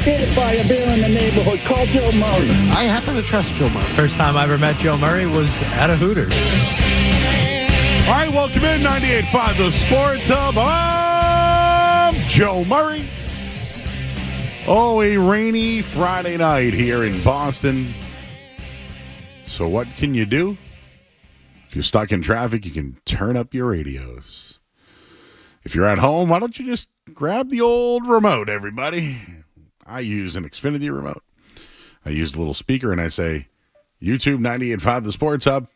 scared by a bear in the neighborhood. Call Joe Murray. I happen to trust Joe Murray. First time I ever met Joe Murray was at a Hooters. All right, welcome in 98.5 The Sports Hub. I'm Joe Murray. Oh, a rainy Friday night here in Boston. So what can you do? If you're stuck in traffic, you can turn up your radios. If you're at home, why don't you just grab the old remote, everybody? I use an Xfinity remote. I use the little speaker and I say, YouTube 98.5 The Sports Hub.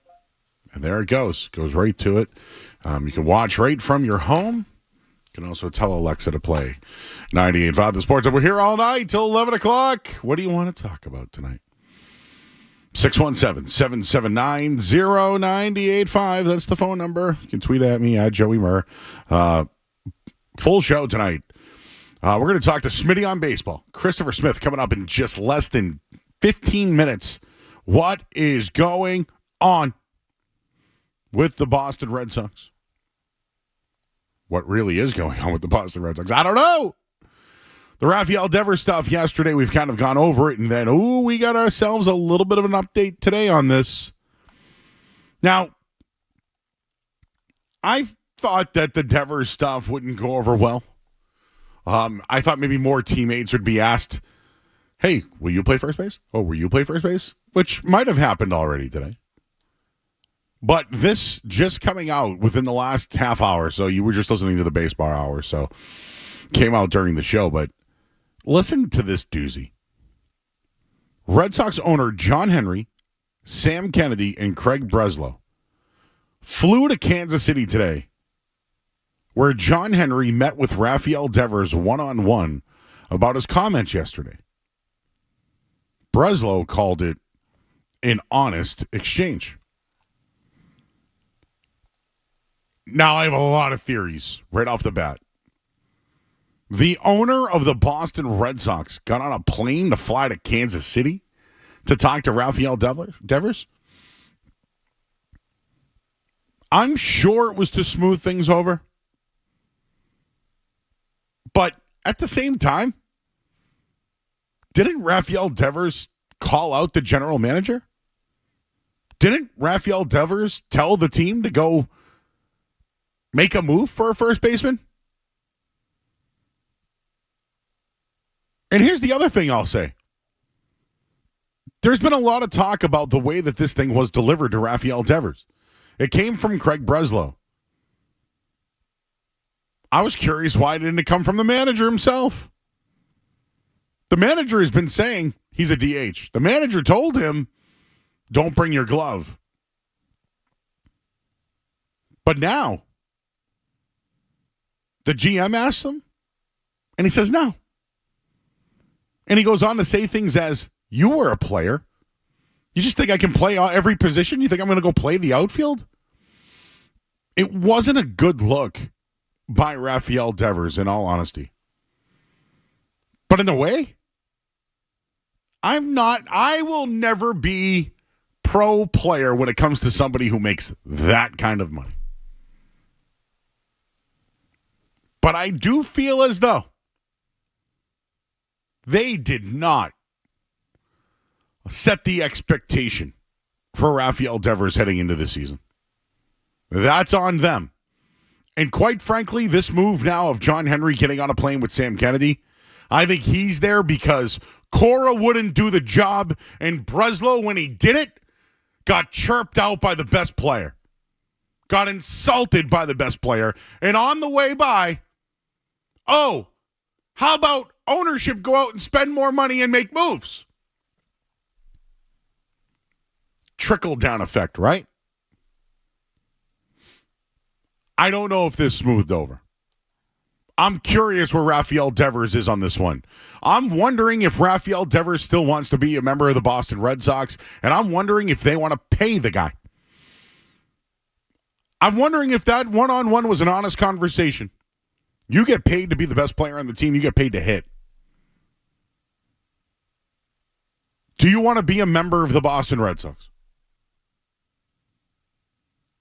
And there it goes. Goes right to it. You can watch right from your home. You can also tell Alexa to play 98.5 The Sports Hub. We're here all night till 11 o'clock. What do you want to talk about tonight? 617-779-0985. That's the phone number. You can tweet at me, at Joey Murr. Full show tonight. We're going to talk to Smitty on baseball. Christopher Smith coming up in just less than 15 minutes. What is going on with the Boston Red Sox? What really is going on with the Boston Red Sox? I don't know. The Rafael Devers stuff yesterday, we've kind of gone over it, and then, we got ourselves a little bit of an update today on this. Now, I thought that the Devers stuff wouldn't go over well. I thought maybe more teammates would be asked, hey, will you play first base? Oh, will you play first base? Which might have happened already today. But this just coming out within the last half hour, so you were just listening to the baseball hour, so came out during the show, but listen to this doozy. Red Sox owner John Henry, Sam Kennedy, and Craig Breslow flew to Kansas City today, where John Henry met with Rafael Devers one-on-one about his comments yesterday. Breslow called it an honest exchange. Now, I have a lot of theories right off the bat. The owner of the Boston Red Sox got on a plane to fly to Kansas City to talk to Rafael Devers. I'm sure it was to smooth things over. But at the same time, didn't Rafael Devers call out the general manager? Didn't Rafael Devers tell the team to go make a move for a first baseman? And here's the other thing I'll say. There's been a lot of talk about the way that this thing was delivered to Rafael Devers. It came from Craig Breslow. I was curious why didn't it come from the manager himself? The manager has been saying he's a DH. The manager told him, don't bring your glove. But now, the GM asks him, and he says no. And he goes on to say things as, you were a player. You just think I can play every position? You think I'm going to go play the outfield? It wasn't a good look by Rafael Devers, in all honesty. But in a way, I will never be pro player when it comes to somebody who makes that kind of money. But I do feel as though they did not set the expectation for Rafael Devers heading into the season. That's on them. And quite frankly, this move now of John Henry getting on a plane with Sam Kennedy, I think he's there because Cora wouldn't do the job, and Breslow, when he did it, got chirped out by the best player. Got insulted by the best player. And on the way by, how about ownership go out and spend more money and make moves? Trickle-down effect, right? I don't know if this smoothed over. I'm curious where Rafael Devers is on this one. I'm wondering if Rafael Devers still wants to be a member of the Boston Red Sox, and I'm wondering if they want to pay the guy. I'm wondering if that one-on-one was an honest conversation. You get paid to be the best player on the team. You get paid to hit. Do you want to be a member of the Boston Red Sox?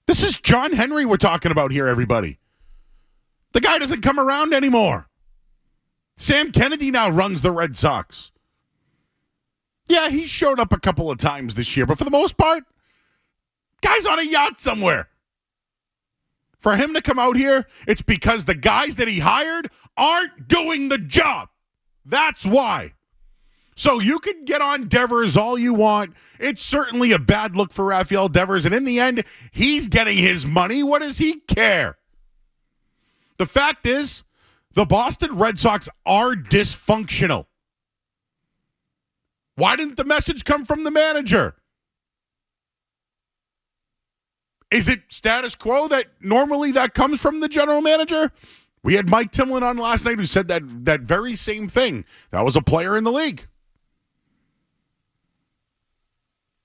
This is John Henry we're talking about here, everybody. The guy doesn't come around anymore. Sam Kennedy now runs the Red Sox. Yeah, he showed up a couple of times this year, but for the most part, guy's on a yacht somewhere. For him to come out here, it's because the guys that he hired aren't doing the job. That's why. So you can get on Devers all you want. It's certainly a bad look for Rafael Devers, and in the end, he's getting his money. What does he care? The fact is, the Boston Red Sox are dysfunctional. Why didn't the message come from the manager? Is it status quo that normally that comes from the general manager? We had Mike Timlin on last night who said that very same thing. That was a player in the league.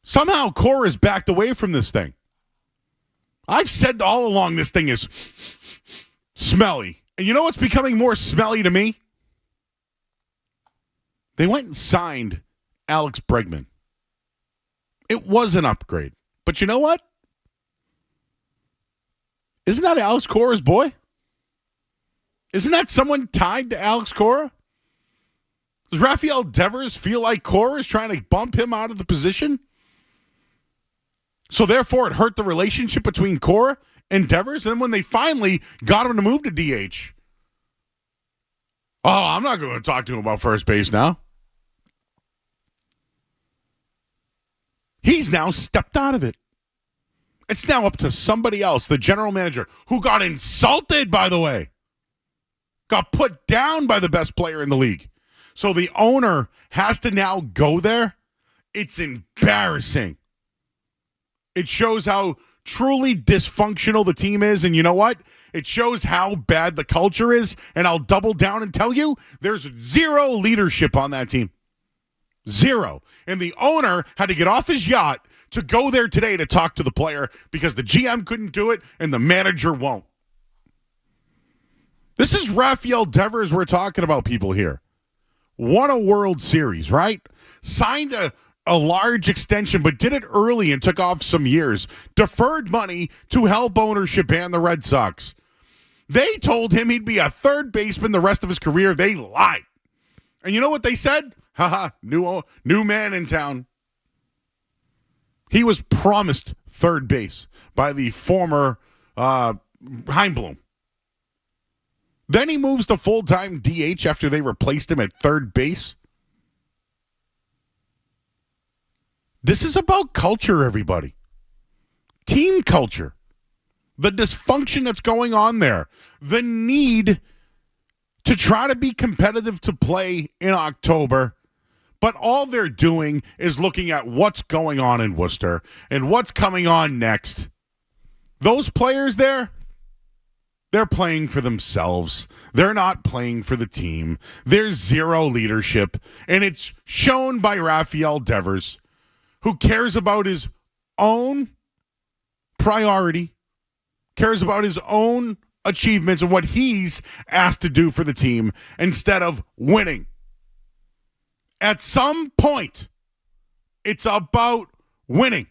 Somehow Cora's backed away from this thing. I've said all along this thing is smelly. And you know what's becoming more smelly to me? They went and signed Alex Bregman. It was an upgrade. But you know what? Isn't that Alex Cora's boy? Isn't that someone tied to Alex Cora? Does Rafael Devers feel like Cora is trying to bump him out of the position? So therefore it hurt the relationship between Cora and Devers? And then when they finally got him to move to DH, I'm not going to talk to him about first base now. He's now stepped out of it. It's now up to somebody else, the general manager, who got insulted, by the way. Got put down by the best player in the league. So the owner has to now go there. It's embarrassing. It shows how truly dysfunctional the team is. And you know what? It shows how bad the culture is. And I'll double down and tell you, there's zero leadership on that team. Zero. And the owner had to get off his yacht to go there today to talk to the player because the GM couldn't do it and the manager won't. This is Rafael Devers we're talking about, people here. Won a World Series, right? Signed a large extension, but did it early and took off some years. Deferred money to help ownership and the Red Sox. They told him he'd be a third baseman the rest of his career. They lied. And you know what they said? Haha, new man in town. He was promised third base by the former Heimblum. Then he moves to full-time DH after they replaced him at third base. This is about culture, everybody. Team culture. The dysfunction that's going on there. The need to try to be competitive to play in October. But all they're doing is looking at what's going on in Worcester and what's coming on next. Those players there, they're playing for themselves. They're not playing for the team. There's zero leadership. And it's shown by Rafael Devers, who cares about his own priority, cares about his own achievements and what he's asked to do for the team instead of winning. At some point, it's about winning.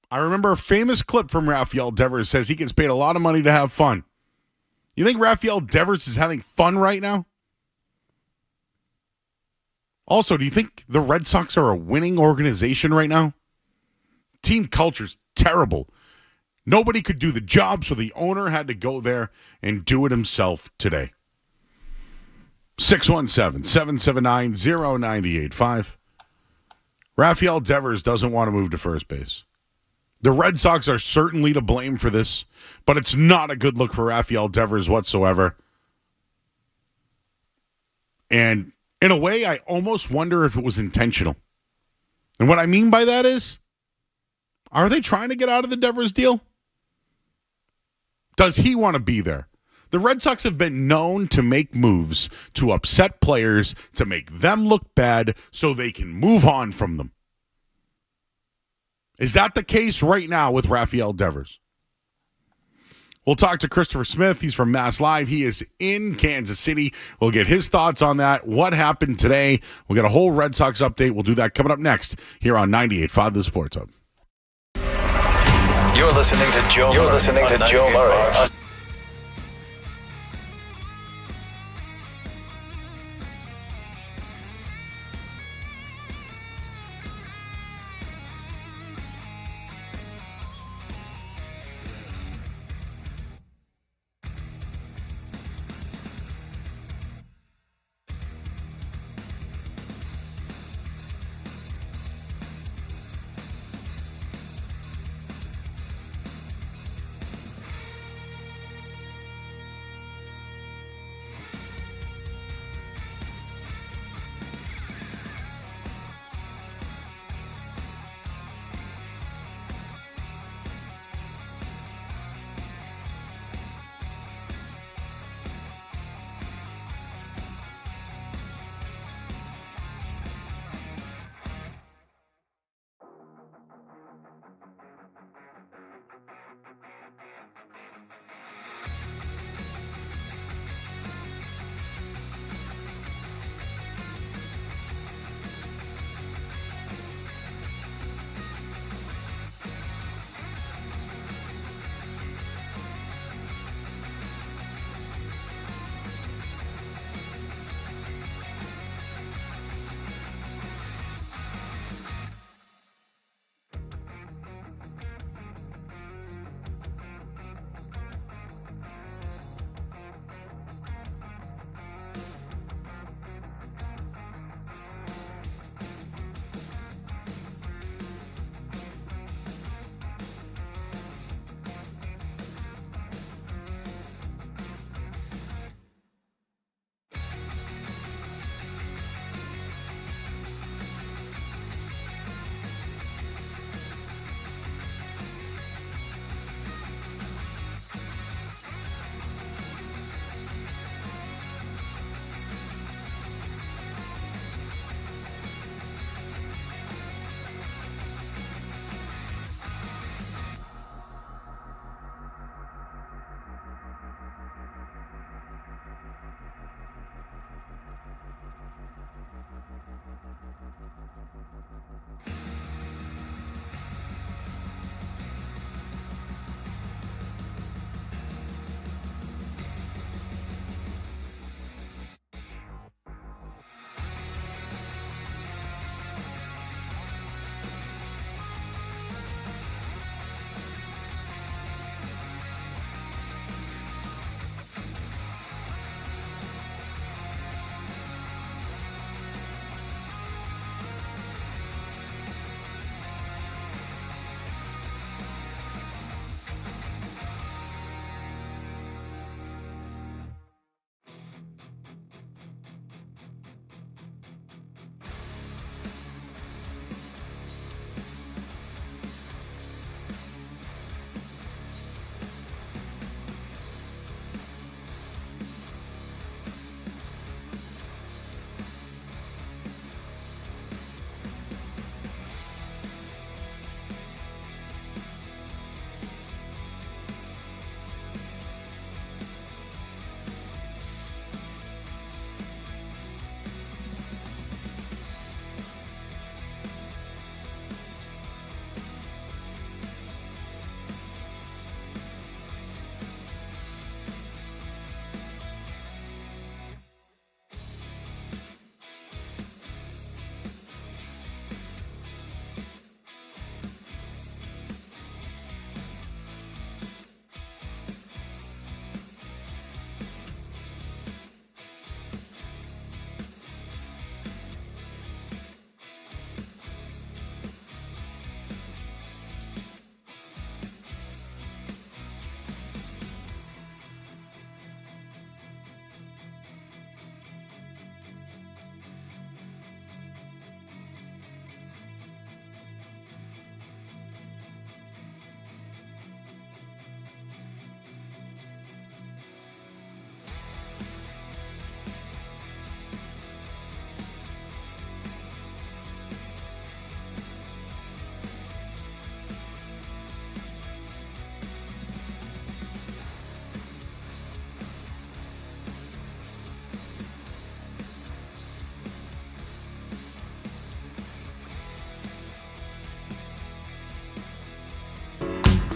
I remember a famous clip from Rafael Devers says he gets paid a lot of money to have fun. You think Rafael Devers is having fun right now? Also, do you think the Red Sox are a winning organization right now? Team culture's terrible. Nobody could do the job, so the owner had to go there and do it himself today. 617-779-0985. Rafael Devers doesn't want to move to first base. The Red Sox are certainly to blame for this, but it's not a good look for Rafael Devers whatsoever. And in a way, I almost wonder if it was intentional. And what I mean by that is, are they trying to get out of the Devers deal? Does he want to be there? The Red Sox have been known to make moves to upset players, to make them look bad so they can move on from them. Is that the case right now with Rafael Devers? We'll talk to Christopher Smith. He's from Mass Live. He is in Kansas City. We'll get his thoughts on that. What happened today? We'll get a whole Red Sox update. We'll do that coming up next here on 98.5 The Sports Hub. You're listening to Joe Murray.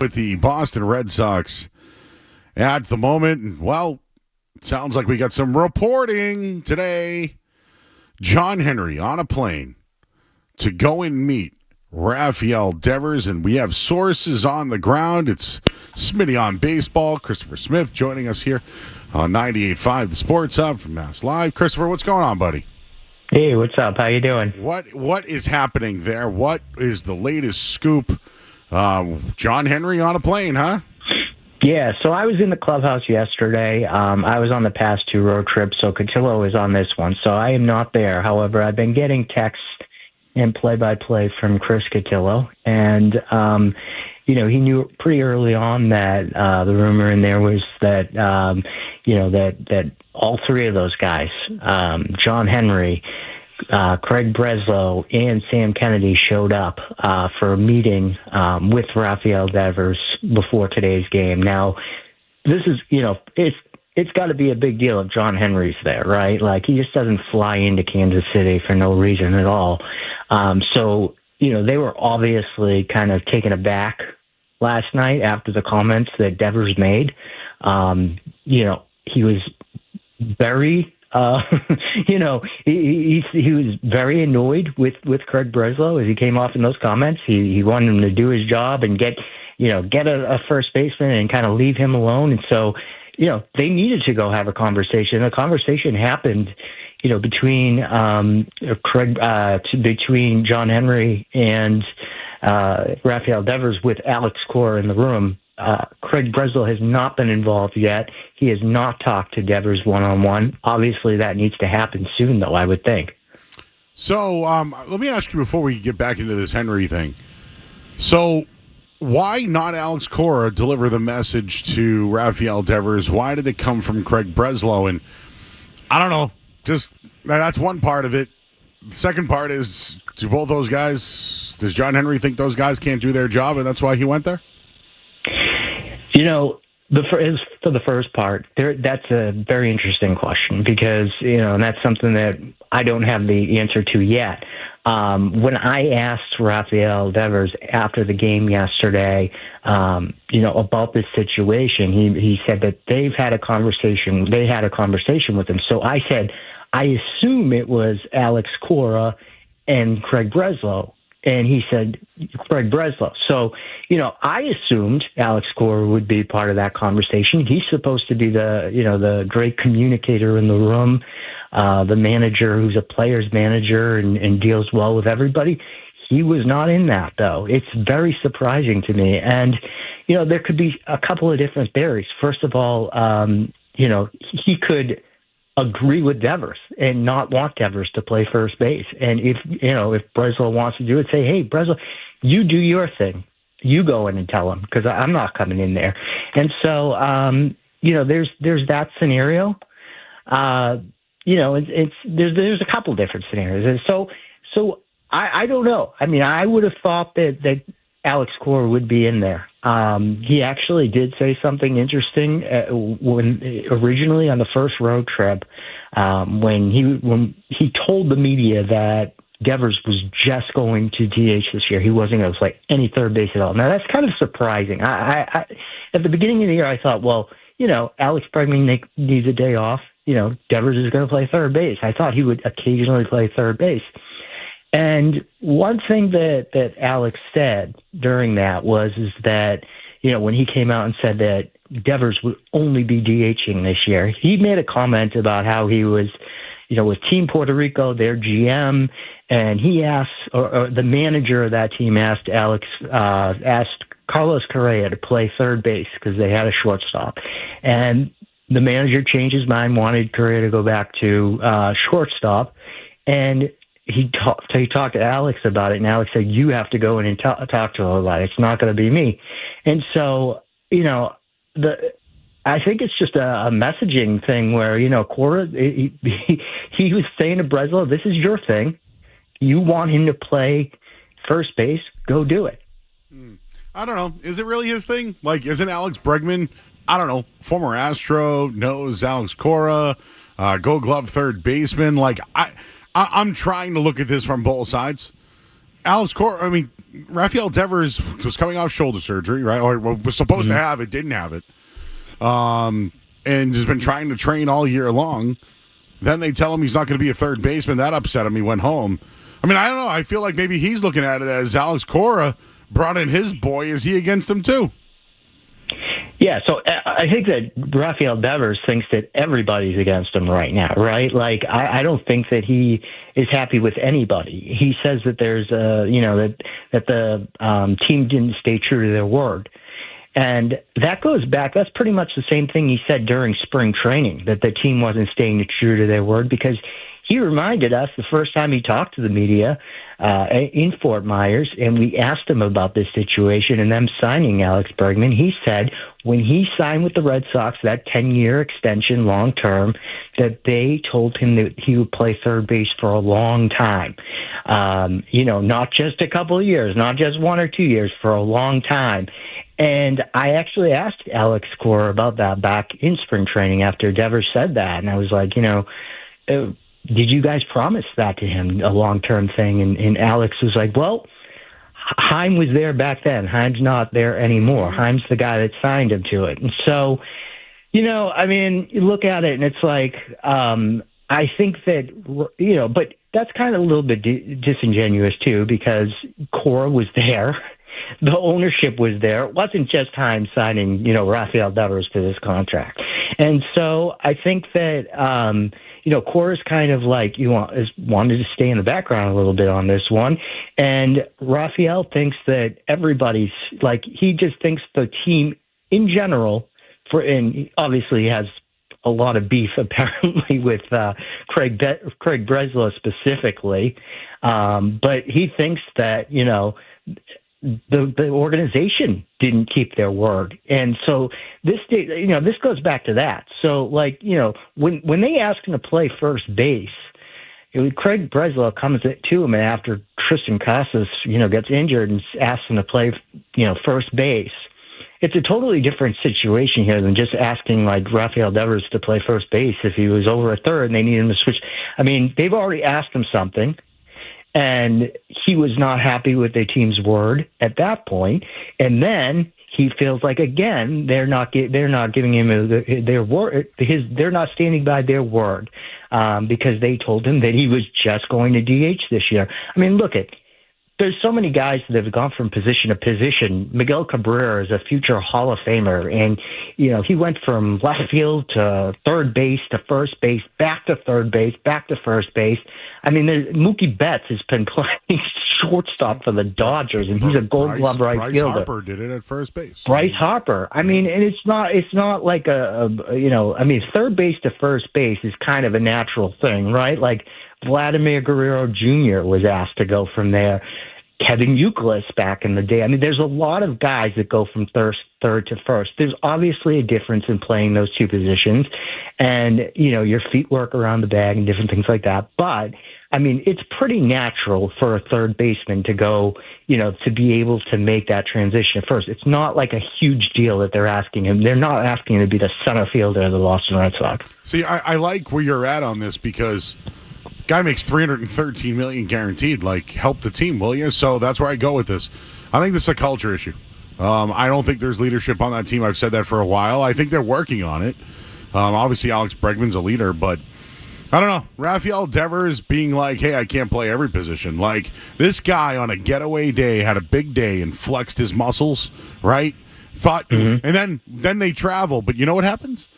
with the Boston Red Sox at the moment. Well, it sounds like we got some reporting today. John Henry on a plane to go and meet Rafael Devers, and we have sources on the ground. It's Smitty on Baseball. Christopher Smith joining us here on 98.5 The Sports Hub from Mass Live. Christopher, what's going on, buddy? Hey, what's up? How you doing? What is happening there? What is the latest scoop? John Henry on a plane, huh? Yeah, so I was in the clubhouse yesterday. I was on the past two road trips, so Cotillo is on this one. So I am not there. However, I've been getting texts and play-by-play from Chris Cotillo. And, he knew pretty early on that the rumor in there was that, that all three of those guys, John Henry, Craig Breslow, and Sam Kennedy showed up for a meeting with Rafael Devers before today's game. Now, this is, it's got to be a big deal if John Henry's there, right? Like, he just doesn't fly into Kansas City for no reason at all. So, they were obviously kind of taken aback last night after the comments that Devers made. He was very... he was very annoyed with Craig Breslow as he came off in those comments. He wanted him to do his job and get a first baseman and kind of leave him alone. And so, they needed to go have a conversation. The conversation happened, between between John Henry and Rafael Devers with Alex Cora in the room. Craig Breslow has not been involved yet. He has not talked to Devers one-on-one. Obviously, that needs to happen soon, though, I would think. So let me ask you before we get back into this Henry thing. So why not Alex Cora deliver the message to Rafael Devers? Why did it come from Craig Breslow? And I don't know. Just that's one part of it. The second part is, does John Henry think those guys can't do their job, and that's why he went there? For the first part, that's a very interesting question because, and that's something that I don't have the answer to yet. When I asked Rafael Devers after the game yesterday, about this situation, he said that they had a conversation with him. So I said, I assume it was Alex Cora and Craig Breslow. And he said, Craig Breslow. So, I assumed Alex Cora would be part of that conversation. He's supposed to be the great communicator in the room, the manager who's a player's manager and deals well with everybody. He was not in that, though. It's very surprising to me. And, there could be a couple of different theories. First of all, he could agree with Devers and not want Devers to play first base. And if Breslow wants to do it, say, hey, Breslow, you do your thing. You go in and tell him because I'm not coming in there. And so, there's that scenario. There's a couple different scenarios. And so I don't know. I mean, I would have thought that Alex Cora would be in there. He actually did say something interesting when originally on the first road trip when he told the media that Devers was just going to DH this year. He wasn't going to play any third base at all. Now that's kind of surprising. I at the beginning of the year I thought, well, Alex Bregman needs a day off. Devers is going to play third base. I thought he would occasionally play third base. And one thing that Alex said during that is that, when he came out and said that Devers would only be DHing this year, he made a comment about how he was, with Team Puerto Rico, their GM, and he asked, or the manager of that team asked Carlos Correa to play third base because they had a shortstop. And the manager changed his mind, wanted Correa to go back to shortstop, and he talked to Alex about it, and Alex said, you have to go in and talk to him about it. It's not going to be me. And so, I think it's just a messaging thing where, Cora, he was saying to Breslow, this is your thing. You want him to play first base, go do it. I don't know. Is it really his thing? Like, isn't Alex Bregman, I don't know, former Astro, knows Alex Cora, Gold Glove third baseman? Like, I'm trying to look at this from both sides. Rafael Devers was coming off shoulder surgery, right? Or was supposed to have it, didn't have it. And has been trying to train all year long. Then they tell him he's not going to be a third baseman. That upset him. He went home. I mean, I don't know. I feel like maybe he's looking at it as Alex Cora brought in his boy. Is he against him too? Yeah, so I think that Rafael Devers thinks that everybody's against him right now, right? Like, I don't think that he is happy with anybody. He says that there's, that the team didn't stay true to their word. And that goes back, that's pretty much the same thing he said during spring training, that the team wasn't staying true to their word, because he reminded us the first time he talked to the media in Fort Myers, and we asked him about this situation and them signing Alex Bregman. He said when he signed with the Red Sox, that 10-year extension long-term, that they told him that he would play third base for a long time. Not just a couple of years, not just 1 or 2 years, for a long time. And I actually asked Alex Cora about that back in spring training after Devers said that. And I was like, did you guys promise that to him, a long-term thing? And Alex was like, well, Heim was there back then. Heim's not there anymore. Heim's the guy that signed him to it. And so, you look at it and it's like, I think that, but that's kind of a little bit disingenuous too, because Cora was there. The ownership was there. It wasn't just Heim signing, Rafael Devers to this contract. And so I think that, Cora's kind of like wanted to stay in the background a little bit on this one. And Rafael thinks that everybody's like, he just thinks the team in general, and obviously he has a lot of beef apparently with Craig Breslow specifically. But he thinks that, the organization didn't keep their word. And so this goes back to that. So when they asked him to play first base, Craig Breslow comes to him after Tristan Casas, gets injured and asks him to play, first base. It's a totally different situation here than just asking Rafael Devers to play first base if he was over a third and they need him to switch. I mean, they've already asked him something, and he was not happy with their team's word at that point. And then he feels like, again, they're not giving him their word. They're not standing by their word because they told him that he was just going to DH this year. I mean, there's so many guys that have gone from position to position. Miguel Cabrera is a future Hall of Famer, and he went from left field to third base to first base, back to third base, back to first base. I mean, Mookie Betts has been playing shortstop for the Dodgers, and he's a Gold Glove right fielder. Bryce Harper did it at first base. Bryce Harper. I mean, and it's not like third base to first base is kind of a natural thing, right? Like Vladimir Guerrero Jr. was asked to go from there. Kevin Youkilis back in the day. I mean, there's a lot of guys that go from third to first. There's obviously a difference in playing those two positions and, your feet work around the bag and different things like that. But, I mean, it's pretty natural for a third baseman to go, to be able to make that transition at first. It's not like a huge deal that they're asking him. They're not asking him to be the center fielder of the Boston Red Sox. See, I like where you're at on this because guy makes $313 million guaranteed. Help the team, will you? So that's where I go with this. I think this is a culture issue. I don't think there's leadership on that team. I've said that for a while. I think they're working on it. Obviously, Alex Bregman's a leader, but I don't know. Rafael Devers being like, hey, I can't play every position. This guy on a getaway day had a big day and flexed his muscles, right? And then they travel. But you know what happens?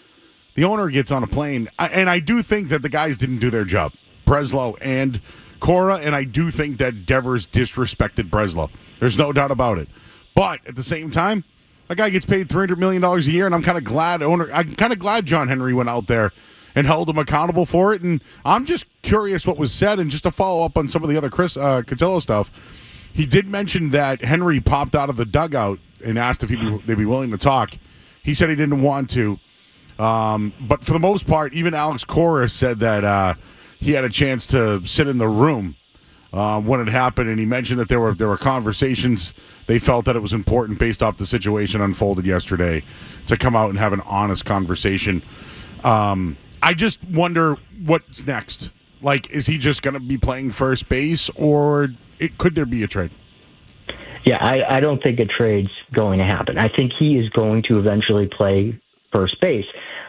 The owner gets on a plane. And I do think that the guys didn't do their job. Breslow and Cora, and I do think that Devers disrespected Breslow. There's no doubt about it. But at the same time, that guy gets paid $300 million a year, and I'm kind of glad John Henry went out there and held him accountable for it. And I'm just curious what was said, and just to follow up on some of the other Chris Cotillo stuff, he did mention that Henry popped out of the dugout and asked if they'd be willing to talk. He said he didn't want to. But for the most part, even Alex Cora said that he had a chance to sit in the room when it happened, and he mentioned that there were conversations. They felt that it was important based off the situation unfolded yesterday to come out and have an honest conversation. I just wonder what's next. Like, is he just going to be playing first base, or could there be a trade? Yeah, I don't think a trade's going to happen. I think he is going to eventually play first base.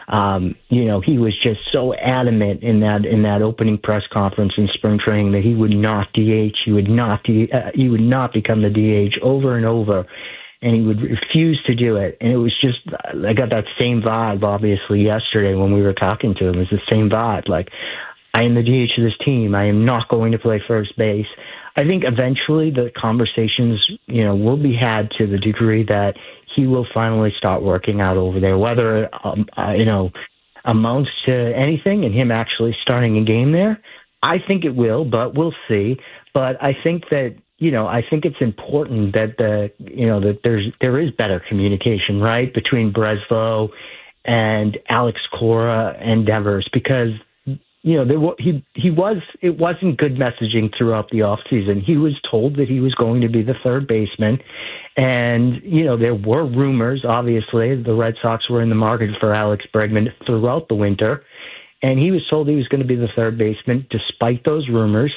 He was just so adamant in that opening press conference in spring training that he would not DH. He would not become the DH over and over, and he would refuse to do it. And it was just, I got that same vibe, obviously, yesterday when we were talking to him. It was the same vibe. Like, I am the DH of this team. I am not going to play first base. I think eventually the conversations, will be had to the degree that he will finally start working out over there, whether, amounts to anything and him actually starting a game there. I think it will, but we'll see. But I think that, I think it's important that that there is better communication, right, between Breslow and Alex Cora and Devers, because it wasn't good messaging throughout the offseason. He was told that he was going to be the third baseman. And, there were rumors, obviously. The Red Sox were in the market for Alex Bregman throughout the winter. And he was told he was going to be the third baseman despite those rumors.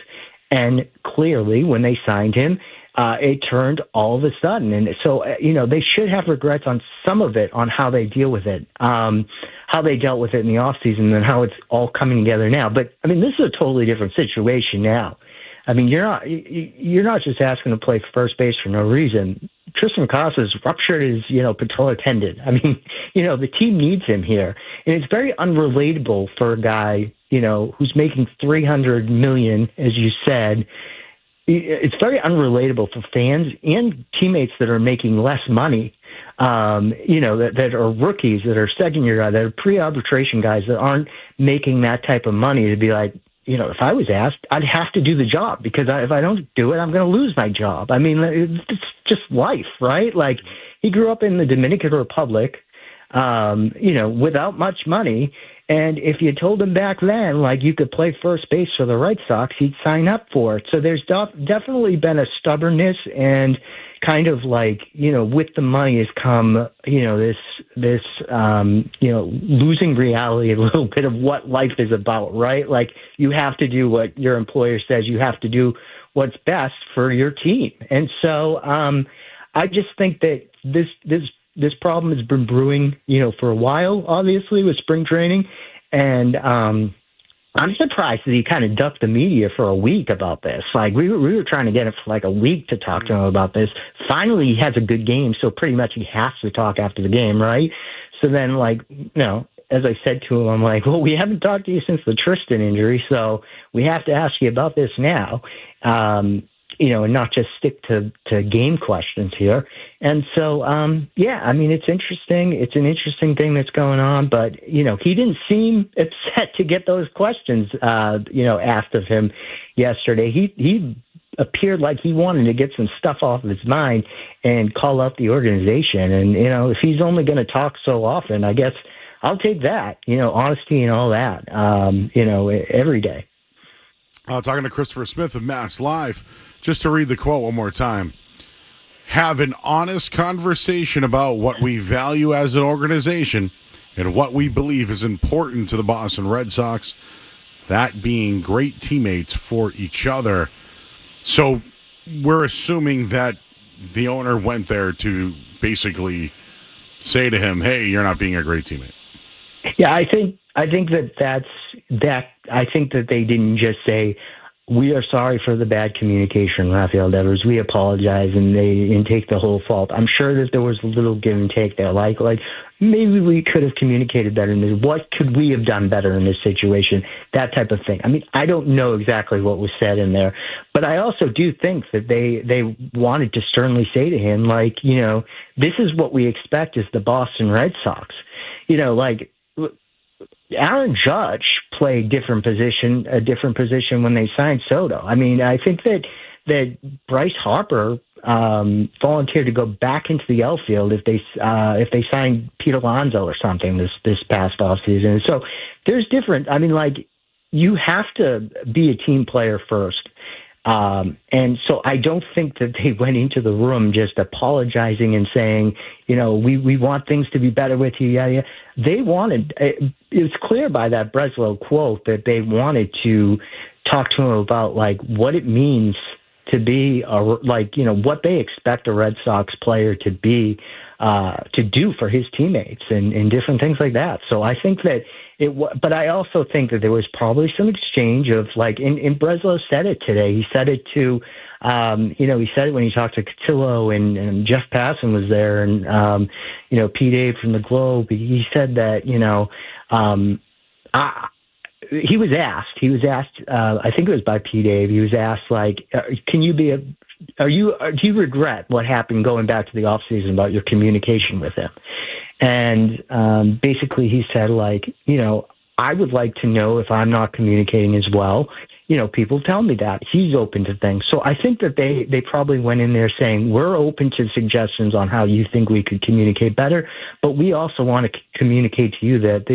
And clearly, when they signed him, it turned all of a sudden. And so, they should have regrets on some of it, on how they deal with it, how they dealt with it in the offseason and how it's all coming together now. But, this is a totally different situation now. You're not just asking to play first base for no reason. Tristan Casas ruptured his, patellar tendon. The team needs him here. And it's very unrelatable for a guy, who's making $300 million, as you said. It's very unrelatable for fans and teammates that are making less money, that are rookies, that are second-year guys, that are pre-arbitration guys that aren't making that type of money, to be like, if I was asked, I'd have to do the job, because if I don't do it, I'm going to lose my job. It's just life, right? Like, he grew up in the Dominican Republic, without much money. And if you told him back then, like, you could play first base for the Red Sox, he'd sign up for it. So there's definitely been a stubbornness and kind of like, with the money has come, this losing reality, a little bit of what life is about, right? Like, you have to do what your employer says. You have to do what's best for your team. And so I just think that this problem has been brewing, for a while, obviously, with spring training. And I'm surprised that he kind of ducked the media for a week about this. Like, we were trying to get him for like a week to talk to him about this. Finally, he has a good game, so pretty much he has to talk after the game, right? So then, like, as I said to him, I'm like, well, we haven't talked to you since the Tristan injury, so we have to ask you about this now. And not just stick to game questions here. And so, it's interesting. It's an interesting thing that's going on, but, he didn't seem upset to get those questions, asked of him yesterday. He appeared like he wanted to get some stuff off of his mind and call out the organization. And, if he's only going to talk so often, I guess I'll take that, honesty and all that, every day. Talking to Christopher Smith of Mass Live. Just to read the quote one more time. Have an honest conversation about what we value as an organization and what we believe is important to the Boston Red Sox, that being great teammates for each other. So we're assuming that the owner went there to basically say to him, hey, you're not being a great teammate. Yeah, I think that I think that they didn't just say, we are sorry for the bad communication, Rafael Devers. We apologize, and take the whole fault. I'm sure that there was a little give and take there. Like maybe we could have communicated better in this. What could we have done better in this situation? That type of thing. I don't know exactly what was said in there, but I also do think that they wanted to sternly say to him, like, this is what we expect as the Boston Red Sox. Aaron Judge played a different position when they signed Soto. I think that Bryce Harper volunteered to go back into the outfield if they signed Pete Alonso or something this past offseason. So there's different. You have to be a team player first. And so I don't think that they went into the room just apologizing and saying, we want things to be better with you. Yeah. They wanted, it was clear by that Breslow quote that they wanted to talk to him about like what it means to be what they expect a Red Sox player to be, to do for his teammates and different things like that. So I think that but I also think that there was probably some exchange of like, and Breslow said it today. He said it to, he said it when he talked to Cotillo and Jeff Passan was there and, P. Dave from the Globe. He said that, he was asked, I think it was by P. Dave. He was asked like, do you regret what happened going back to the off season about your communication with him? And basically he said like, I would like to know if I'm not communicating as well. People tell me that. He's open to things. So I think that they probably went in there saying, we're open to suggestions on how you think we could communicate better, but we also want to communicate to you that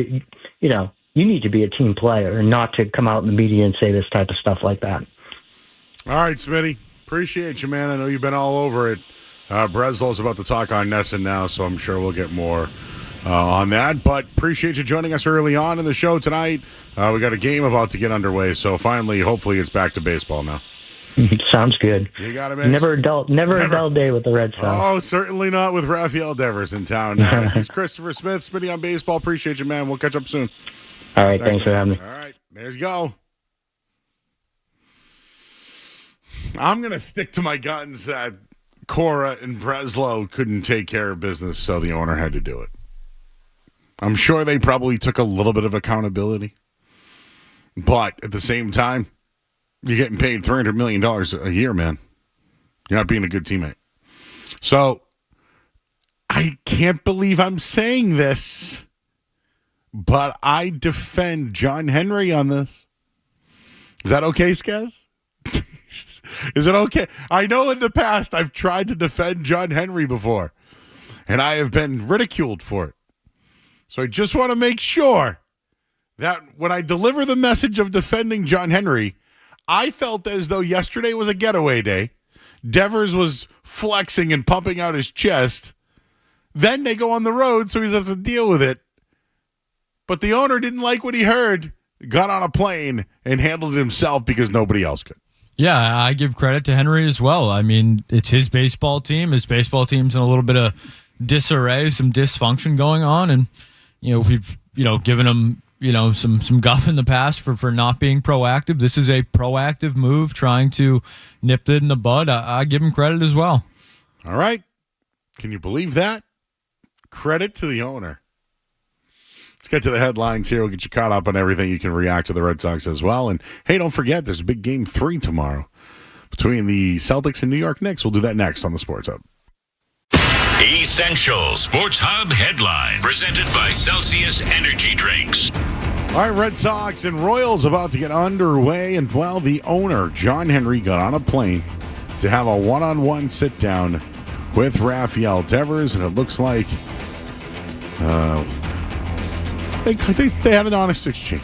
you need to be a team player and not to come out in the media and say this type of stuff like that. All right, Smitty. Appreciate you, man. I know you've been all over it. Breslow's about to talk on Nesson now, so I'm sure we'll get more on that. But appreciate you joining us early on in the show tonight. We got a game about to get underway, so finally, hopefully, it's back to baseball now. Sounds good. You got it, man. Never a dull day with the Red Sox. Oh, certainly not with Rafael Devers in town. He's Christopher Smith, Smitty on baseball. Appreciate you, man. We'll catch up soon. All right, thanks for having me. All right, there you go. I'm going to stick to my guns that Cora and Breslow couldn't take care of business, so the owner had to do it. I'm sure they probably took a little bit of accountability. But at the same time, you're getting paid $300 million a year, man. You're not being a good teammate. So I can't believe I'm saying this, but I defend John Henry on this. Is that okay, Skaz? Is it okay? I know in the past I've tried to defend John Henry before, and I have been ridiculed for it. So I just want to make sure that when I deliver the message of defending John Henry, I felt as though yesterday was a getaway day. Devers was flexing and pumping out his chest. Then they go on the road, so he has to deal with it. But the owner didn't like what he heard, got on a plane, and handled it himself because nobody else could. Yeah, I give credit to Henry as well. I mean, it's his baseball team. His baseball team's in a little bit of disarray, some dysfunction going on, and we've given him some guff in the past for not being proactive. This is a proactive move, trying to nip it in the bud. I give him credit as well. All right, can you believe that? Credit to the owner. Let's get to the headlines here. We'll get you caught up on everything. You can react to the Red Sox as well. And, hey, don't forget, there's a big Game 3 tomorrow between the Celtics and New York Knicks. We'll do that next on the Sports Hub. Essential Sports Hub headline presented by Celsius Energy Drinks. All right, Red Sox and Royals about to get underway. And, well, the owner, John Henry, got on a plane to have a one-on-one sit-down with Rafael Devers. And it looks like I think they had an honest exchange.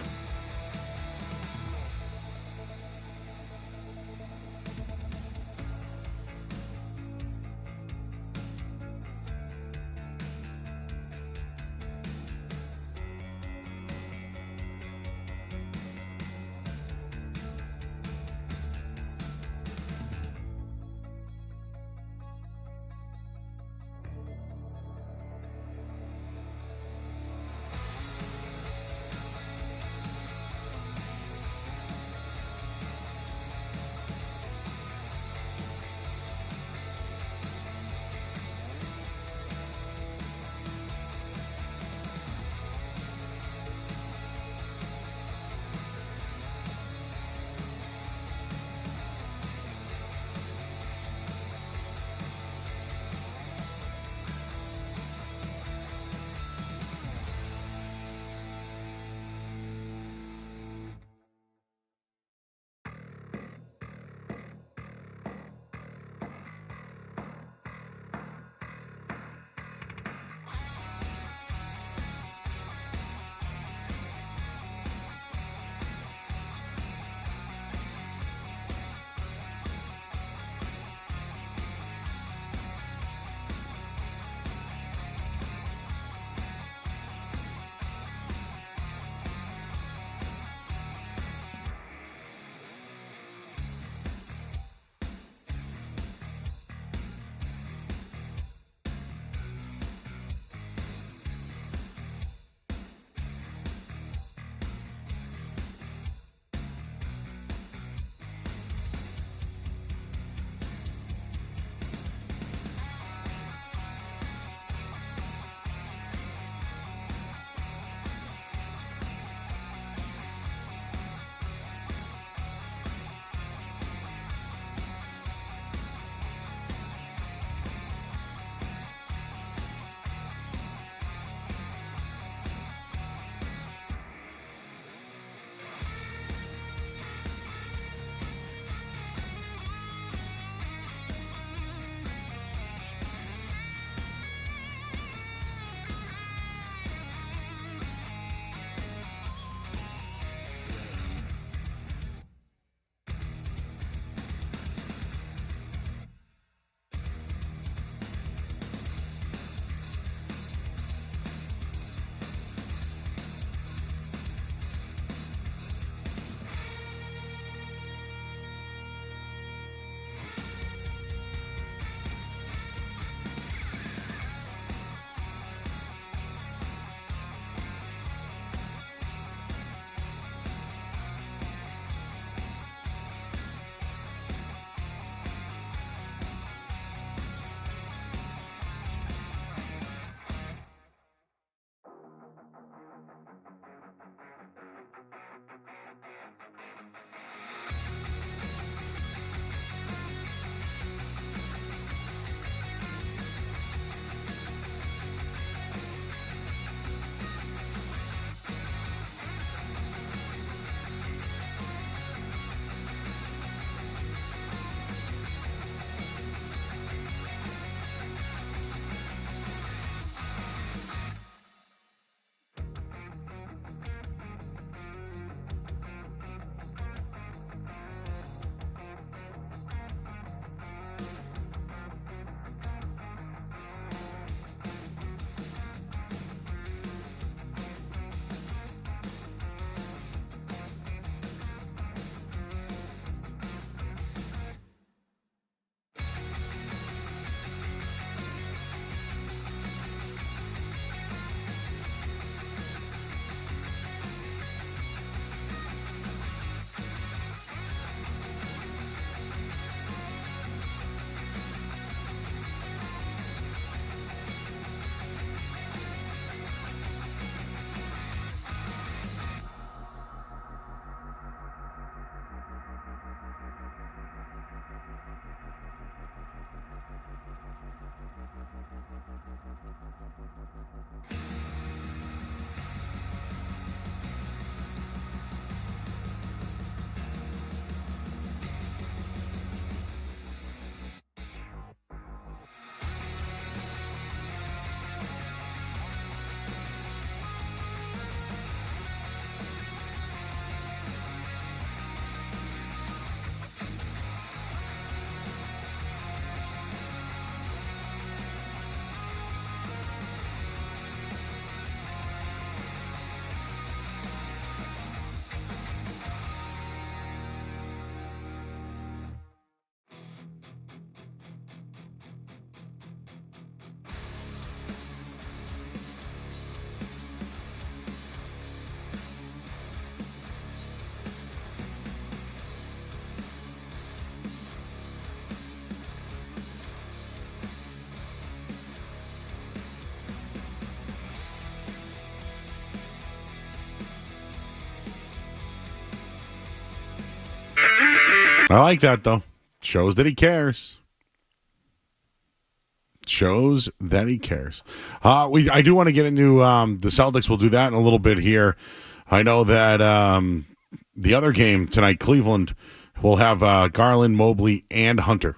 I like that, though. Shows that he cares. Shows that he cares. I do want to get into the Celtics. We'll do that in a little bit here. I know that the other game tonight, Cleveland, will have Garland, Mobley, and Hunter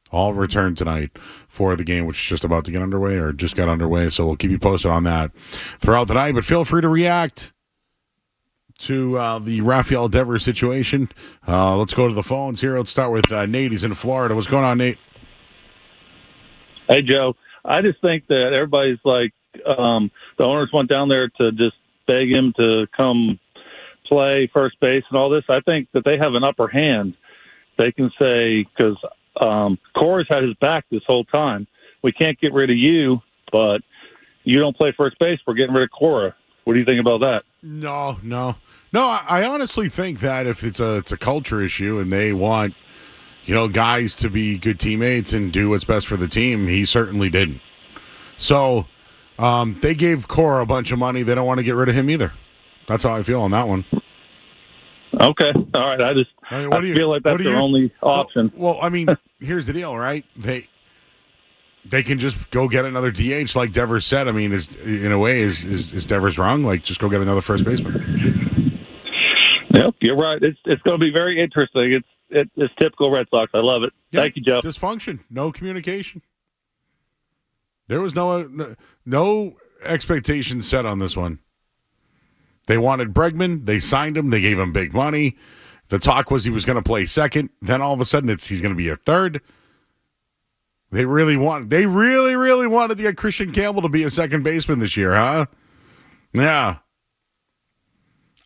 all return tonight for the game, which is just about to get underway or just got underway. So we'll keep you posted on that throughout the night. But feel free to react to the Rafael Devers situation. Let's go to the phones here. Let's start with Nate. He's in Florida. What's going on, Nate? Hey, Joe. I just think that everybody's like, the owners went down there to just beg him to come play first base and all this. I think that they have an upper hand. They can say, because Cora's had his back this whole time. We can't get rid of you, but you don't play first base. We're getting rid of Cora. What do you think about that? No. I honestly think that if it's a culture issue and they want, guys to be good teammates and do what's best for the team, he certainly didn't. So they gave Cora a bunch of money. They don't want to get rid of him either. That's how I feel on that one. Okay. All right. I feel like that's their only option. Well, here's the deal, right? They can just go get another DH, like Devers said. Is Devers wrong? Like, just go get another first baseman. Yep, you're right. It's going to be very interesting. It's typical Red Sox. I love it. Yeah, thank you, Joe. Dysfunction, no communication. There was no expectations set on this one. They wanted Bregman. They signed him. They gave him big money. The talk was he was going to play second. Then all of a sudden he's going to be a third. They really wanted to get Christian Campbell to be a second baseman this year, huh? Yeah.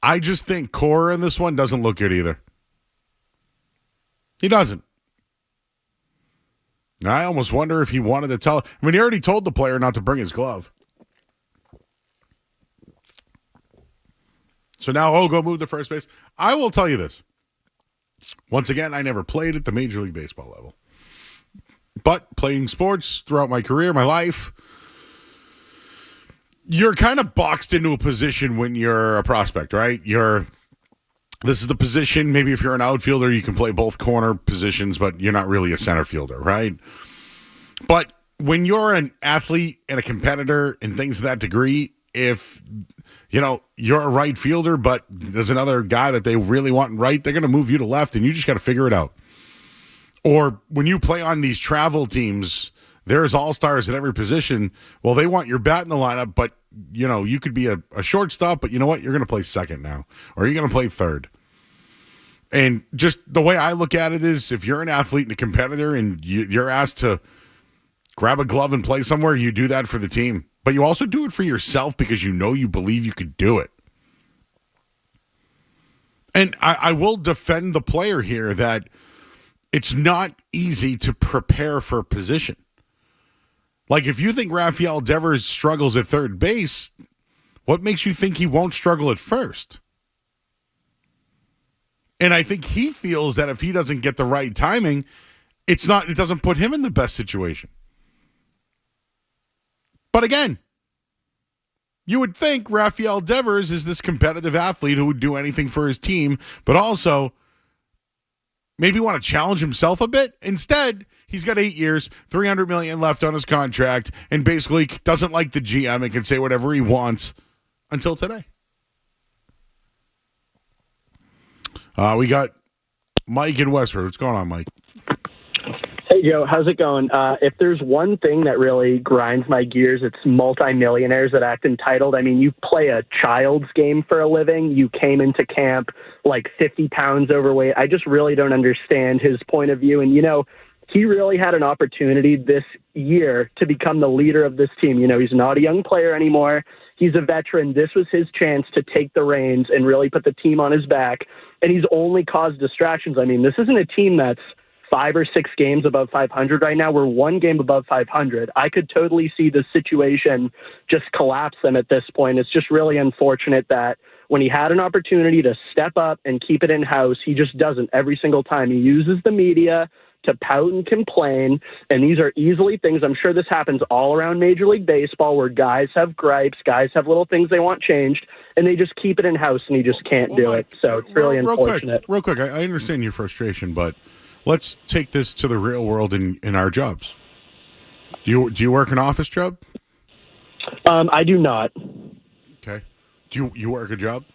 I just think Cora in this one doesn't look good either. He doesn't. I almost wonder if he wanted to tell. He already told the player not to bring his glove. So now, go move the first base. I will tell you this. Once again, I never played at the Major League Baseball level. But playing sports throughout my career, my life, you're kind of boxed into a position when you're a prospect, right? This is the position. Maybe if you're an outfielder, you can play both corner positions, but you're not really a center fielder, right? But when you're an athlete and a competitor and things of that degree, if you're a right fielder, but there's another guy that they really want in right, they're going to move you to left, and you just got to figure it out. Or when you play on these travel teams, there's all-stars at every position. Well, they want your bat in the lineup, but, you could be a shortstop, but you know what? You're going to play second now, or you're going to play third. And just the way I look at it is if you're an athlete and a competitor and you're asked to grab a glove and play somewhere, you do that for the team. But you also do it for yourself because you believe you could do it. And I will defend the player here that it's not easy to prepare for a position. Like, if you think Rafael Devers struggles at third base, what makes you think he won't struggle at first? And I think he feels that if he doesn't get the right timing, it doesn't put him in the best situation. But again, you would think Rafael Devers is this competitive athlete who would do anything for his team, but also maybe want to challenge himself a bit. Instead, he's got 8 years, $300 million left on his contract, and basically doesn't like the GM and can say whatever he wants until today. We got Mike in Westford. What's going on, Mike? Hey, Joe. How's it going? If there's one thing that really grinds my gears, it's multimillionaires that act entitled. You play a child's game for a living. You came into camp like 50 pounds overweight. I just really don't understand his point of view. And, he really had an opportunity this year to become the leader of this team. He's not a young player anymore. He's a veteran. This was his chance to take the reins and really put the team on his back. And he's only caused distractions. This isn't a team that's 5 or 6 games above 500 right now. We're 1 game above 500. I could totally see the situation just collapse them at this point. It's just really unfortunate that when he had an opportunity to step up and keep it in-house, he just doesn't every single time. He uses the media to pout and complain. And these are easily things. I'm sure this happens all around Major League Baseball where guys have gripes, guys have little things they want changed, and they just keep it in-house and you just can't do it. So it's really unfortunate. Real quick, I understand your frustration, but let's take this to the real world in our jobs. Do you work an office job? I do not. Okay. Do you work a job?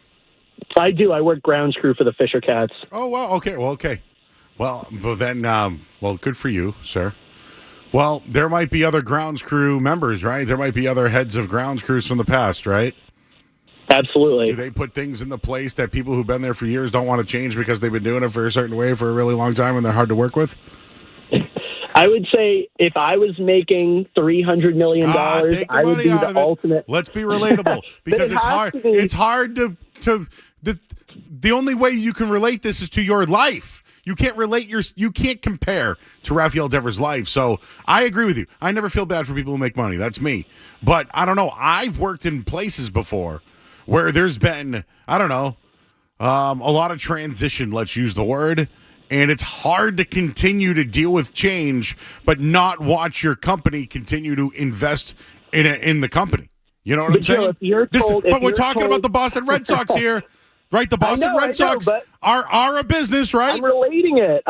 I do. I work grounds crew for the Fisher Cats. Oh, wow. Okay. Well, okay. Well, but then, good for you, sir. Well, there might be other grounds crew members, right? There might be other heads of grounds crews from the past, right? Absolutely. Do they put things into place that people who've been there for years don't want to change because they've been doing it for a certain way for a really long time and they're hard to work with? I would say if I was making $300 million, I would be the ultimate. Let's be relatable because it's hard. It's hard to the only way you can relate this is to your life. You can't you can't compare to Rafael Devers' life. So I agree with you. I never feel bad for people who make money. That's me. But I don't know. I've worked in places before where there's been, I don't know, a lot of transition, let's use the word. And it's hard to continue to deal with change, but not watch your company continue to invest in the company. You know what I'm saying? But we're talking about the Boston Red Sox here, right? The Boston Red Sox are a business, right? I'm relating it.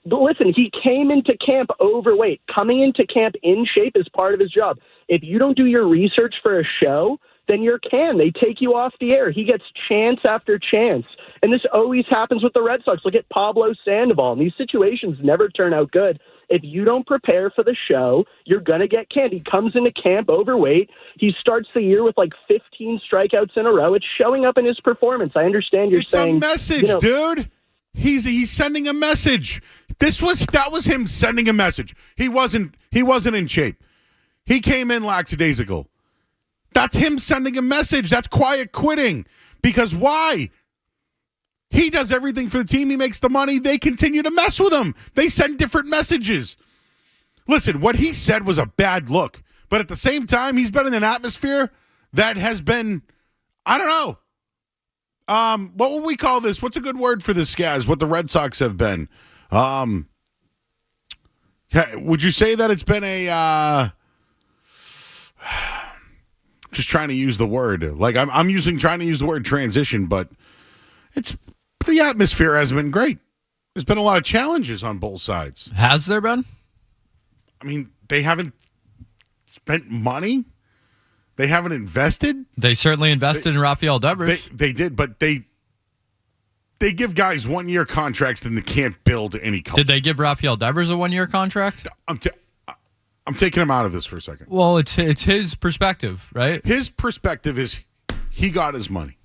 But listen, he came into camp overweight. Coming into camp in shape is part of his job. If you don't do your research for a show, then you're canned. They take you off the air. He gets chance after chance. And this always happens with the Red Sox. Look at Pablo Sandoval. And these situations never turn out good. If you don't prepare for the show, you're going to get canned. He comes into camp overweight. He starts the year with like 15 strikeouts in a row. It's showing up in his performance. I understand you're saying. It's a message, dude. He's sending a message. That was him sending a message. He wasn't in shape. He came in lackadaisical. That's him sending a message. That's quiet quitting. Because why? He does everything for the team. He makes the money. They continue to mess with him. They send different messages. Listen, what he said was a bad look. But at the same time, he's been in an atmosphere that has been, I don't know. What would we call this? What's a good word for this, Skaz? What the Red Sox have been. Would you say that it's been a... just trying to use the word. Like I'm trying to use the word transition, but the atmosphere hasn't been great. There's been a lot of challenges on both sides. Has there been? I mean, they haven't spent money. They haven't invested. They certainly invested in Rafael Devers. They did, but they give guys 1-year contracts, then they can't build any culture. Did they give Rafael Devers a 1-year contract? I'm taking him out of this for a second. Well, it's his perspective, right? His perspective is he got his money.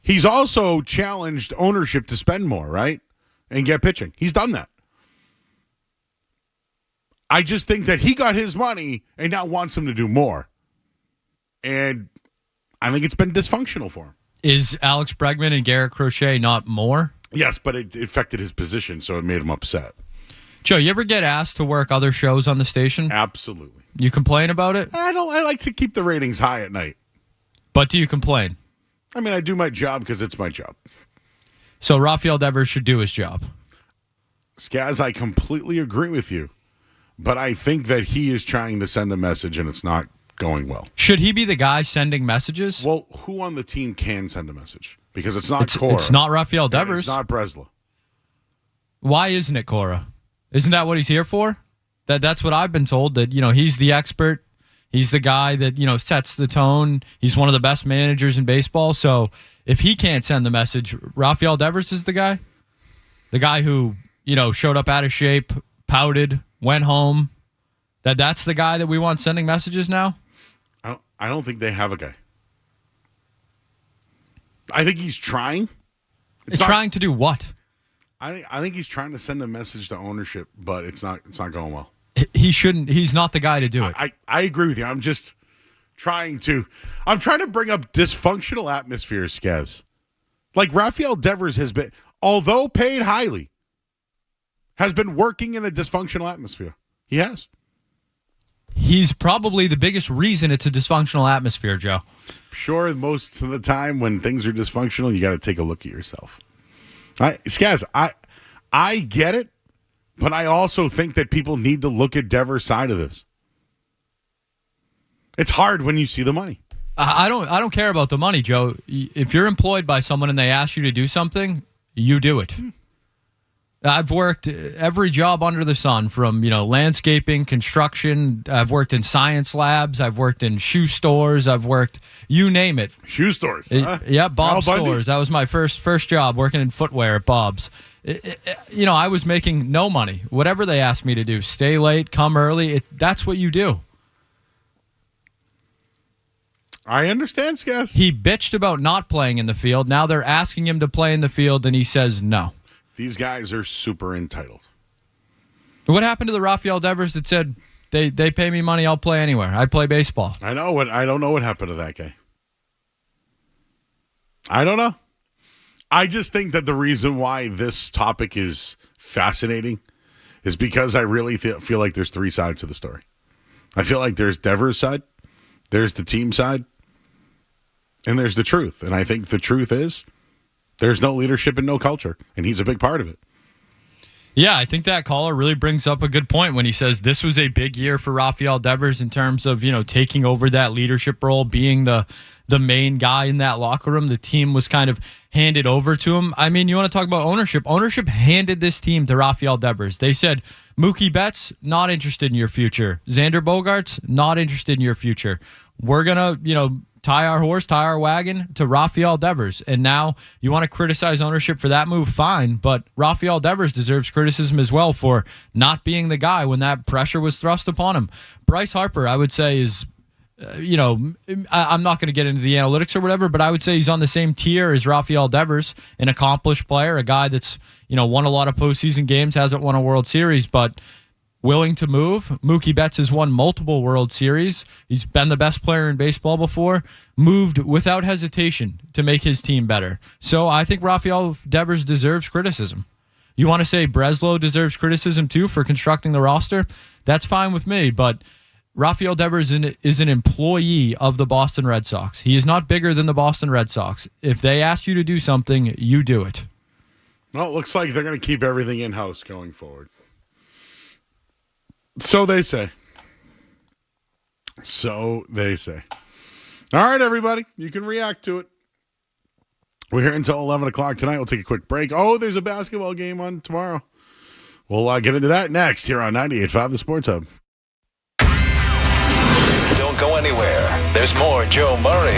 He's also challenged ownership to spend more, right? And get pitching. He's done that. I just think that he got his money and now wants him to do more. And I think it's been dysfunctional for him. Is Alex Bregman and Garrett Crochet not more? Yes, but it affected his position, so it made him upset. Joe, you ever get asked to work other shows on the station? Absolutely. You complain about it? I like to keep the ratings high at night. But do you complain? I mean, I do my job because it's my job. So Rafael Devers should do his job. Skaz, I completely agree with you. But I think that he is trying to send a message and it's not going well. Should he be the guy sending messages? Well, who on the team can send a message? Because it's not Cora. It's not Rafael Devers. It's not Bresla. Why isn't it Cora? Isn't that what he's here for? That's what I've been told, that, he's the expert. He's the guy that, sets the tone. He's one of the best managers in baseball. So if he can't send the message, Rafael Devers is the guy? The guy who, showed up out of shape, pouted, went home. That's the guy that we want sending messages now? I don't think they have a guy. I think he's trying. Trying to do what? I think he's trying to send a message to ownership, but it's not going well. He shouldn't. He's not the guy to do it. I agree with you. I'm trying to bring up dysfunctional atmospheres, Skez. Like Rafael Devers has been, although paid highly, has been working in a dysfunctional atmosphere. He has. He's probably the biggest reason it's a dysfunctional atmosphere, Joe. Sure, most of the time when things are dysfunctional, you got to take a look at yourself. Skaz, I get it, But I also think that people need to look at Devers' side of this. It's hard when you see the money. I don't care about the money, Joe. If you're employed by someone and they ask you to do something, you do it. I've worked every job under the sun, from landscaping, construction. I've worked in science labs. I've worked in shoe stores. I've worked, you name it. Shoe stores. Huh? Yeah, Bob's Al Bundy? stores. That was my first job, working in footwear at Bob's. I was making no money. Whatever they asked me to do, stay late, come early. That's what you do. I understand, Skess. He bitched about not playing in the field. Now they're asking him to play in the field, and he says no. These guys are super entitled. What happened to the Rafael Devers that said, they pay me money, I'll play anywhere. I play baseball. I don't know what happened to that guy. I don't know. I just think that the reason why this topic is fascinating is because I really feel like there's three sides to the story. I feel like there's Devers' side, there's the team side, and there's the truth. And I think the truth is there's no leadership and no culture, and he's a big part of it. Yeah, I think that caller really brings up a good point when he says this was a big year for Rafael Devers in terms of, taking over that leadership role, being the main guy in that locker room. The team was kind of handed over to him. I mean, you want to talk about ownership. Ownership handed this team to Rafael Devers. They said, Mookie Betts, not interested in your future. Xander Bogaerts, not interested in your future. We're going to, tie our wagon to Rafael Devers. And now you want to criticize ownership for that move, fine. But Rafael Devers deserves criticism as well for not being the guy when that pressure was thrust upon him. Bryce Harper, I would say, is, I'm not going to get into the analytics or whatever, but I would say he's on the same tier as Rafael Devers, an accomplished player, a guy that's, won a lot of postseason games, hasn't won a World Series, but willing to move. Mookie Betts has won multiple World Series. He's been the best player in baseball before. Moved without hesitation to make his team better. So I think Rafael Devers deserves criticism. You want to say Breslow deserves criticism too for constructing the roster? That's fine with me, but Rafael Devers is an employee of the Boston Red Sox. He is not bigger than the Boston Red Sox. If they ask you to do something, you do it. Well, it looks like they're going to keep everything in-house going forward. So they say. So they say. All right, everybody. You can react to it. We're here until 11 o'clock tonight. We'll take a quick break. Oh, there's a basketball game on tomorrow. We'll get into that next here on 98.5 The Sports Hub. Don't go anywhere. There's more Joe Murray.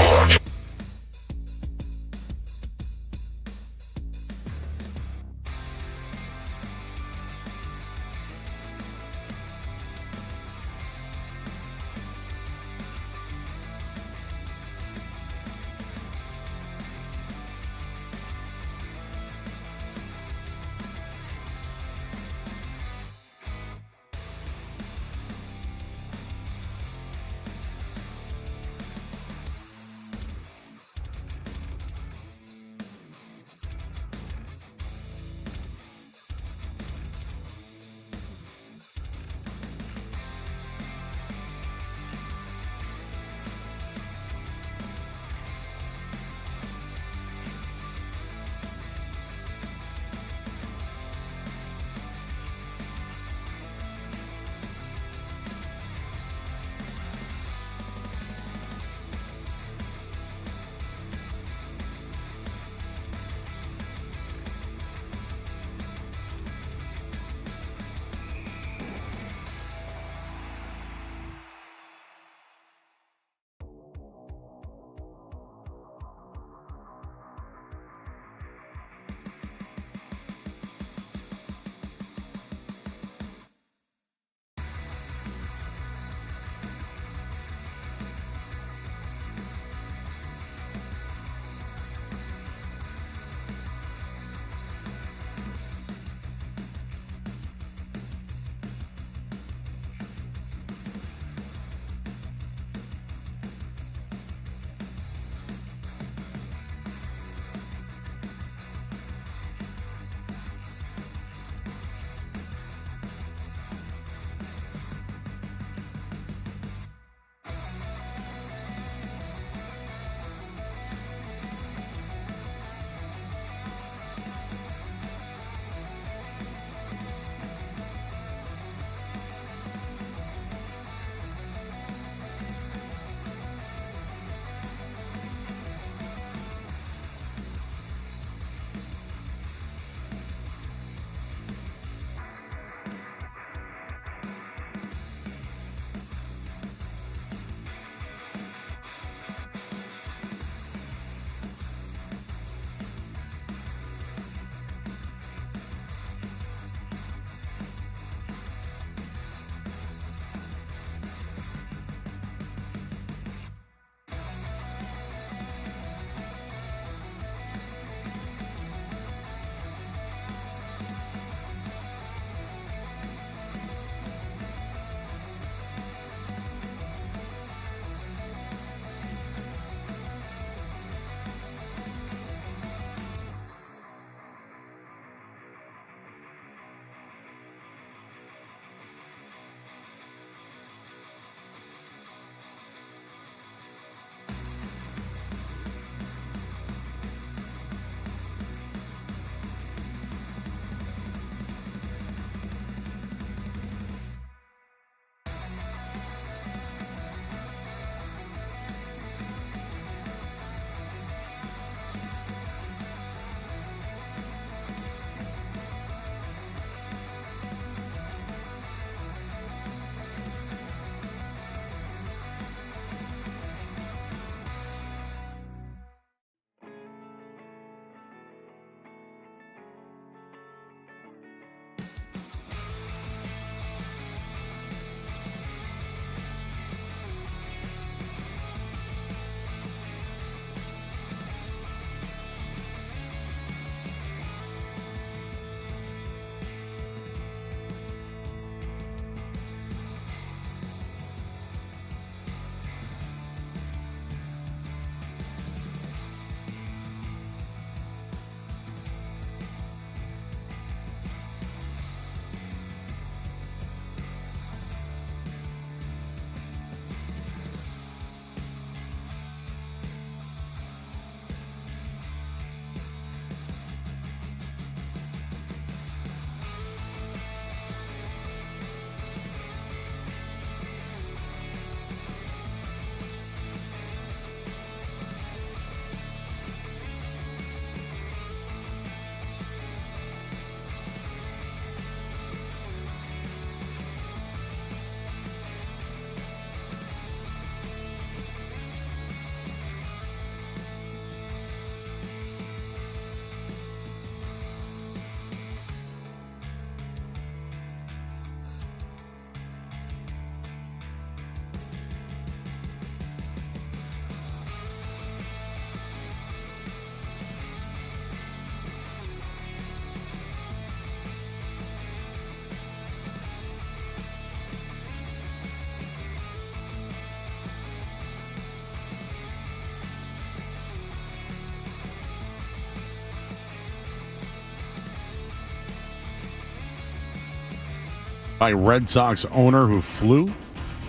by Red Sox owner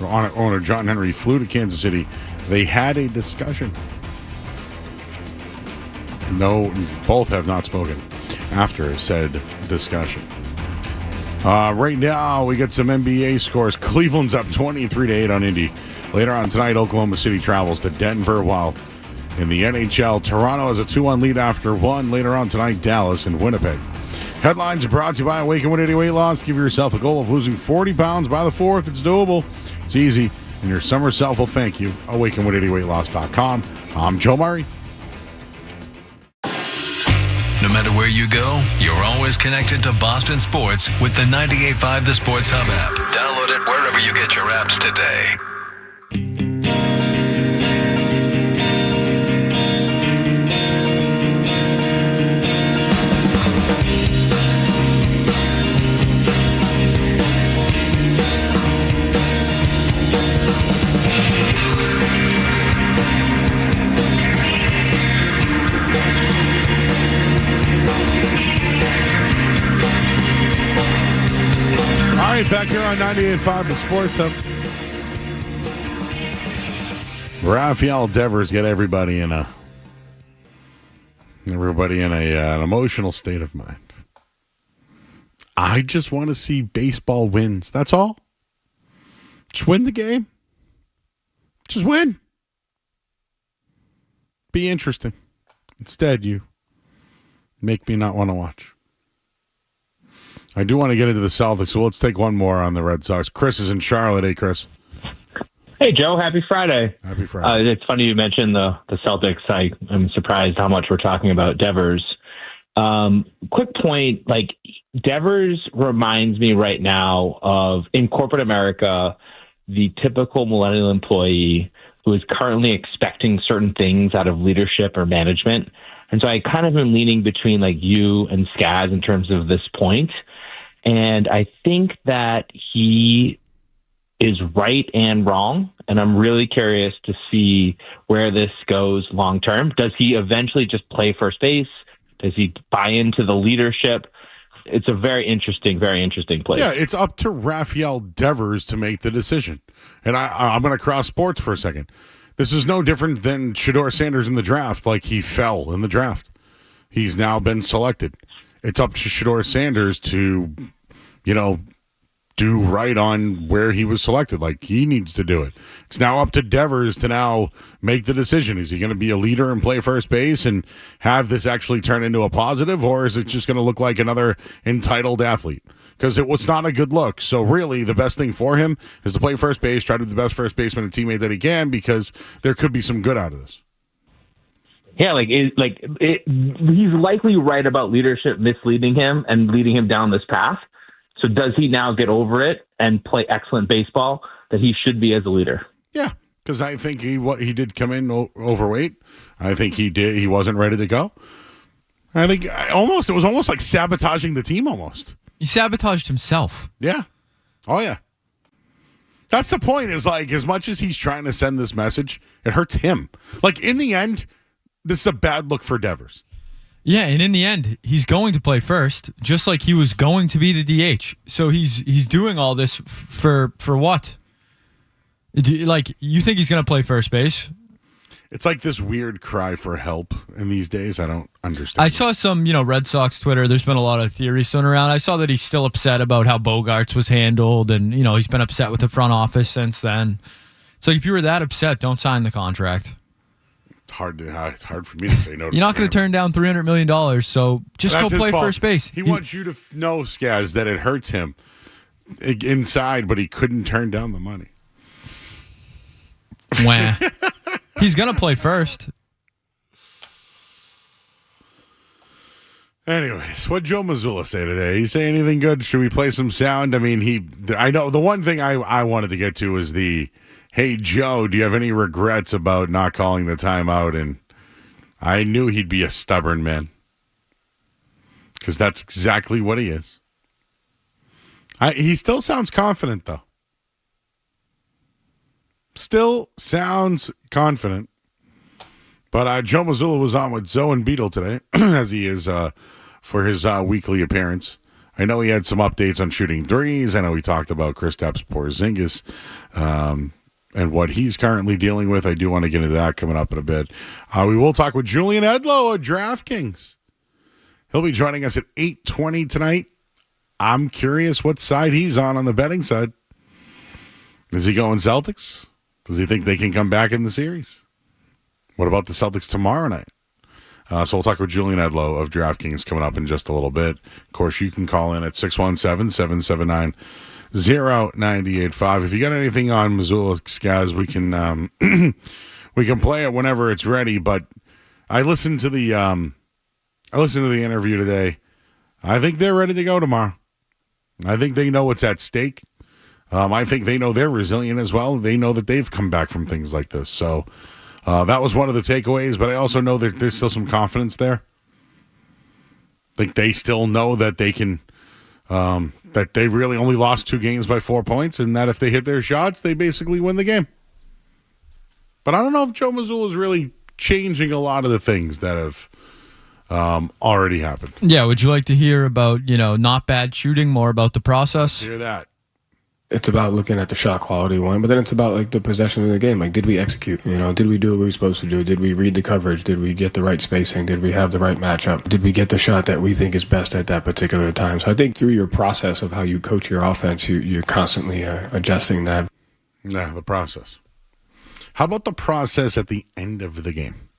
owner John Henry flew to Kansas City. They had a discussion. No, both have not spoken after said discussion. Right now, we get some NBA scores. Cleveland's up 23-8 on Indy. Later on tonight, Oklahoma City travels to Denver, while in the NHL, Toronto has a 2-1 lead after one. Later on tonight, Dallas and Winnipeg. Headlines are brought to you by Awaken 180 Weight Loss. Give yourself a goal of losing 40 pounds by the 4th. It's doable. It's easy. And your summer self will thank you. Awaken180weightloss.com. I'm Joe Murray. No matter where you go, you're always connected to Boston sports with the 98.5 The Sports Hub app. Download it wherever you get your apps today. All right, back here on 98.5 The Sports Hub. Rafael Devers get everybody in an emotional state of mind. I just want to see baseball wins. That's all. Just win the game. Just win. Be interesting. Instead, you make me not want to watch. I do want to get into the Celtics, so let's take one more on the Red Sox. Chris is in Charlotte. Hey, Chris. Hey, Joe. Happy Friday. Happy Friday. It's funny you mentioned the Celtics. I'm surprised how much we're talking about Devers. Quick point, Devers reminds me right now of, in corporate America, the typical millennial employee who is currently expecting certain things out of leadership or management. And so I kind of am leaning between you and Skaz in terms of this point. And I think that he is right and wrong. And I'm really curious to see where this goes long term. Does he eventually just play first base? Does he buy into the leadership? It's a very interesting place. Yeah, it's up to Rafael Devers to make the decision. And I'm going to cross sports for a second. This is no different than Shedeur Sanders in the draft. He fell in the draft. He's now been selected. It's up to Shedeur Sanders to, do right on where he was selected. He needs to do it. It's now up to Devers to now make the decision. Is he going to be a leader and play first base and have this actually turn into a positive, or is it just going to look like another entitled athlete? Because it was not a good look. So really, the best thing for him is to play first base, try to be the best first baseman and teammate that he can, because there could be some good out of this. Yeah, he's likely right about leadership misleading him and leading him down this path. So does he now get over it and play excellent baseball that he should be as a leader? Yeah, because I think he did come in overweight. I think he did. He wasn't ready to go. I think it was almost like sabotaging the team almost. He sabotaged himself. Yeah. Oh, yeah. That's the point, is as much as he's trying to send this message, it hurts him. In the end, this is a bad look for Devers. Yeah, and in the end, he's going to play first, just like he was going to be the DH. So he's doing all this for what? You think he's going to play first base? It's this weird cry for help in these days. I don't understand. I saw some, Red Sox Twitter. There's been a lot of theories thrown around. I saw that he's still upset about how Bogarts was handled, and he's been upset with the front office since then. So if you were that upset, don't sign the contract. It's hard for me to say no. You're not going to turn down $300 million, so just go play first base. He wants you to know, Skaz, that it hurts him inside, but he couldn't turn down the money. Wah. He's going to play first. Anyways, what Joe Mazzulla say today? He say anything good? Should we play some sound? I mean, I know the one thing I wanted to get to is hey, Joe, do you have any regrets about not calling the timeout? And I knew he'd be a stubborn man, because that's exactly what he is. He still sounds confident, though. Still sounds confident. But Joe Mazzulla was on with Zoe and Beetle today, as he is for his weekly appearance. I know he had some updates on shooting threes. I know he talked about Kristaps Porzingis and what he's currently dealing with. I do want to get into that coming up in a bit. We will talk with Julian Edlow at DraftKings. He'll be joining us at 8:20 tonight. I'm curious what side he's on the betting side. Is he going Celtics? Does he think they can come back in the series? What about the Celtics tomorrow night? So we'll talk with Julian Edlow of DraftKings coming up in just a little bit. Of course, you can call in at 617-779-0985. If you got anything on Missoula Scaz, we can we can play it whenever it's ready. But I listened to the interview today. I think they're ready to go tomorrow. I think they know what's at stake. I think they know they're resilient as well. They know that they've come back from things like this. So that was one of the takeaways, but I also know that there's still some confidence there. I think they still know that they can, that they really only lost 2 games by 4 points, and that if they hit their shots, they basically win the game. But I don't know if Joe Mazzulla is really changing a lot of the things that have already happened. Yeah, would you like to hear about, not bad shooting, more about the process? Hear that. It's about looking at the shot quality one, but then it's about like the possession of the game. Like, did we execute? Did we do what we were supposed to do? Did we read the coverage? Did we get the right spacing? Did we have the right matchup? Did we get the shot that we think is best at that particular time? So I think through your process of how you coach your offense, you're constantly adjusting that. Yeah, the process. How about the process at the end of the game?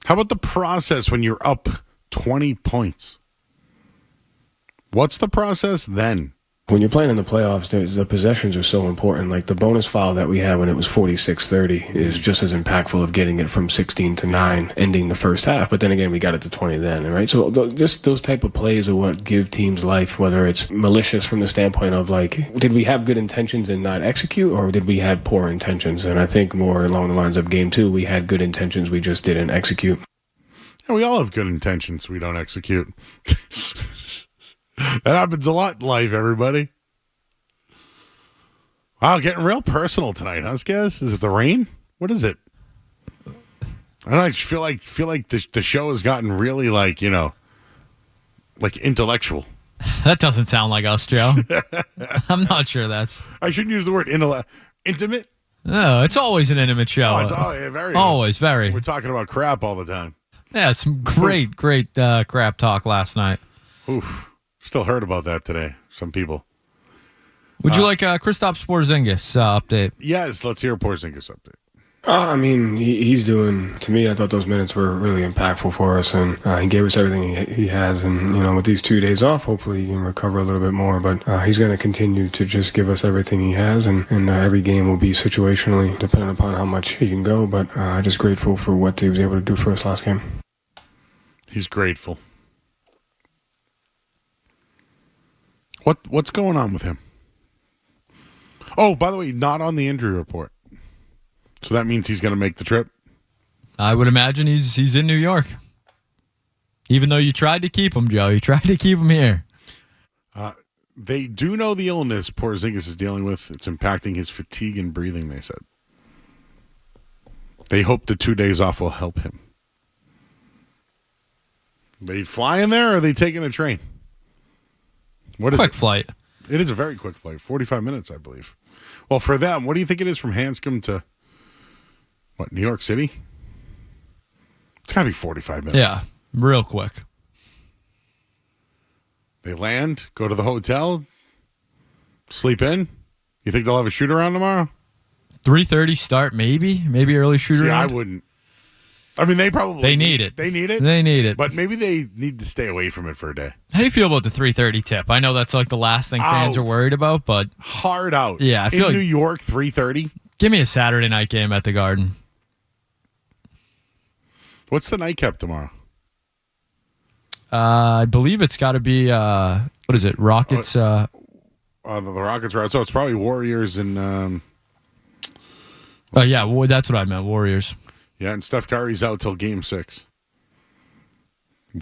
How about the process when you're up 20 points? What's the process then? When you're playing in the playoffs, the possessions are so important. Like the bonus foul that we had when it was 46-30 is just as impactful of getting it from 16-9, ending the first half. But then again, we got it to 20 then, right? So just those type of plays are what give teams life, whether it's malicious from the standpoint of like, did we have good intentions and not execute, or did we have poor intentions? And I think more along the lines of game 2, we had good intentions, we just didn't execute. Yeah, we all have good intentions, we don't execute. That happens a lot in life, everybody. Wow, getting real personal tonight, huh, Skaz? Is it the rain? What is it? I don't know, I just feel like the show has gotten really like intellectual. That doesn't sound like us, Joe. I'm not sure that's... I shouldn't use the word intimate. No, it's always an intimate show. Oh, it's very. Always, very. We're talking about crap all the time. Yeah, some great crap talk last night. Oof. Still heard about that today. Some people. Would you like a Kristaps Porzingis update? Yes, let's hear a Porzingis update. I mean, he's doing, to me, I thought those minutes were really impactful for us, and he gave us everything he has. And, with these 2 days off, hopefully he can recover a little bit more. But he's going to continue to just give us everything he has, and every game will be situationally, depending upon how much he can go. But I'm just grateful for what he was able to do for us last game. He's grateful. What's going on with him? Oh, by the way, not on the injury report. So that means he's going to make the trip? I would imagine he's in New York. Even though you tried to keep him, Joe. You tried to keep him here. They do know the illness Porzingis is dealing with. It's impacting his fatigue and breathing, they said. They hope the 2 days off will help him. They flying there, or are they taking a train? What is quick flight. It is a very quick flight, 45 minutes, I believe. Well, for them, what do you think it is from Hanscom to, New York City? It's got to be 45 minutes. Yeah, real quick. They land, go to the hotel, sleep in. You think they'll have a shoot-around tomorrow? 3:30 start, maybe early shoot-around. I wouldn't. I mean, they need it. They need it? They need it. But maybe they need to stay away from it for a day. How do you feel about the 3:30 tip? I know that's like the last thing fans are worried about, but... Hard out. Yeah, I feel in like... New York, 3:30? Give me a Saturday night game at the Garden. What's the nightcap tomorrow? I believe it's got to be, what is it, Rockets? The Rockets, right? So it's probably Warriors and... yeah, that's what I meant, Warriors. Yeah, and Steph Curry's out till Game 6.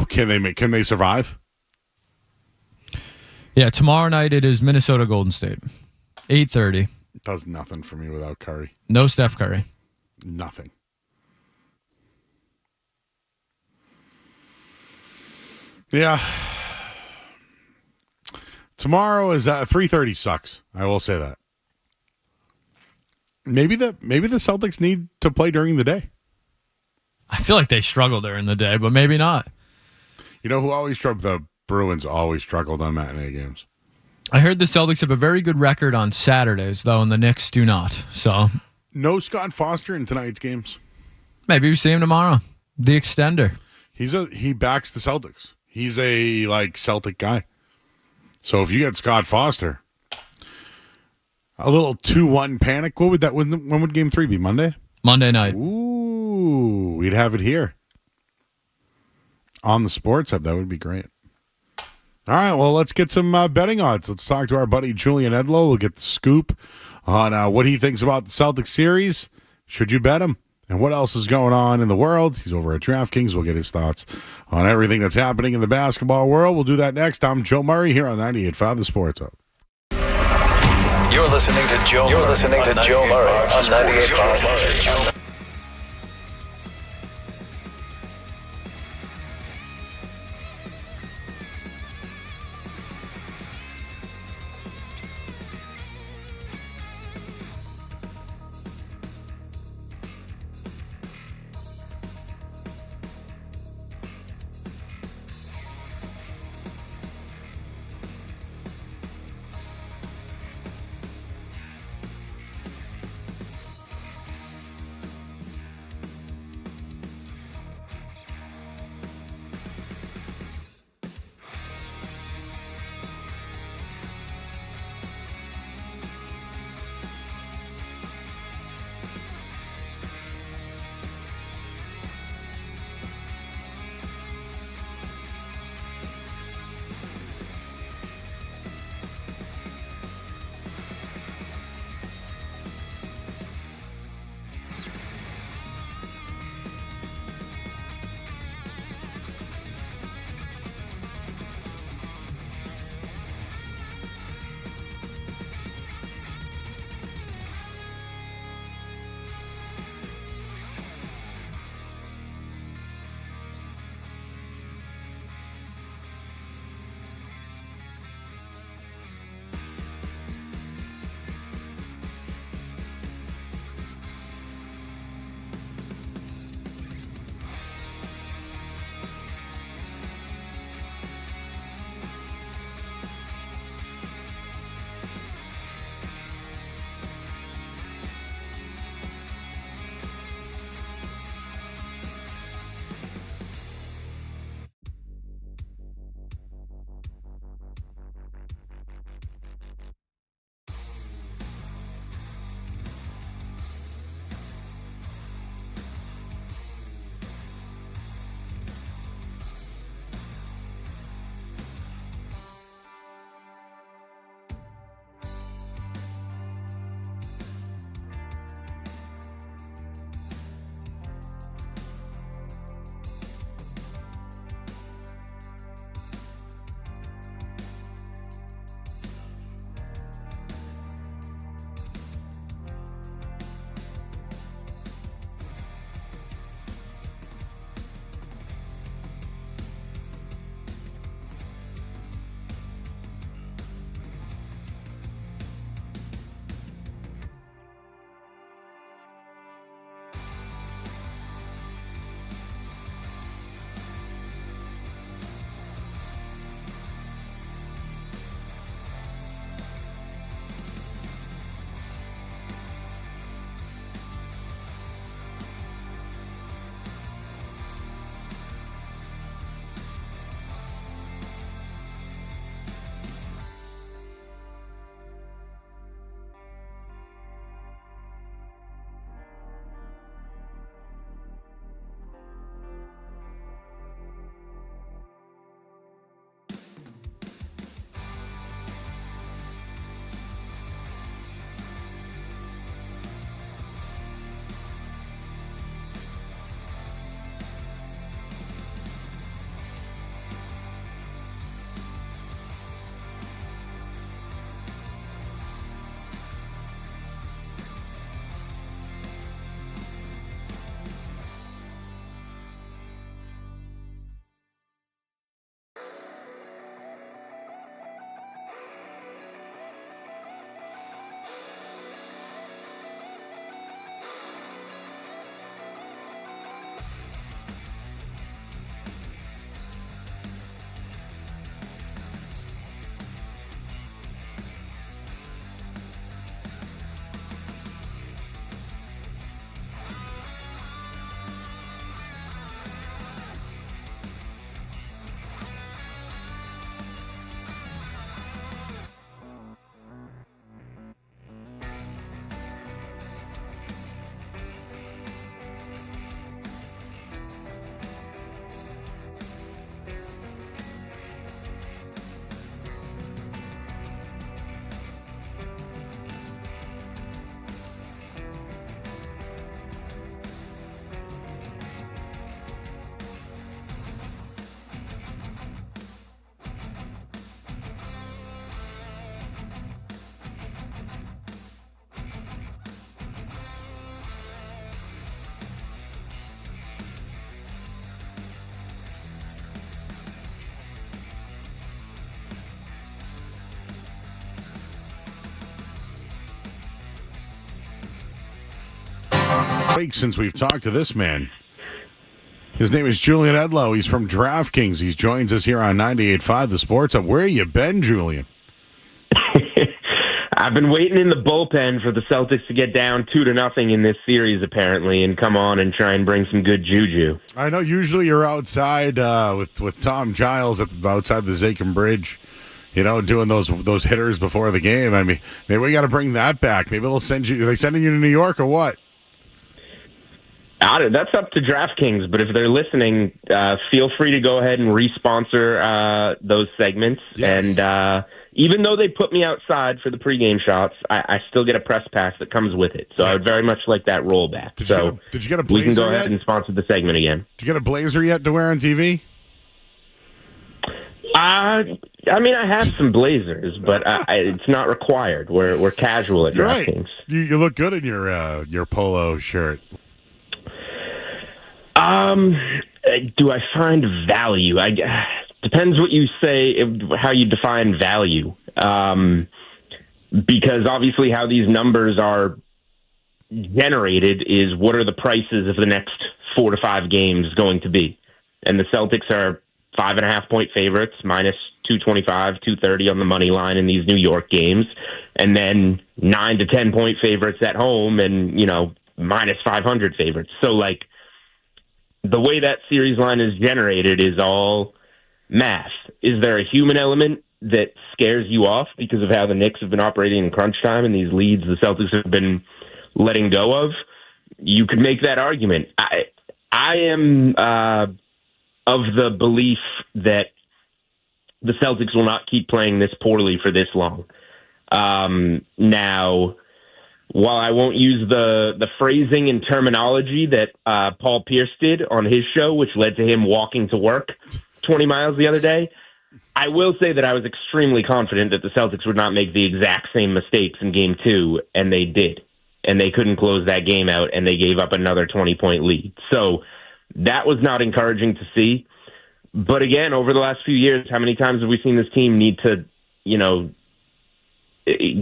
Can they survive? Yeah, tomorrow night it is Minnesota Golden State. 8:30. Does nothing for me without Curry. No Steph Curry. Nothing. Yeah. Tomorrow is 3:30 sucks. I will say that. Maybe the Celtics need to play during the day. I feel like they struggle during the day, but maybe not. You know who always struggled? The Bruins always struggled on matinee games. I heard the Celtics have a very good record on Saturdays, though, and the Knicks do not. So no Scott Foster in tonight's games. Maybe we see him tomorrow. The extender. He backs the Celtics. He's a Celtic guy. So if you get Scott Foster, a little 2-1 panic. When would Game 3 be? Monday? Monday night. Ooh, we'd have it here on the Sports Hub. That would be great. All right, well, let's get some betting odds. Let's talk to our buddy Julian Edlow. We'll get the scoop on what he thinks about the Celtics series. Should you bet him? And what else is going on in the world? He's over at DraftKings. We'll get his thoughts on everything that's happening in the basketball world. We'll do that next. I'm Joe Murray here on 98.5 The Sports Hub. You're listening to Joe Murray on 98.5. week since we've talked to this man. His name is Julian Edlow. He's from DraftKings. He joins us here on 98.5 The Sports Hub. Where you been, Julian? I've been waiting in the bullpen for the Celtics to get down 2-0 in this series, apparently, and come on and try and bring some good juju. I know usually you're outside with Tom Giles outside the Zakin Bridge, doing those hitters before the game. I mean, maybe we got to bring that back. Maybe they'll send you. Are they sending you to New York or what? That's up to DraftKings, but if they're listening, feel free to go ahead and re-sponsor those segments. Yes. And even though they put me outside for the pregame shots, I still get a press pass that comes with it. So I would very much like that rollback. Did you get a blazer we can go yet? ahead and sponsor the segment again. Did you get a blazer yet to wear on TV? I have some blazers, but it's not required. We're casual at DraftKings. Right. You look good in your polo shirt. Do I find value? Depends what you say, how you define value. Because obviously how these numbers are generated is what are the prices of the next 4 to 5 games going to be. And the Celtics are 5.5-point favorites, minus 225, 230 on the money line in these New York games. And then 9 to 10-point favorites at home and, minus 500 favorites. So, the way that series line is generated is all math. Is there a human element that scares you off because of how the Knicks have been operating in crunch time and these leads the Celtics have been letting go of? You could make that argument. I am of the belief that the Celtics will not keep playing this poorly for this long. Now, while I won't use the phrasing and terminology that Paul Pierce did on his show, which led to him walking to work 20 miles the other day, I will say that I was extremely confident that the Celtics would not make the exact same mistakes in Game 2, and they did. And they couldn't close that game out, and they gave up another 20-point lead. So that was not encouraging to see. But again, over the last few years, how many times have we seen this team need to,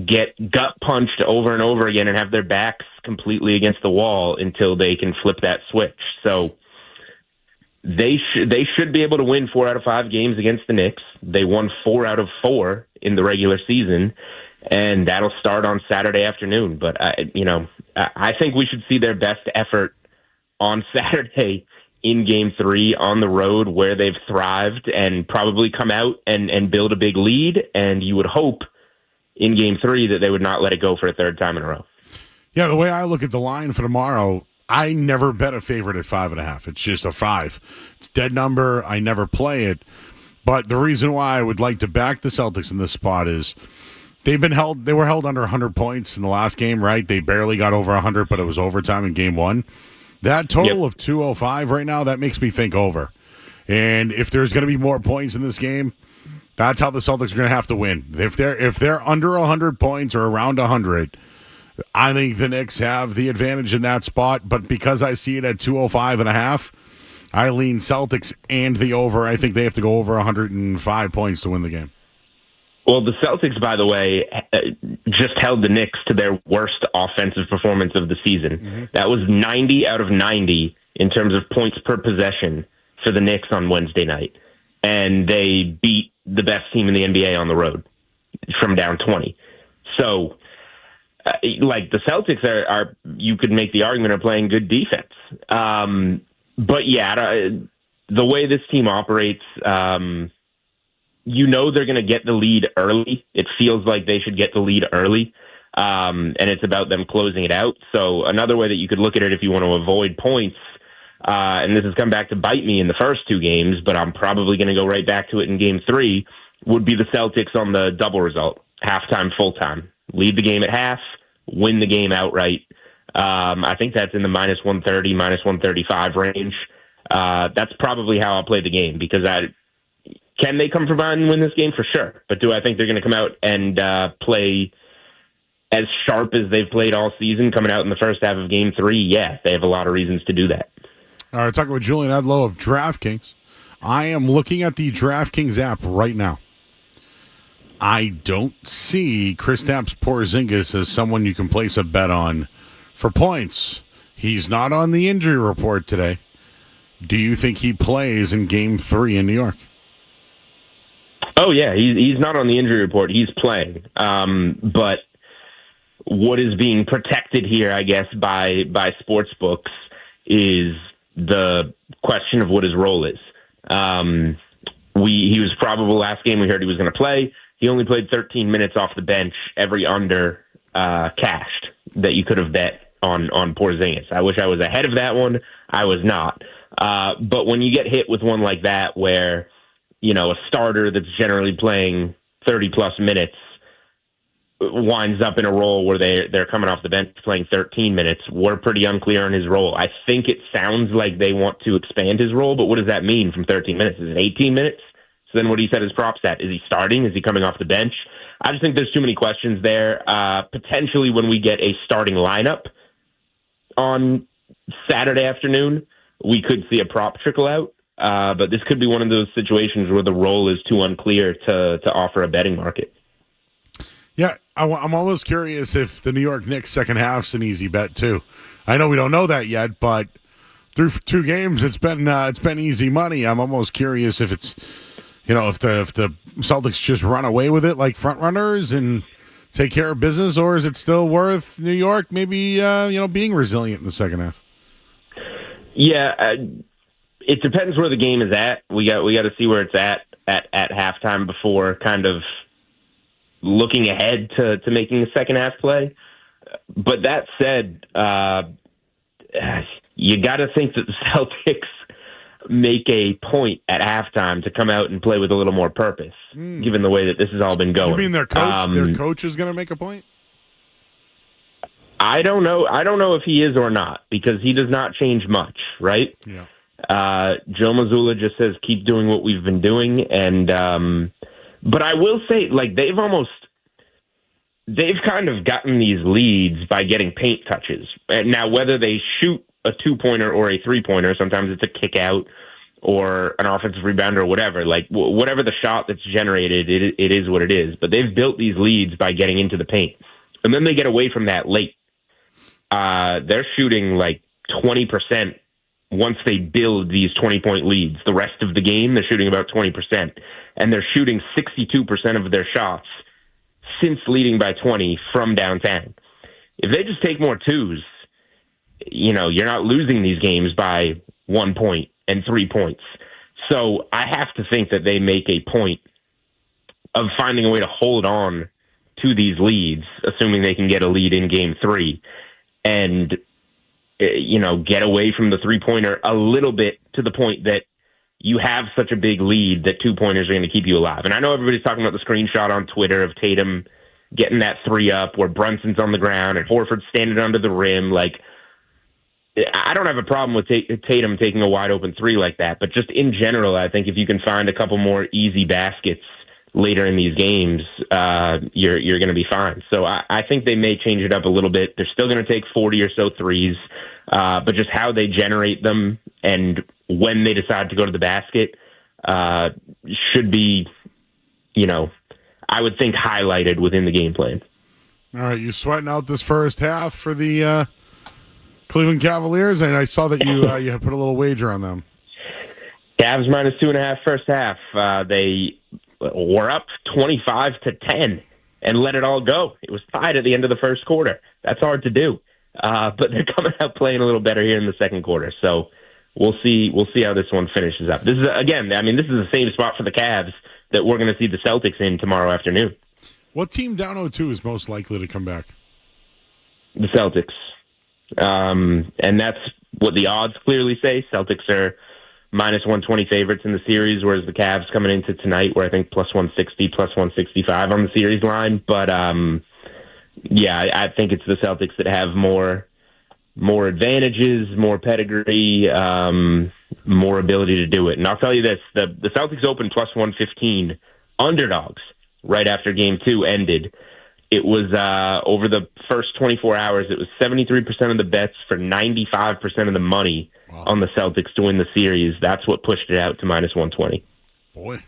get gut punched over and over again and have their backs completely against the wall until they can flip that switch? So they should be able to win 4 out of 5 games against the Knicks. They won 4 out of 4 in the regular season, and that'll start on Saturday afternoon. But I think we should see their best effort on Saturday in Game 3 on the road where they've thrived and probably come out and build a big lead. And you would hope in Game 3 that they would not let it go for a third time in a row. Yeah, the way I look at the line for tomorrow, I never bet a favorite at 5.5. It's just a 5. It's a dead number. I never play it. But the reason why I would like to back the Celtics in this spot is they were held under 100 points in the last game, right? They barely got over 100, but it was overtime in Game 1. That total of 205 right now, that makes me think over. And if there's going to be more points in this game, that's how the Celtics are going to have to win. If they're under 100 points or around 100, I think the Knicks have the advantage in that spot. But because I see it at 205.5, I lean Celtics and the over. I think they have to go over 105 points to win the game. Well, the Celtics, by the way, just held the Knicks to their worst offensive performance of the season. Mm-hmm. That was 90 out of 90 in terms of points per possession for the Knicks on Wednesday night. And they beat the best team in the NBA on the road from down 20. So, the Celtics are you could make the argument, are playing good defense. But, the way this team operates, they're going to get the lead early. It feels like they should get the lead early, and it's about them closing it out. So another way that you could look at it if you want to avoid points, and this has come back to bite me in the first 2 games, but I'm probably going to go right back to it in Game 3, would be the Celtics on the double result, halftime, full-time. Lead the game at half, win the game outright. I think that's in the minus 130, minus 135 range. That's probably how I'll play the game, because can they come from behind and win this game? For sure. But do I think they're going to come out and play as sharp as they've played all season coming out in the first half of Game 3? Yeah, they have a lot of reasons to do that. All right, talking with Julian Edlow of DraftKings. I am looking at the DraftKings app right now. I don't see Kristaps Porzingis as someone you can place a bet on for points. He's not on the injury report today. Do you think he plays in Game 3 in New York? Oh, yeah, he's not on the injury report. He's playing. But what is being protected here, I guess, by sports books is the question of what his role is. He was probable last game. We heard he was going to play. He only played 13 minutes off the bench. Every under cashed that you could have bet on Porzingis. I wish I was ahead of that one. I was not. But when you get hit with one like that where, a starter that's generally playing 30-plus minutes winds up in a role where they're coming off the bench playing 13 minutes, we're pretty unclear on his role. I think it sounds like they want to expand his role, but what does that mean from 13 minutes? Is it 18 minutes? So then what do you set his props at? Is he starting? Is he coming off the bench? I just think there's too many questions there. Potentially when we get a starting lineup on Saturday afternoon, we could see a prop trickle out. But this could be one of those situations where the role is too unclear to offer a betting market. Yeah, I'm almost curious if the New York Knicks second half's an easy bet too. I know we don't know that yet, but through 2 games, it's been easy money. I'm almost curious if it's, if the Celtics just run away with it like front runners and take care of business, or is it still worth New York maybe being resilient in the second half? Yeah, it depends where the game is at. We got to see where it's at halftime before kind of looking ahead to making a second half play. But that said, you got to think that the Celtics make a point at halftime to come out and play with a little more purpose, given the way that this has all been going. You mean their coach? Their coach is going to make a point? I don't know. I don't know if he is or not, because he does not change much, right? Yeah. Joe Mazzulla just says keep doing what we've been doing, and but I will say, like, they've kind of gotten these leads by getting paint touches. And now, whether they shoot a 2-pointer or a 3-pointer, sometimes it's a kick out or an offensive rebound or whatever. Like, whatever the shot that's generated, it is what it is. But they've built these leads by getting into the paint, and then they get away from that late. They're shooting like 20% once they build these 20-point leads. The rest of the game, they're shooting about 20%. And they're shooting 62% of their shots since leading by 20 from downtown. If they just take more twos, you're not losing these games by 1 point and 3 points. So I have to think that they make a point of finding a way to hold on to these leads, assuming they can get a lead in Game 3, and get away from the 3-pointer a little bit, to the point that you have such a big lead that 2-pointers are going to keep you alive. And I know everybody's talking about the screenshot on Twitter of Tatum getting that 3 up where Brunson's on the ground and Horford standing under the rim. Like, I don't have a problem with Tatum taking a wide open 3 like that, but just in general, I think if you can find a couple more easy baskets later in these games, you're going to be fine. So I think they may change it up a little bit. They're still going to take 40 or so threes, but just how they generate them and when they decide to go to the basket should be, I would think highlighted within the game plan. All right, you sweating out this first half for the Cleveland Cavaliers, and I saw that you had put a little wager on them. Cavs -2.5 first half. They were up 25-10 and let it all go. It was tied at the end of the first quarter. That's hard to do. But they're coming out playing a little better here in the second quarter. So we'll see how this one finishes up. This is this is the same spot for the Cavs that we're going to see the Celtics in tomorrow afternoon. What team down 0-2 is most likely to come back? The Celtics. And that's what the odds clearly say. Celtics are -120 favorites in the series, whereas the Cavs coming into tonight were, I think, +160, +165 on the series line. But, I think it's the Celtics that have more advantages, more pedigree, more ability to do it. And I'll tell you this, the Celtics opened +115 underdogs right after Game 2 ended. It was over the first 24 hours, it was 73% of the bets for 95% of the money on the Celtics to win the series. That's what pushed it out to -120. Boy.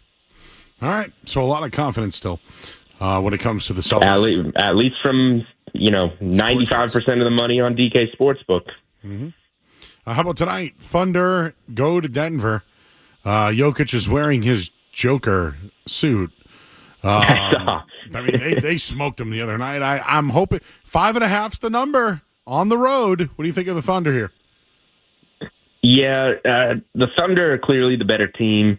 All right. So a lot of confidence still when it comes to the Celtics. At least from, 95% of the money on DK Sportsbook. How about tonight? Thunder go to Denver. Jokic is wearing his Joker suit. I mean, they smoked him the other night. I'm hoping 5.5's the number on the road. What do you think of the Thunder here? Yeah, the Thunder are clearly the better team.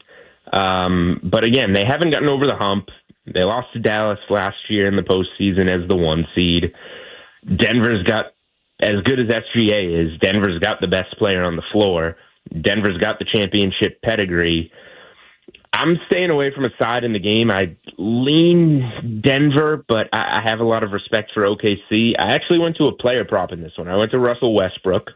But again, they haven't gotten over the hump. They lost to Dallas last year in the postseason as the 1 seed. Denver's got, as good as SGA is, Denver's got the best player on the floor. Denver's got the championship pedigree. I'm staying away from a side in the game. I lean Denver, but I have a lot of respect for OKC. I actually went to a player prop in this one. I went to Russell Westbrook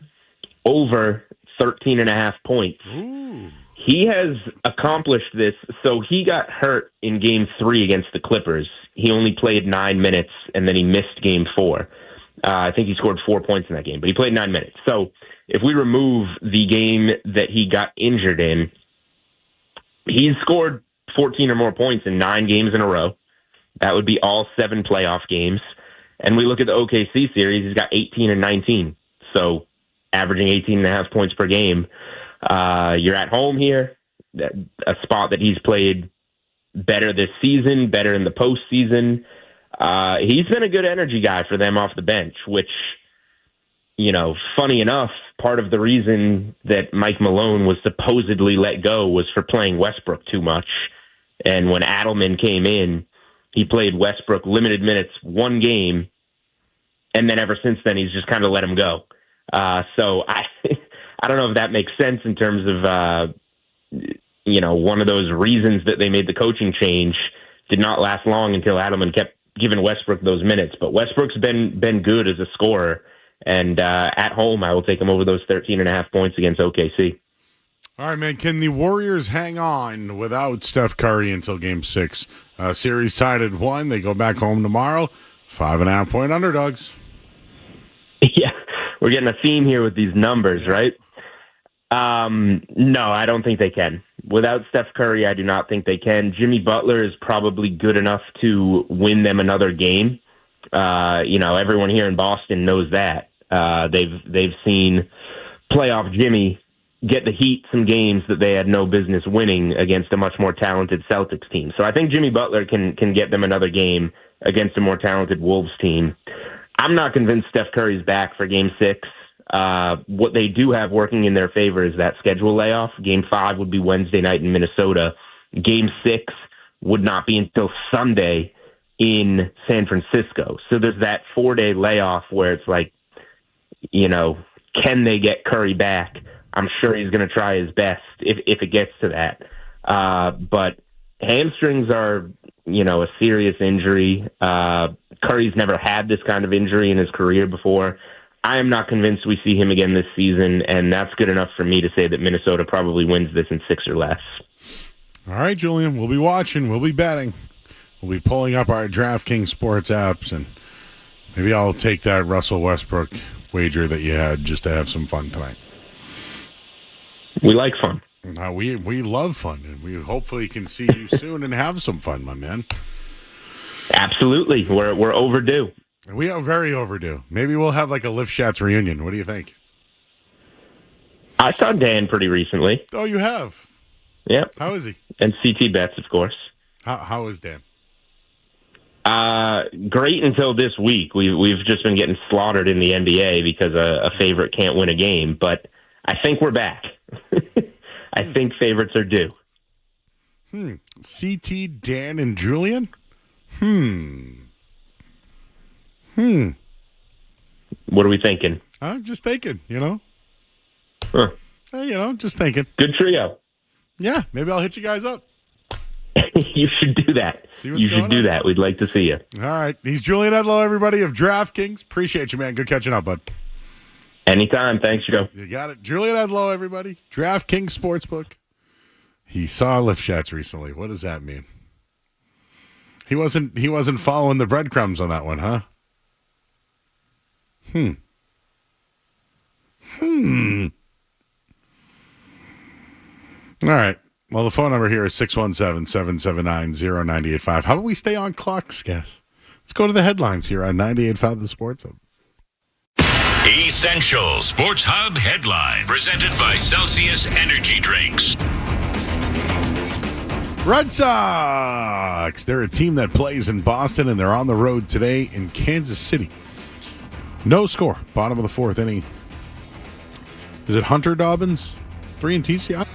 over 13.5 points. Ooh. He has accomplished this. So he got hurt in Game 3 against the Clippers. He only played 9 minutes, and then he missed Game 4. I think he scored 4 points in that game, but he played 9 minutes. So if we remove the game that he got injured in, he's scored 14 or more points in 9 games in a row. That would be all 7 playoff games. And we look at the OKC series, he's got 18 and 19. So averaging 18.5 points per game. You're at home here, a spot that he's played better this season, better in the postseason. He's been a good energy guy for them off the bench, which, funny enough, part of the reason that Mike Malone was supposedly let go was for playing Westbrook too much. And when Adelman came in, he played Westbrook limited minutes 1 game, and then ever since then, he's just kind of let him go. So I don't know if that makes sense in terms of, one of those reasons that they made the coaching change did not last long until Adelman kept giving Westbrook those minutes. But Westbrook's been good as a scorer, and at home, I will take him over those 13.5 points against OKC. All right, man. Can the Warriors hang on without Steph Curry until Game 6? Series tied at 1. They go back home tomorrow. 5.5 point underdogs. Yeah, we're getting a theme here with these numbers, right? No, I don't think they can. Without Steph Curry, I do not think they can. Jimmy Butler is probably good enough to win them another game. Everyone here in Boston knows that. They've seen playoff Jimmy get the Heat some games that they had no business winning against a much more talented Celtics team. So I think Jimmy Butler can get them another game against a more talented Wolves team. I'm not convinced Steph Curry's back for Game 6. What they do have working in their favor is that schedule layoff. Game 5 would be Wednesday night in Minnesota. Game 6 would not be until Sunday in San Francisco. So there's that 4-day layoff where it's like, can they get Curry back? I'm sure he's going to try his best if it gets to that. But hamstrings are, a serious injury. Curry's never had this kind of injury in his career before. I am not convinced we see him again this season, and that's good enough for me to say that Minnesota probably wins this in 6 or less. All right, Julian, we'll be watching. We'll be betting. We'll be pulling up our DraftKings sports apps, and maybe I'll take that Russell Westbrook wager that you had just to have some fun tonight. We like fun. We love fun, and we hopefully can see you soon and have some fun, my man. Absolutely. We're overdue. We are very overdue. Maybe we'll have like a Lift Shots reunion. What do you think? I saw Dan pretty recently. Oh, you have? Yep. How is he? And CT Bets, of course. How is Dan? Great until this week. We've just been getting slaughtered in the NBA because a favorite can't win a game. But I think we're back. I think favorites are due. CT, Dan, and Julian? What are we thinking? I'm just thinking, Huh. Just thinking. Good trio. Yeah, maybe I'll hit you guys up. You should do that. You should do that. We'd like to see you. All right. He's Julian Edlow, everybody, of DraftKings. Appreciate you, man. Good catching up, bud. Anytime. Thanks, Joe. You got it. Julian Edlow, everybody. DraftKings Sportsbook. He saw Lift Shots recently. What does that mean? He wasn't following the breadcrumbs on that one, huh? All right. Well, the phone number here is 617-779-0985. How about we stay on clock, Skess? Let's go to the headlines here on 98.5 The Sports Hub. Essential Sports Hub headline presented by Celsius Energy Drinks. Red Sox. They're a team that plays in Boston, and they're on the road today in Kansas City. No score. Bottom of the fourth inning. Is it Hunter Dobbins? 3 and TCI?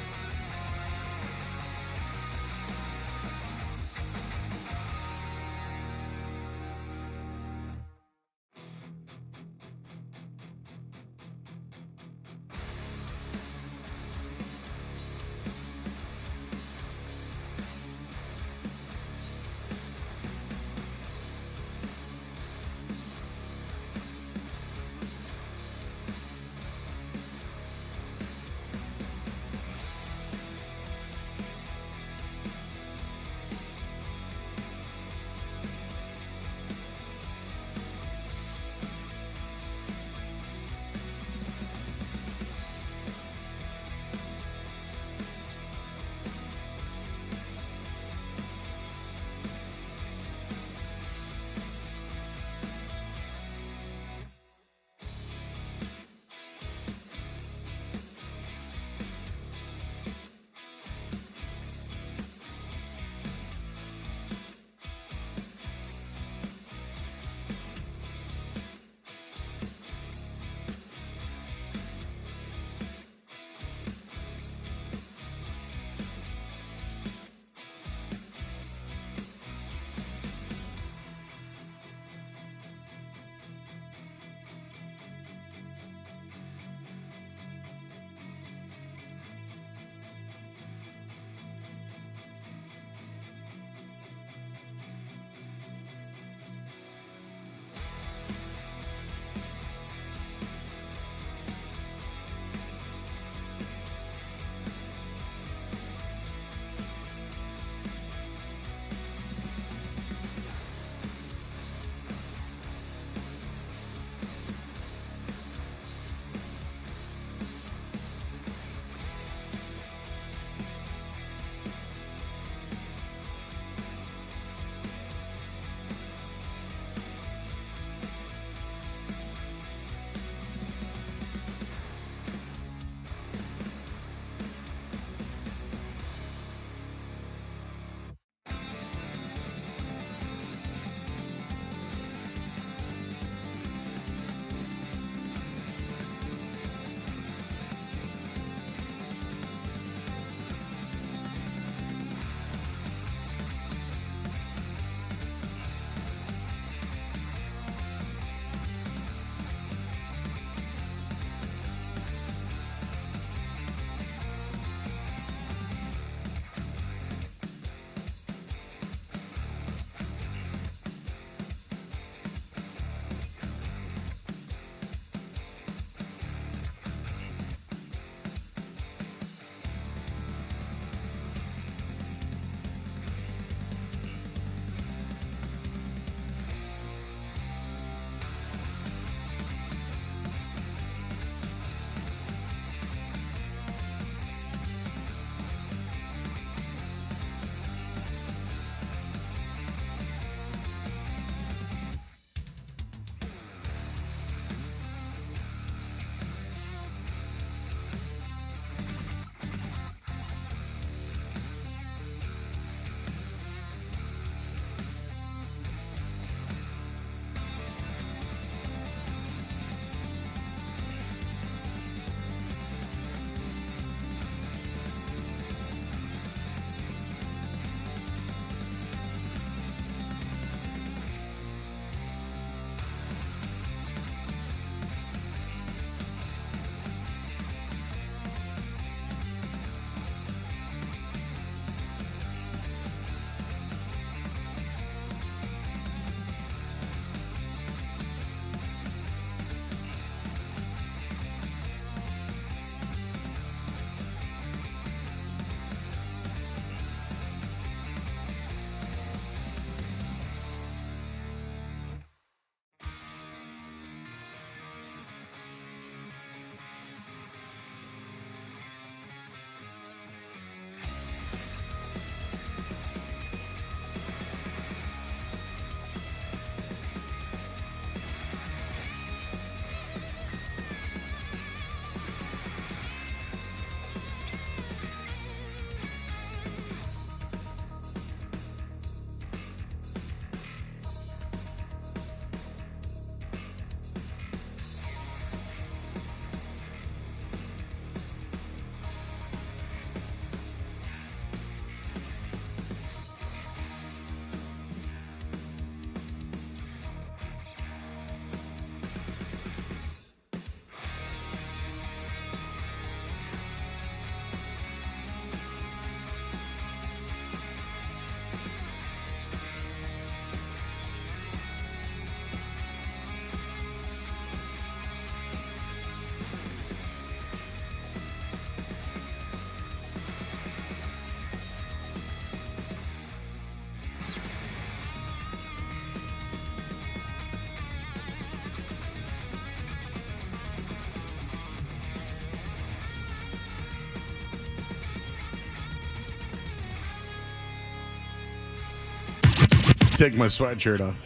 take my sweatshirt off.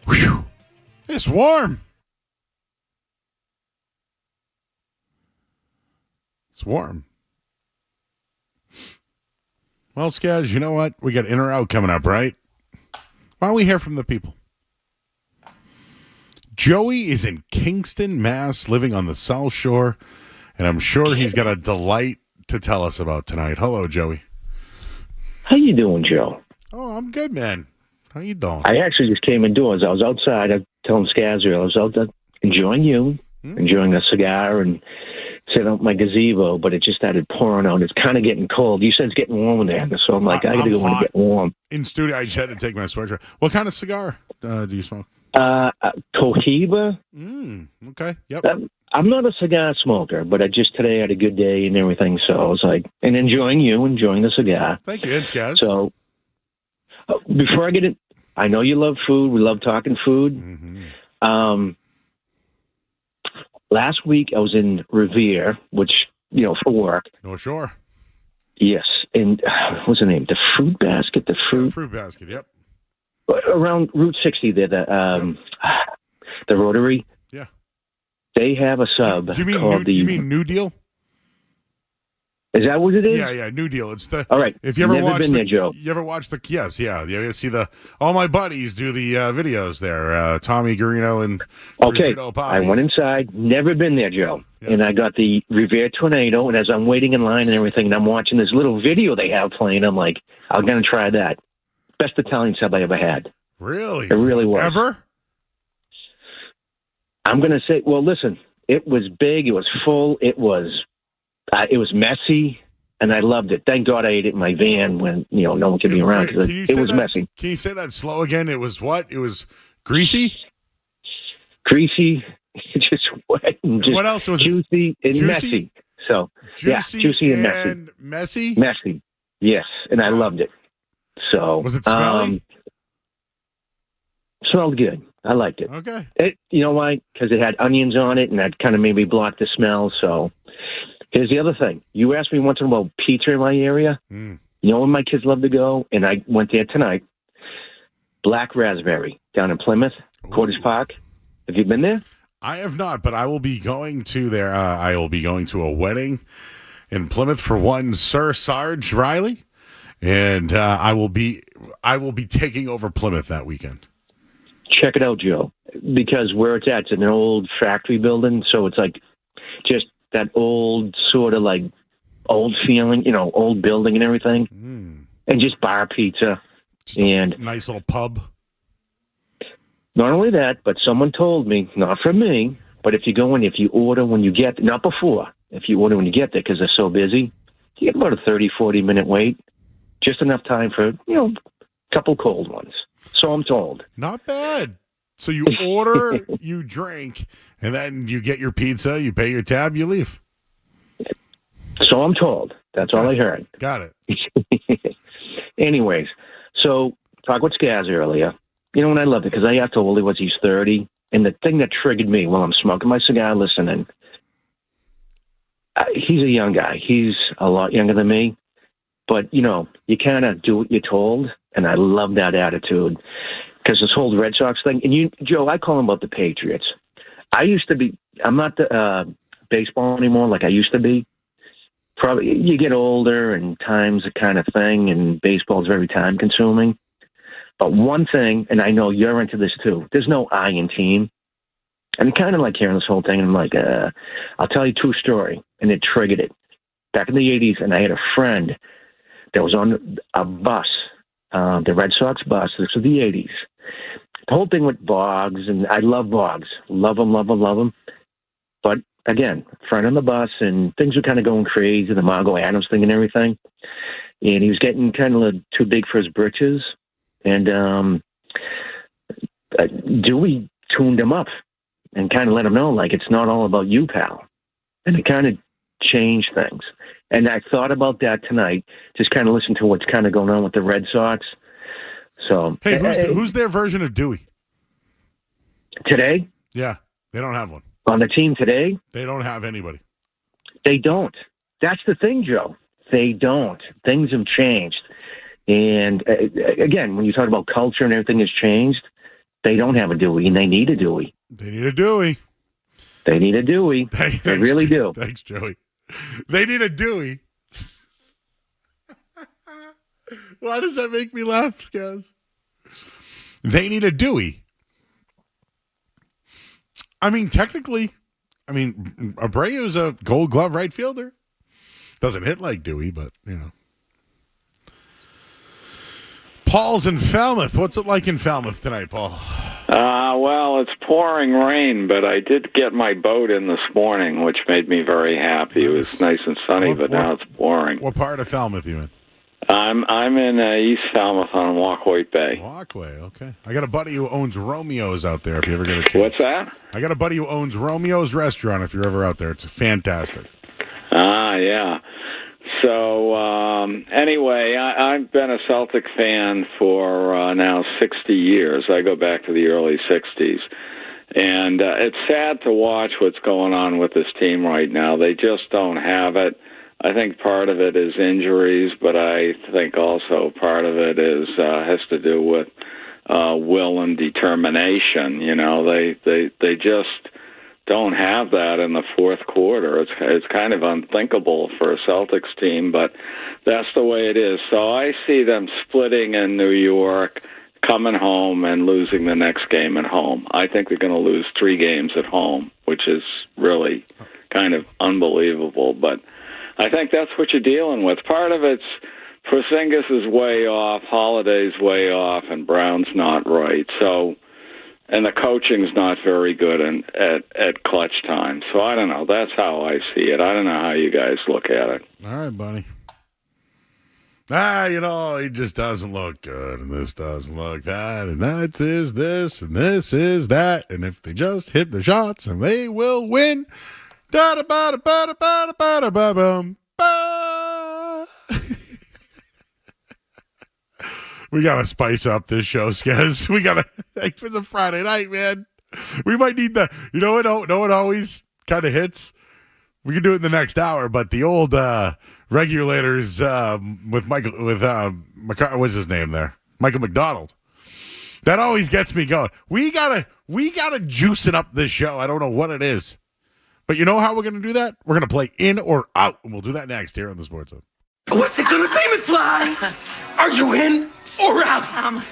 Whew. It's warm. It's warm. Well, Skaz, you know what? We got In or Out coming up, right? Why don't we hear from the people? Joey is in Kingston, Mass, living on the South Shore, and I'm sure he's got a delight to tell us about tonight. Hello, Joey. How you doing, Joe? Oh, I'm good, man. How you doing? I actually just came indoors. I was outside. I was telling Skaz earlier, I was out there enjoying you, enjoying a cigar, and sitting out my gazebo, but it just started pouring out. It's kind of getting cold. You said it's getting warm in there, so I'm like, I got to go when it gets warm. In studio, I just had to take my sweatshirt. What kind of cigar do you smoke? Cohiba. Okay, yep. I'm not a cigar smoker, but I just today had a good day and everything, so I was like, and enjoying the cigar. Thank you, it's guys. So, before I get in, I know you love food. We love talking food. Last week I was in Revere, which, for work. Oh, sure. Yes. And what's the name? The Fruit Basket? Fruit Basket, yep. Around Route 60 there, the Rotary. Yeah. They have a sub called You mean New Deal? Is that what it is? Yeah, New Deal. It's the. All right. If you ever Never watched been there, Joe. You ever watched the? Yes, yeah. You see all my buddies do the videos there. Tommy Garino and Okay. Prosciutto Poppy. I went inside. Never been there, Joe. Yeah. And I got the Revere Tornado. And as I'm waiting in line and everything, and I'm watching this little video they have playing, I'm like, I'm gonna try that. Best Italian sub I ever had. Really? It really was. Ever? I'm gonna say. Well, listen. It was big. It was full. It was messy, and I loved it. Thank God I ate it in my van when no one could be around because it was messy. Can you say that slow again? It was what? It was greasy. Greasy, just wet, and just what else was juicy and juicy? Messy. So juicy and messy. Messy, yes, and I loved it. So was it smelly? Smelled good. I liked it. Okay. You know why? Because it had onions on it, and that kind of maybe blocked the smell. So here's the other thing. You asked me once about pizza in my area. You know where my kids love to go? And I went there tonight. Black Raspberry down in Plymouth, Cordish Park. Have you been there? I have not, but I will be going to there. I will be going to a wedding in Plymouth for one Sir Sarge Riley, and I will be taking over Plymouth that weekend. Check it out, Joe, because where it's at, it's an old factory building, so it's like just that old sort of like old feeling, old building and everything, and just bar pizza and nice little pub. Not only that, but someone told me, not from me, but if you go in, if you order when you get, not before, if you order when you get there because they're so busy, you get about a 30, 40-minute wait, just enough time for a couple cold ones. So I'm told. Not bad. So you order, you drink, and then you get your pizza, you pay your tab, you leave. So I'm told. That's all I heard. Got it. Anyways, so talk with Skaz earlier. And I loved it because I asked how old he was. He's 30. And the thing that triggered me while I'm smoking my cigar listening, he's a young guy. He's a lot younger than me. But, you kind of do what you're told. And I love that attitude because this whole Red Sox thing. And Joe, I call him about the Patriots. I'm not the baseball anymore like I used to be. Probably you get older and time's a kind of thing, and baseball is very time consuming. But one thing, and I know you're into this too, there's no I in team. And kind of like hearing this whole thing, and I'm like, I'll tell you a true story. And it triggered it. Back in the 80s, and I had a friend that was on a bus, the Red Sox bus. This was the 80s. The whole thing with Boggs, and I love Boggs. Love him. But again, friend on the bus, and things were kind of going crazy, the Margot Adams thing and everything. And he was getting kind of too big for his britches. And Dewey tuned him up and kind of let him know, like, it's not all about you, pal. And it kind of changed things. And I thought about that tonight, just kind of listen to what's kind of going on with the Red Sox. So, hey, who's their version of Dewey? Today? Yeah, they don't have one. On the team today? They don't have anybody. They don't. That's the thing, Joe. They don't. Things have changed. And again, when you talk about culture and everything has changed, they don't have a Dewey, and they need a Dewey. They need a Dewey. They need a Dewey. They really do. Thanks, Joey. They need a Dewey. Why does that make me laugh, Skaz? They need a Dewey. I mean, technically, Abreu's a Gold Glove right fielder. Doesn't hit like Dewey, but, you know. Paul's in Falmouth. What's it like in Falmouth tonight, Paul? Well, it's pouring rain, but I did get my boat in this morning, which made me very happy. It was nice and sunny, but now it's pouring. What part of Falmouth are you in? I'm in East Falmouth on Walkway Bay. Walkway, okay. I got a buddy who owns Romeo's out there if you ever get a chance. What's that? I got a buddy who owns Romeo's Restaurant if you're ever out there. It's fantastic. Yeah. So, anyway, I've been a Celtic fan for now 60 years. I go back to the early 60s. And it's sad to watch what's going on with this team right now. They just don't have it. I think part of it is injuries, but I think also part of it is has to do with will and determination. You know, they just don't have that in the fourth quarter. It's kind of unthinkable for a Celtics team, but that's the way it is. So I see them splitting in New York, coming home and losing the next game at home. I think they're going to lose 3 games at home, which is really kind of unbelievable, but I think that's what you're dealing with. Part of it's Porzingis is way off, Holiday's way off, and Brown's not right. So, and the coaching's not very good at clutch time. So I don't know. That's how I see it. I don't know how you guys look at it. All right, buddy. He just doesn't look good, and this doesn't look that, and that is this, and this is that, and if they just hit the shots, and they will win. Da da ba da ba da ba da ba da ba bum ba. We gotta spice up this show, Skaz. We gotta for the Friday night, man. We might need the. You know what always kind of hits. We can do it in the next hour, but the old regulators with what's his name there, Michael McDonald. That always gets me going. We gotta juice it up this show. I don't know what it is. But you know how we're going to do that? We're going to play in or out, and we'll do that next here on the Sports Hub. What's it going to be, McFly? Are you in or out?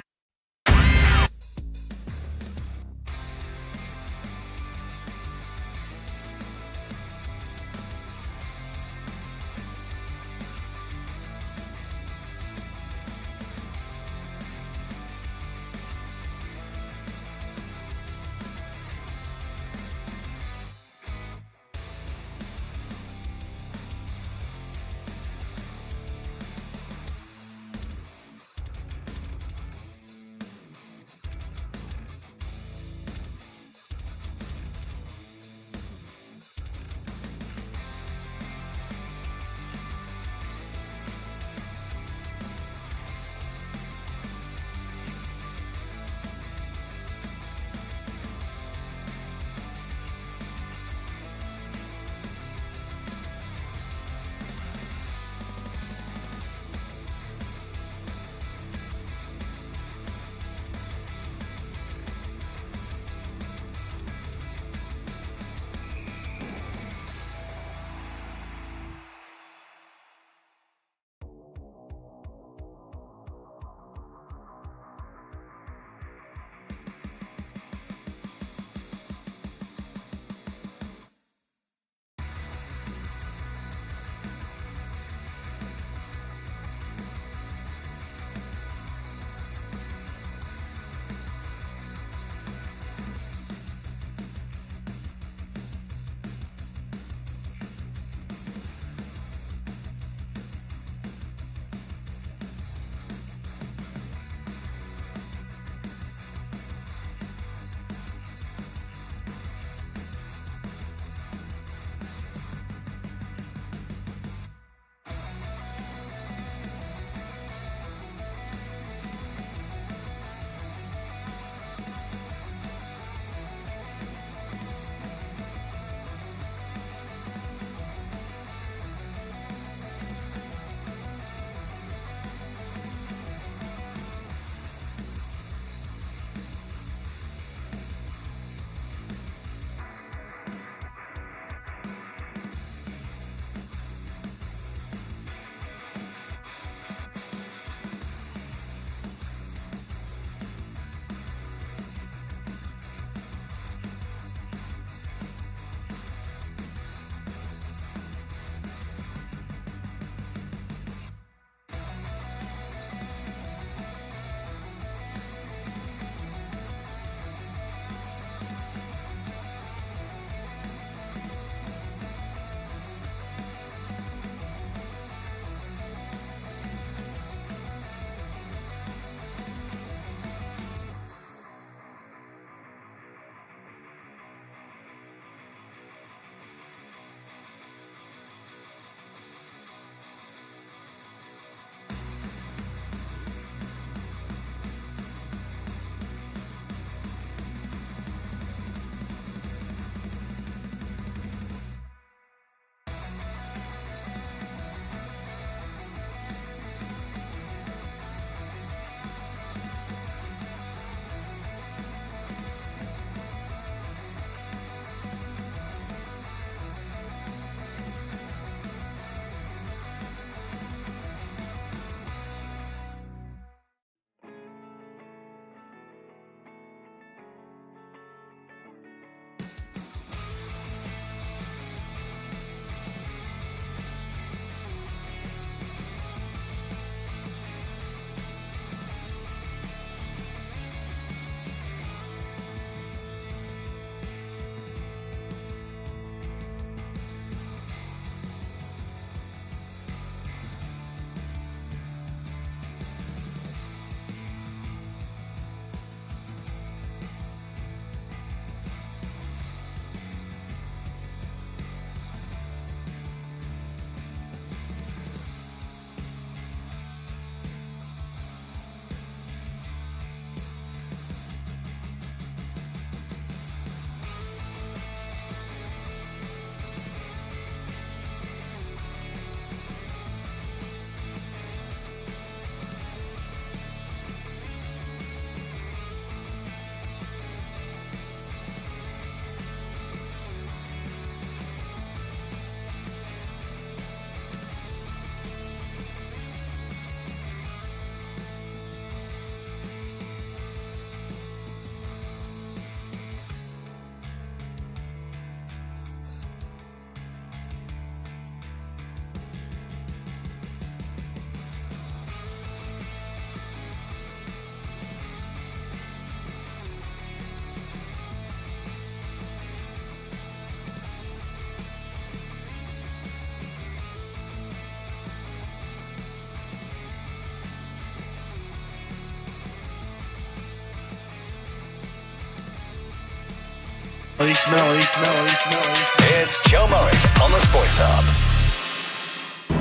It's Joe Murray on the Sports Hub.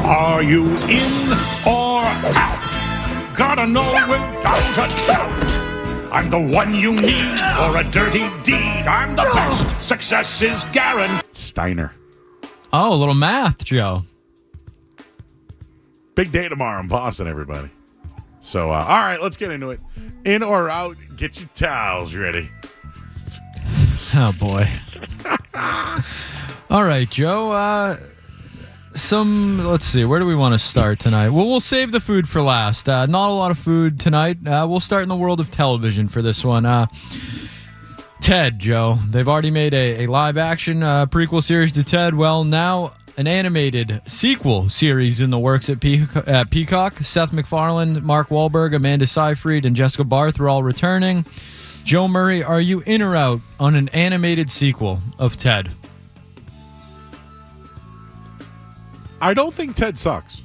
Are you in or out? Gotta know without a doubt. I'm the one you need for a dirty deed. I'm the best. Success is guaranteed. Steiner. Oh, a little math, Joe. Big day tomorrow in Boston, everybody. So, all right, let's get into it. In or out, get your towels ready. Oh, boy. All right, Joe. Let's see, where do we want to start tonight? Well, we'll save the food for last. Not a lot of food tonight. We'll start in the world of television for this one. Ted, Joe. They've already made a live-action prequel series to Ted. Well, now an animated sequel series in the works at Peacock. Seth MacFarlane, Mark Wahlberg, Amanda Seyfried, and Jessica Barth are all returning. Joe Murray, are you in or out on an animated sequel of Ted? I don't think Ted sucks.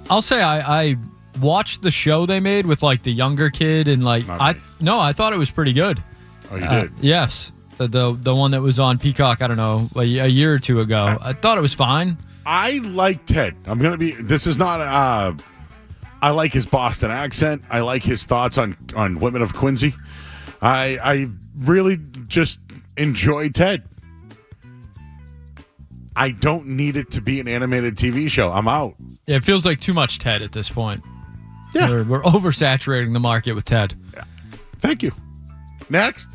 I'll say I watched the show they made with like the younger kid and like I thought it was pretty good. Oh, you did? Yes, the one that was on Peacock. I don't know, like a year or two ago. I thought it was fine. I like Ted. This is not. I like his Boston accent. I like his thoughts on Women of Quincy. I really just enjoy Ted. I don't need it to be an animated TV show. I'm out. Yeah, it feels like too much Ted at this point. Yeah. We're oversaturating the market with Ted. Yeah. Thank you. Next.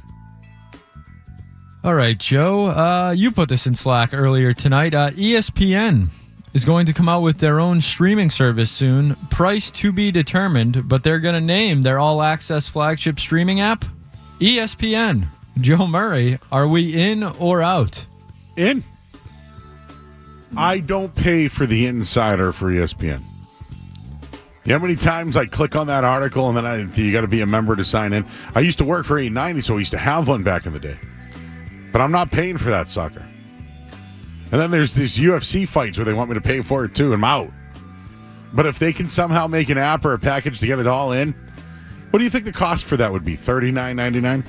All right, Joe. You put this in Slack earlier tonight. ESPN is going to come out with their own streaming service soon. Price to be determined, but they're going to name their all-access flagship streaming app ESPN. Joe Murray, are we in or out? In. I don't pay for the insider for ESPN. You know how many times I click on that article and then you got to be a member to sign in? I used to work for 890, so I used to have one back in the day. But I'm not paying for that sucker. And then there's these UFC fights where they want me to pay for it too, and I'm out. But if they can somehow make an app or a package to get it all in, what do you think the cost for that would be? $39.99?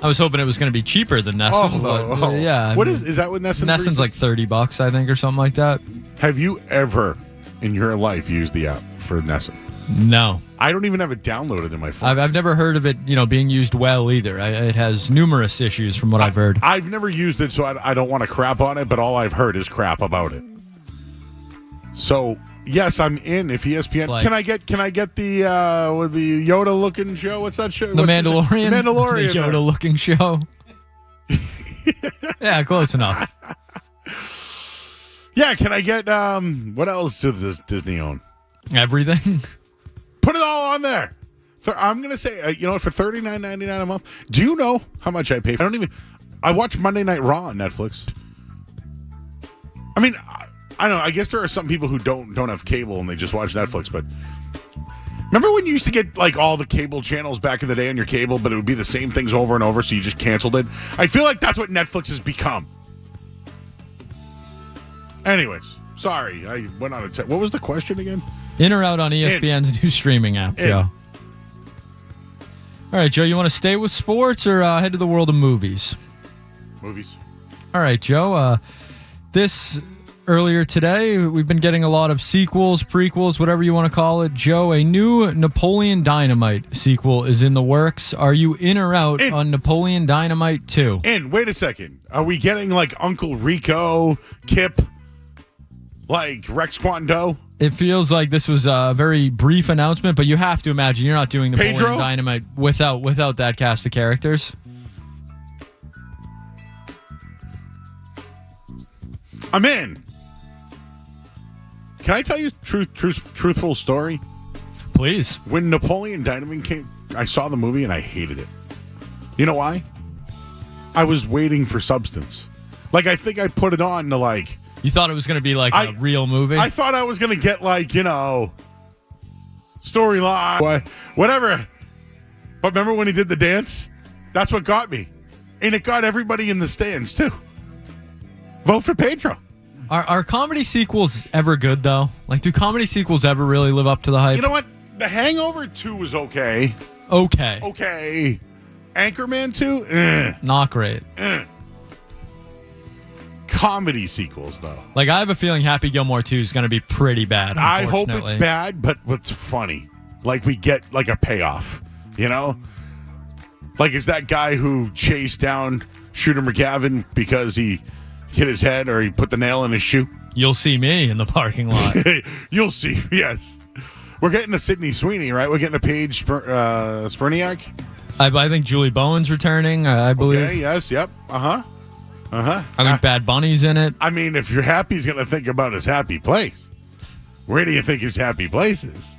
I was hoping it was going to be cheaper than Nessun, but yeah. What is that what Nessun? Nessun's like $30, I think, or something like that. Have you ever in your life used the app for Nessun? No. I don't even have it downloaded in my phone. I've never heard of it, being used well either. It has numerous issues from what I've heard. I've never used it, so I don't want to crap on it, but all I've heard is crap about it. So, yes, I'm in. If ESPN, can I get the Yoda looking show? What's that show? The Mandalorian. The Mandalorian. The Yoda looking show. Yeah, close enough. Yeah, can I get what else does Disney own? Everything. Put it all on there. I'm gonna say, for $39.99 a month. Do you know how much I pay? I watch Monday Night Raw on Netflix. I mean, I don't know. I guess there are some people who don't have cable and they just watch Netflix. But remember when you used to get like all the cable channels back in the day on your cable, but it would be the same things over and over, so you just canceled it? I feel like that's what Netflix has become. Anyways, sorry, I went on a what was the question again? In or out on ESPN's new streaming app, Joe? All right, Joe, you want to stay with sports or head to the world of movies? Movies. All right, Joe. Earlier today, we've been getting a lot of sequels, prequels, whatever you want to call it. Joe, a new Napoleon Dynamite sequel is in the works. Are you in or out on Napoleon Dynamite 2? Wait a second. Are we getting like Uncle Rico, Kip, like Rex Kwon Do? It feels like this was a very brief announcement, but you have to imagine you're not doing Napoleon Pedro? Dynamite without that cast of characters. I'm in. Can I tell you truthful story? Please. When Napoleon Dynamite came, I saw the movie and I hated it. You know why? I was waiting for substance. Like, I think I put it on to like... You thought it was going to be like a real movie? I thought I was going to get like, storyline, whatever. But remember when he did the dance? That's what got me. And it got everybody in the stands, too. Vote for Pedro. Are comedy sequels ever good, though? Like, do comedy sequels ever really live up to the hype? You know what? The Hangover 2 was okay. Okay. Okay. Anchorman 2? Not great. Comedy sequels, though. Like, I have a feeling Happy Gilmore 2 is going to be pretty bad, I hope unfortunately. it's bad, but what's funny. Like, we get, like, a payoff, you know? Like, is that guy who chased down Shooter McGavin because he hit his head or he put the nail in his shoe? You'll see me in the parking lot. You'll see, yes. We're getting a Sydney Sweeney, right? We're getting a Paige Spurniak? I think Julie Bowen's returning, I believe. Okay, yes, yep. Uh-huh. I think Bad Bunny's in it. I mean, if you're happy, he's going to think about his happy place. Where do you think his happy place is?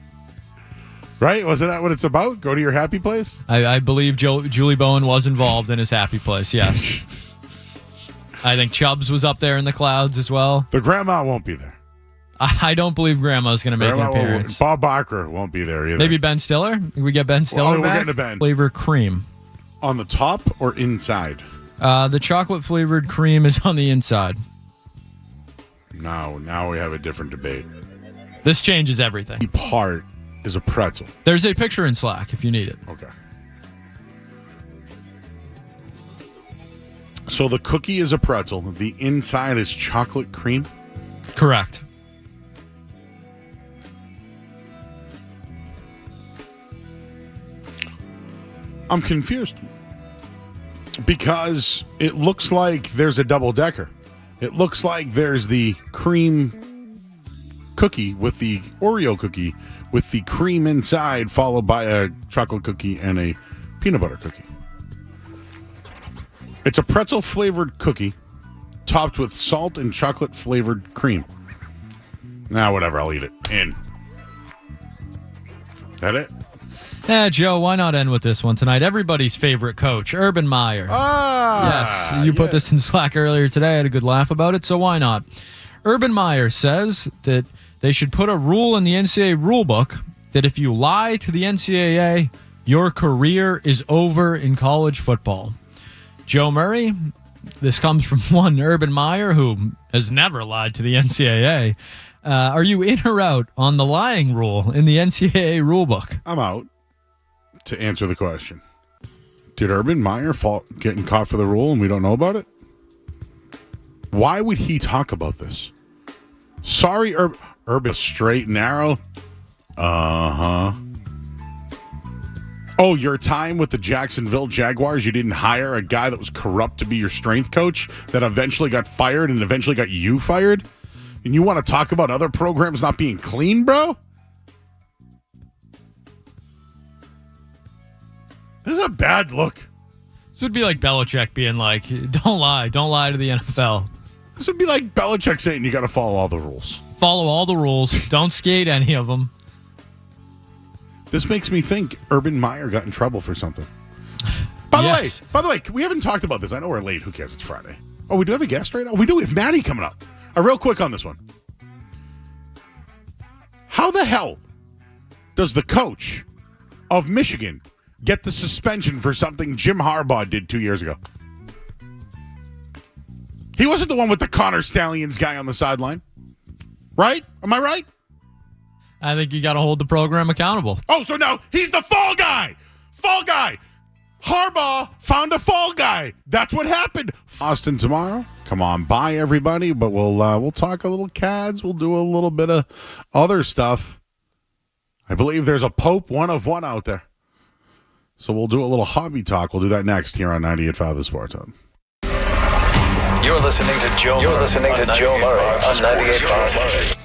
Right? Wasn't that what it's about? Go to your happy place? I believe Julie Bowen was involved in his happy place, yes. I think Chubbs was up there in the clouds as well. The grandma won't be there. I don't believe Grandma's going to make an appearance. Bob Barker won't be there either. Maybe Ben Stiller? We get Ben Stiller we're back? getting to Ben. Flavor cream. On the top or inside? The chocolate-flavored cream is on the inside. Now we have a different debate. This changes everything. The part is a pretzel. There's a picture in Slack if you need it. Okay. So the cookie is a pretzel. The inside is chocolate cream? Correct. I'm confused. Because it looks like there's a double-decker. It looks like there's the cream cookie with the Oreo cookie with the cream inside, followed by a chocolate cookie and a peanut butter cookie. It's a pretzel-flavored cookie topped with salt and chocolate-flavored cream. Whatever, I'll eat it. In. That it? Joe, why not end with this one tonight? Everybody's favorite coach, Urban Meyer. Yes, you put this in Slack earlier today. I had a good laugh about it, so why not? Urban Meyer says that they should put a rule in the NCAA rulebook that if you lie to the NCAA, your career is over in college football. Joe Murray, this comes from one Urban Meyer who has never lied to the NCAA. Are you in or out on the lying rule in the NCAA rulebook? I'm out. To answer the question, did Urban Meyer getting caught for the rule and we don't know about it? Why would he talk about this? Sorry, Urban, straight and narrow. Uh-huh. Oh, your time with the Jacksonville Jaguars, you didn't hire a guy that was corrupt to be your strength coach that eventually got fired and eventually got you fired? And you want to talk about other programs not being clean, bro? This is a bad look. This would be like Belichick being like, don't lie to the NFL. This would be like Belichick saying you got to follow all the rules. Follow all the rules. Don't skate any of them. This makes me think Urban Meyer got in trouble for something. By the way, we haven't talked about this. I know we're late. Who cares? It's Friday. Oh, we do have a guest right now? We do. We have Matty coming up. Real quick on this one. How the hell does the coach of Michigan get the suspension for something Jim Harbaugh did 2 years ago? He wasn't the one with the Connor Stallions guy on the sideline. Right? Am I right? I think you got to hold the program accountable. Oh, so now he's the fall guy. Fall guy. Harbaugh found a fall guy. That's what happened. Austin tomorrow. Come on by, everybody. But we'll talk a little Cads. We'll do a little bit of other stuff. I believe there's a Pope 1 of 1 out there. So we'll do a little hobby talk. We'll do that next here on 98.5 The Sports Hub. You're listening to Joe Murray on 98.5.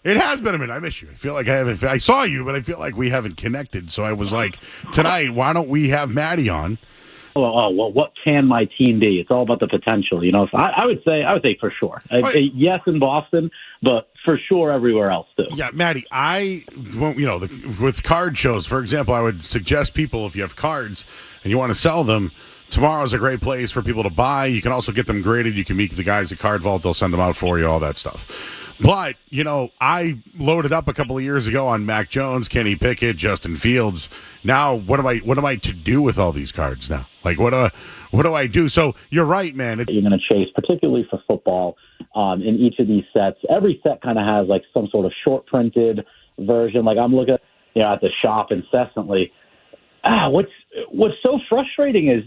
It has been a minute. I miss you. I feel like I haven't. I saw you, but I feel like we haven't connected. So I was like, tonight, why don't we have Matty on? Well, what can my team be? It's all about the potential, you know. So I would say for sure. Yes, in Boston, but for sure everywhere else too. Yeah, Matty, with card shows, for example, I would suggest people, if you have cards and you want to sell them, tomorrow's a great place for people to buy. You can also get them graded. You can meet the guys at Card Vault. They'll send them out for you, all that stuff. But, I loaded up a couple of years ago on Mac Jones, Kenny Pickett, Justin Fields. Now, what am I to do with all these cards now? Like, what do I do? So you're right, man. You're going to chase, particularly for football, in each of these sets. Every set kind of has like some sort of short printed version. Like I'm looking at the shop incessantly. What's so frustrating is,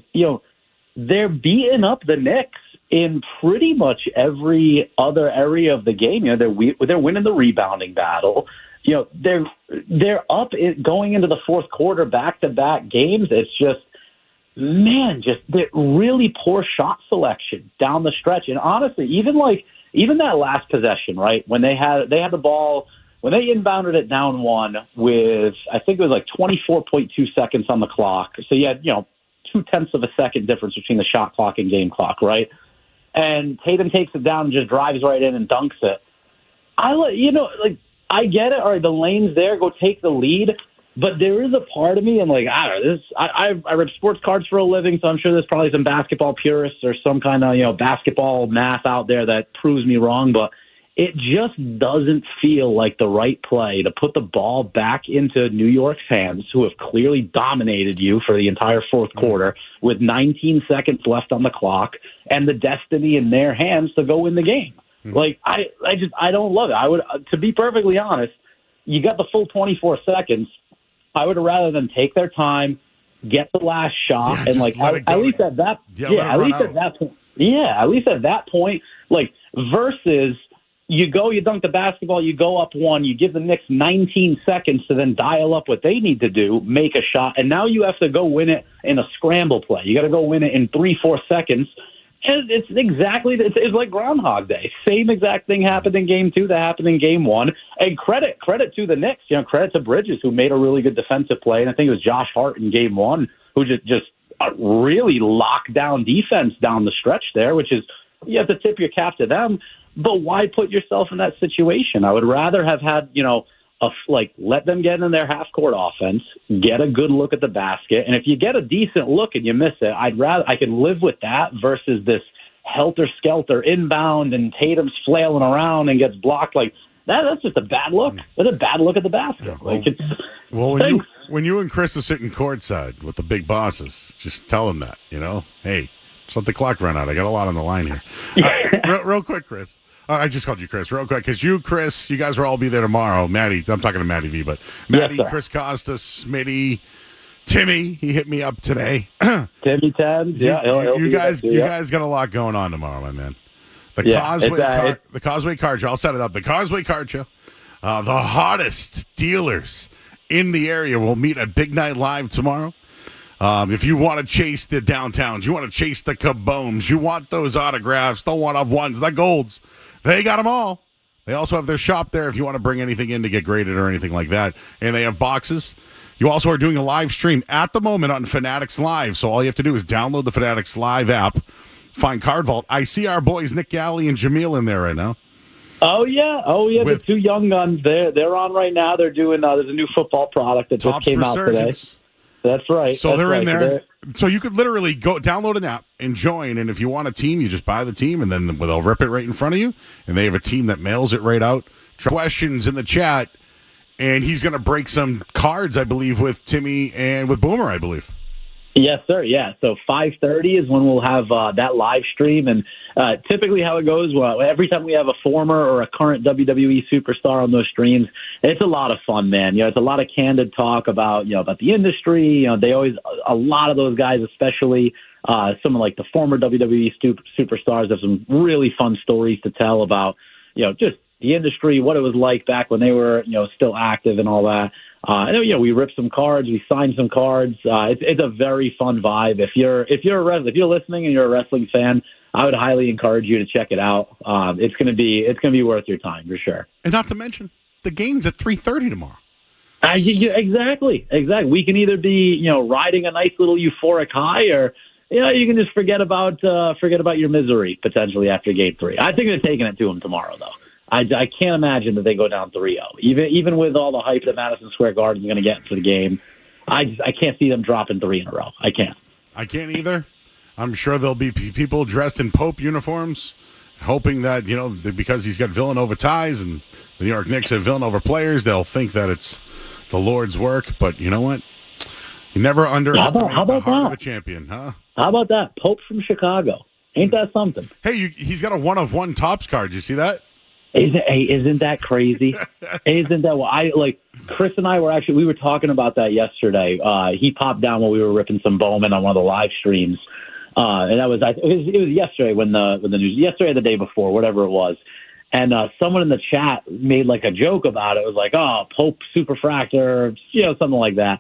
they're beating up the Knicks in pretty much every other area of the game. They're winning the rebounding battle. They're up going into the fourth quarter, back-to-back games. It's just really poor shot selection down the stretch. And honestly, even that last possession, right, when they had the ball, when they inbounded it down one with, I think it was like 24.2 seconds on the clock. So you had, 0.2 of a second difference between the shot clock and game clock, right? And Tatum takes it down and just drives right in and dunks it. I get it. All right, the lane's there. Go take the lead. But there is a part of me, and I don't know, I read sports cards for a living, so I'm sure there's probably some basketball purists or some kind of, basketball math out there that proves me wrong. But it just doesn't feel like the right play to put the ball back into New York's hands, who have clearly dominated you for the entire fourth quarter with 19 seconds left on the clock and the destiny in their hands to go win the game. I don't love it. To be perfectly honest, you got the full 24 seconds. I would rather them take their time, get the last shot, and at least at that point, versus you dunk the basketball, you go up one, you give the Knicks 19 seconds to then dial up what they need to do, make a shot, and now you have to go win it in a scramble play. You got to go win it in 3-4 seconds. And it's like Groundhog Day. Same exact thing happened in Game 2 that happened in Game 1. And credit to the Knicks. Credit to Bridges, who made a really good defensive play. And I think it was Josh Hart in Game 1 who just really locked down defense down the stretch there, which is, you have to tip your cap to them. But why put yourself in that situation? I would rather have had, let them get in their half-court offense, get a good look at the basket, and if you get a decent look and you miss it, I can live with that versus this helter-skelter inbound and Tatum's flailing around and gets blocked. That's just a bad look. That's a bad look at the basket. When you and Chris are sitting courtside with the big bosses, just tell them that, hey, just let the clock run out. I got a lot on the line here. Real quick, Chris. I just called you Chris real quick because Chris, you guys will all be there tomorrow. Maddie, I'm talking to Matty V, but Maddie, yes, Chris Costa, Smitty, Timmy, he hit me up today. Timmy Tabs, you guys got a lot going on tomorrow, my man. The Causeway Card Show. I'll set it up. The Causeway Card Show. The hottest dealers in the area will meet at Big Night Live tomorrow. If you want to chase the downtowns, you want to chase the kaboom, you want those autographs, the one-of-ones, the golds, they got them all. They also have their shop there if you want to bring anything in to get graded or anything like that. And they have boxes. You also are doing a live stream at the moment on Fanatics Live. So all you have to do is download the Fanatics Live app, find Card Vault. I see our boys Nick Galley and Jameel in there right now. Oh yeah, the two young guns. They're on right now. They're doing. There's a new football product that just came out today. That's right. So they're in there. So you could literally go download an app and join. And if you want a team, you just buy the team, and then they'll rip it right in front of you. And they have a team that mails it right out. Questions in the chat, and he's going to break some cards, I believe, with Timmy and with Boomer, I believe. Yes, sir. Yeah. So 5:30 is when we'll have that live stream. And typically how it goes, every time we have a former or a current WWE superstar on those streams, it's a lot of fun, man. It's a lot of candid talk about the industry. They always, a lot of those guys, especially some of the former WWE superstars, have some really fun stories to tell about, just the industry, what it was like back when they were, still active and all that. We ripped some cards, we signed some cards. It's a very fun vibe. If you're listening and you're a wrestling fan, I would highly encourage you to check it out. It's gonna be worth your time for sure. And not to mention, the game's at 3:30 tomorrow. Exactly. We can either be, riding a nice little euphoric high, or you can just forget about your misery potentially after Game 3. I think they're taking it to them tomorrow, though. I can't imagine that they go down 3-0, even with all the hype that Madison Square Garden is going to get for the game. I can't see them dropping 3 in a row. I can't. I can't either. I'm sure there'll be people dressed in Pope uniforms, hoping that, because he's got Villanova ties and the New York Knicks have Villanova players, they'll think that it's the Lord's work. But you know what? You never underestimate the heart of a champion, huh? How about that? Pope from Chicago. Ain't that something? Hey, he's got a 1-of-1 Topps card. You see that? Isn't that crazy? Isn't that Chris and I we were talking about that yesterday. He popped down when we were ripping some Bowman on one of the live streams. And it was yesterday when the news, yesterday or the day before, whatever it was. And someone in the chat made a joke about it. It was like, oh, Pope Superfractor, something like that.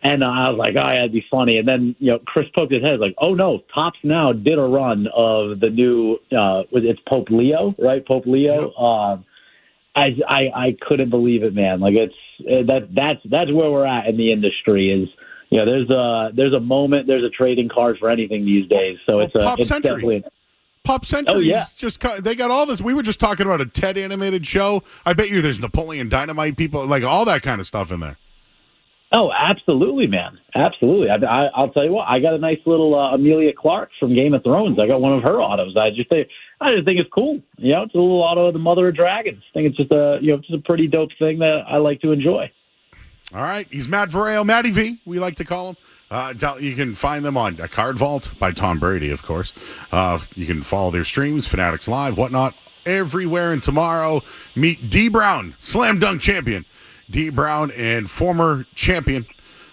And I was like, oh, yeah, it'd be funny. And then, Chris poked his head like, oh, no, Topps now did a run of the new, it's Pope Leo, right? Pope Leo. Yep. I couldn't believe it, man. That's where we're at in the industry is, there's a moment, there's a trading card for anything these days. So it's definitely Pop Century. Oh, yeah. They got all this. We were just talking about a TED animated show. I bet you there's Napoleon Dynamite people, all that kind of stuff in there. Oh, absolutely, man. Absolutely. I'll tell you what, I got a nice little Amelia Clark from Game of Thrones. I got one of her autos. I just think it's cool. It's a little auto of the Mother of Dragons. I think it's just a pretty dope thing that I like to enjoy. All right. He's Matt Vareo, Matty V, we like to call him. You can find them on Card Vault by Tom Brady, of course. You can follow their streams, Fanatics Live, whatnot, everywhere. And tomorrow, meet D. Brown, slam dunk champion. D. Brown and former champion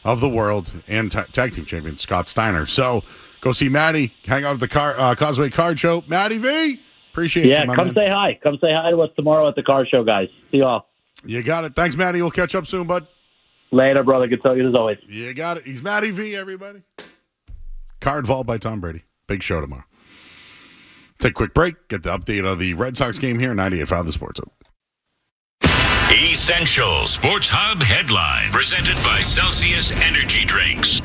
of the world and tag team champion, Scott Steiner. So go see Matty, hang out at the Causeway Card Show. Matty V, appreciate you, my come man. say hi. Come say hi to us tomorrow at the Card Show, guys. See you all. You got it. Thanks, Matty. We'll catch up soon, bud. Later, brother. Good talking as always. You got it. He's Matty V, everybody. Card Vault by Tom Brady. Big show tomorrow. Take a quick break. Get the update of the Red Sox game here, 98.5 The Sports Hub. Essential Sports Hub headline presented by Celsius Energy Drinks.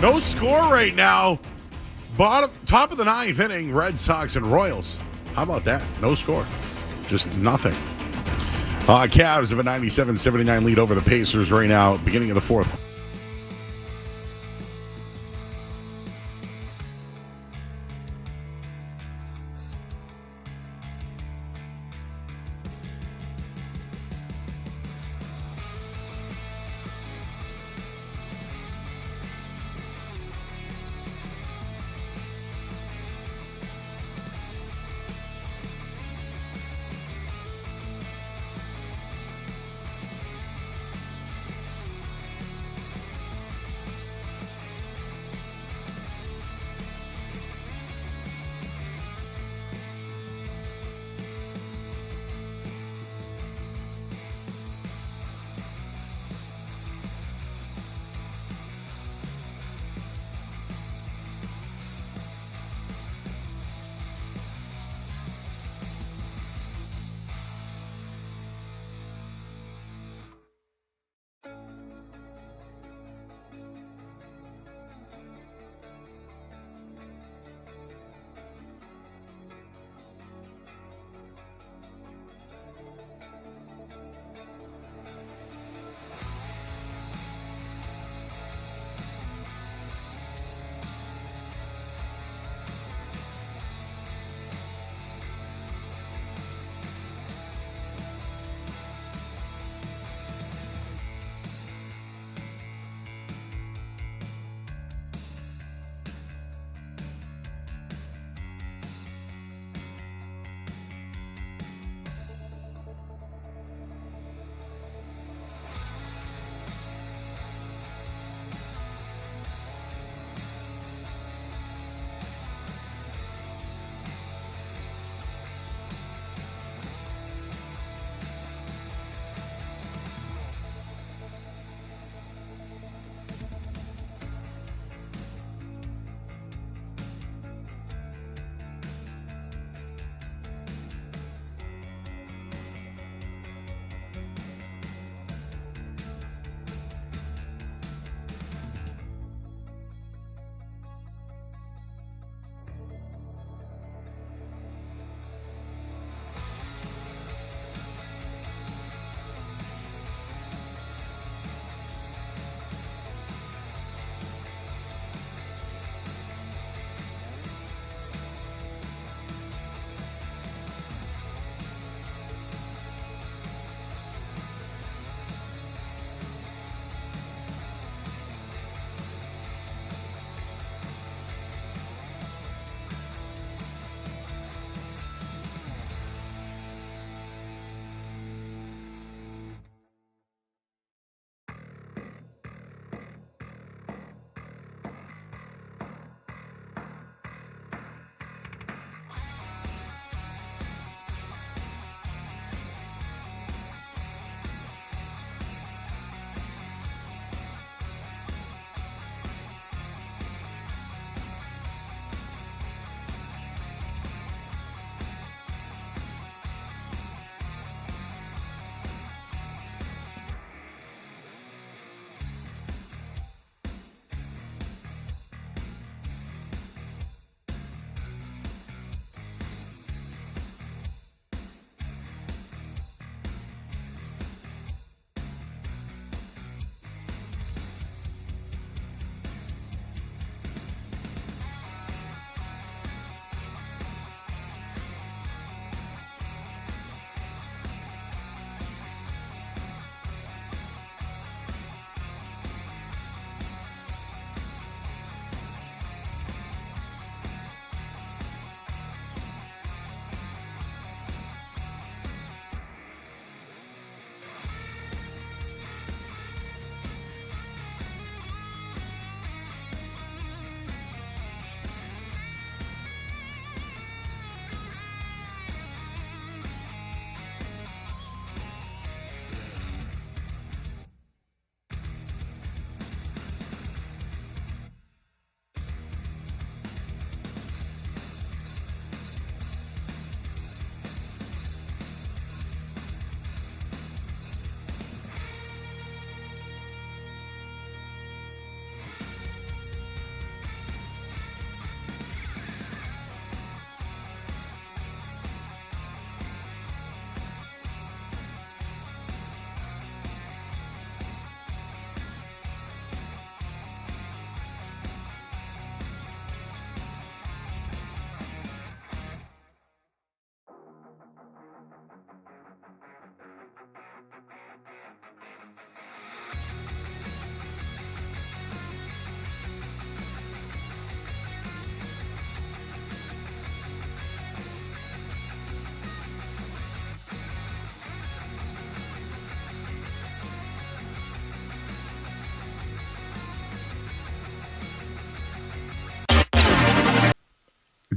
No score right now. Top of the 9th inning, Red Sox and Royals. How about that? No score. Just nothing. Cavs have a 97-79 lead over the Pacers right now, beginning of the fourth.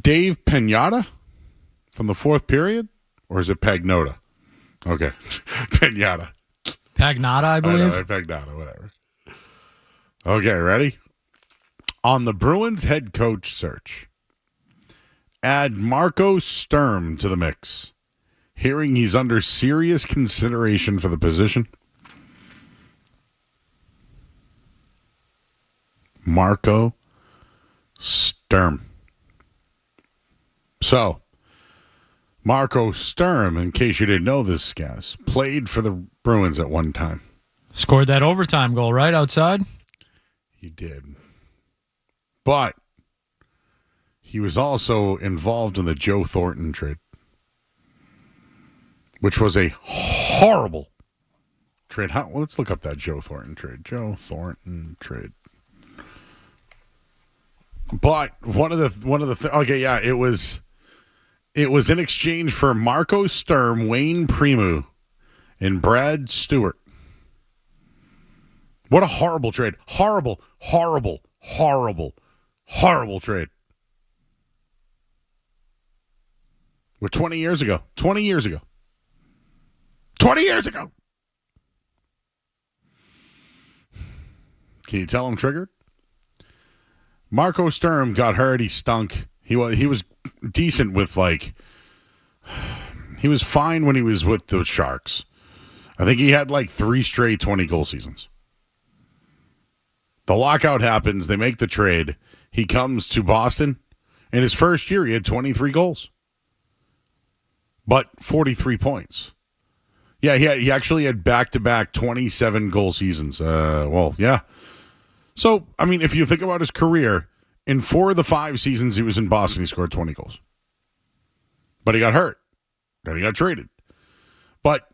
Dave Pinata from the fourth period? Or is it Pagnota? Okay. Pinata. Pagnata, I believe. Pagnata, whatever. Okay, ready? On the Bruins head coach search, add Marco Sturm to the mix. Hearing he's under serious consideration for the position. Marco Sturm. So, Marco Sturm, in case you didn't know this, guys, played for the Bruins at one time. Scored that overtime goal right outside. He did. But he was also involved in the Joe Thornton trade, which was a horrible trade. Well, let's look up that Joe Thornton trade. Joe Thornton trade. But it was in exchange for Marco Sturm, Wayne Primeau, and Brad Stewart. What a horrible trade. Horrible trade. We're 20 years ago. 20 years ago. 20 years ago. Can you tell I'm triggered? Marco Sturm got hurt. He stunk. He was decent with, he was fine when he was with the Sharks. I think he had 3 straight 20-goal seasons. The lockout happens. They make the trade. He comes to Boston. In his first year, he had 23 goals. But 43 points. Yeah, he actually had back-to-back 27-goal seasons. Yeah. So, if you think about his career, in 4 of the 5 seasons he was in Boston, he scored 20 goals. But he got hurt. Then he got traded. But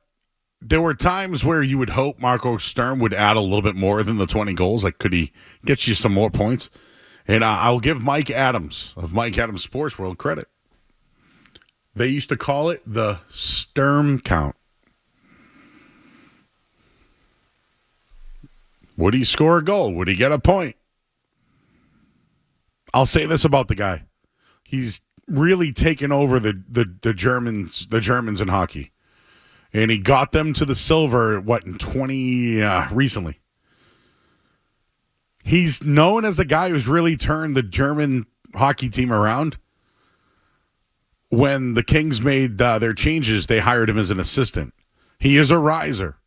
there were times where you would hope Marco Sturm would add a little bit more than the 20 goals. Could he get you some more points? And I'll give Mike Adams of Mike Adams Sports World credit. They used to call it the Sturm count. Would he score a goal? Would he get a point? I'll say this about the guy. He's really taken over the Germans in hockey. And he got them to the silver, in 20 recently. He's known as a guy who's really turned the German hockey team around. When the Kings made their changes, they hired him as an assistant. He is a riser.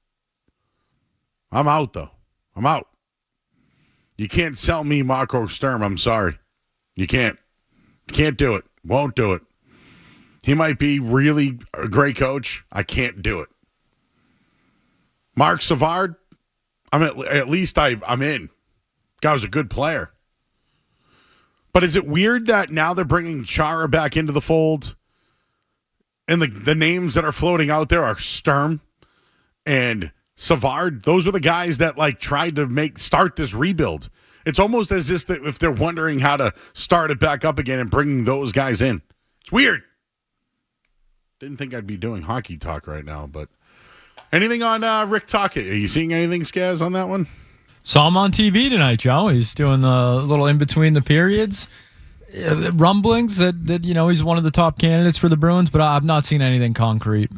I'm out, though. I'm out. You can't sell me Marco Sturm. I'm sorry. You can't. You can't do it. Won't do it. He might be really a great coach. I can't do it. Mark Savard, at least I'm in. Guy was a good player. But is it weird that now they're bringing Chara back into the fold? And the names that are floating out there are Sturm and Savard. Those were the guys that tried to start this rebuild. It's almost as if they're wondering how to start it back up again and bringing those guys in. It's weird. Didn't think I'd be doing hockey talk right now, but anything on Rick Tocchet? Are you seeing anything, Skaz, on that one? Saw him on TV tonight, Joe. He's doing a little in between the periods. Rumblings that he's one of the top candidates for the Bruins, but I've not seen anything concrete.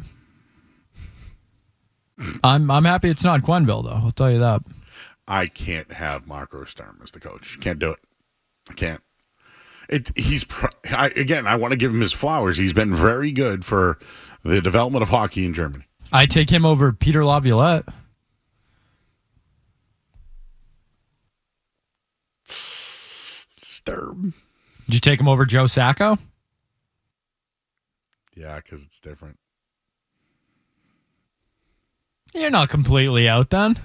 I'm happy it's not Quenneville, though. I'll tell you that. I can't have Marco Sturm as the coach. Can't do it. I can't. I want to give him his flowers. He's been very good for the development of hockey in Germany. I take him over Peter Laviolette. Sturm. Did you take him over Joe Sacco? Yeah, because it's different. You're not completely out then.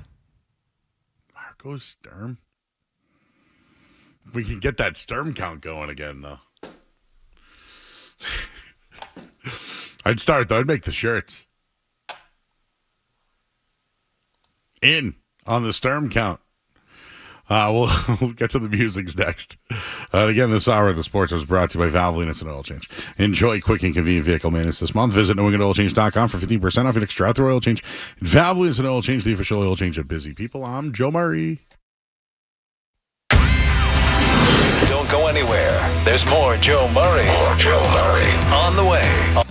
Marco Sturm. We can get that Sturm count going again, though. I'd start, though. I'd make the shirts. In on the Sturm count. We'll get to the music's next. And again, this hour of the sports was brought to you by Valvoline Instant Oil Change. Enjoy quick and convenient vehicle maintenance this month. Visit NewEnglandOilChange.com for 15% off your next drive-through oil change. Valvoline Instant Oil Change, the official oil change of busy people. I'm Joe Murray. Don't go anywhere. There's more Joe Murray. On the way.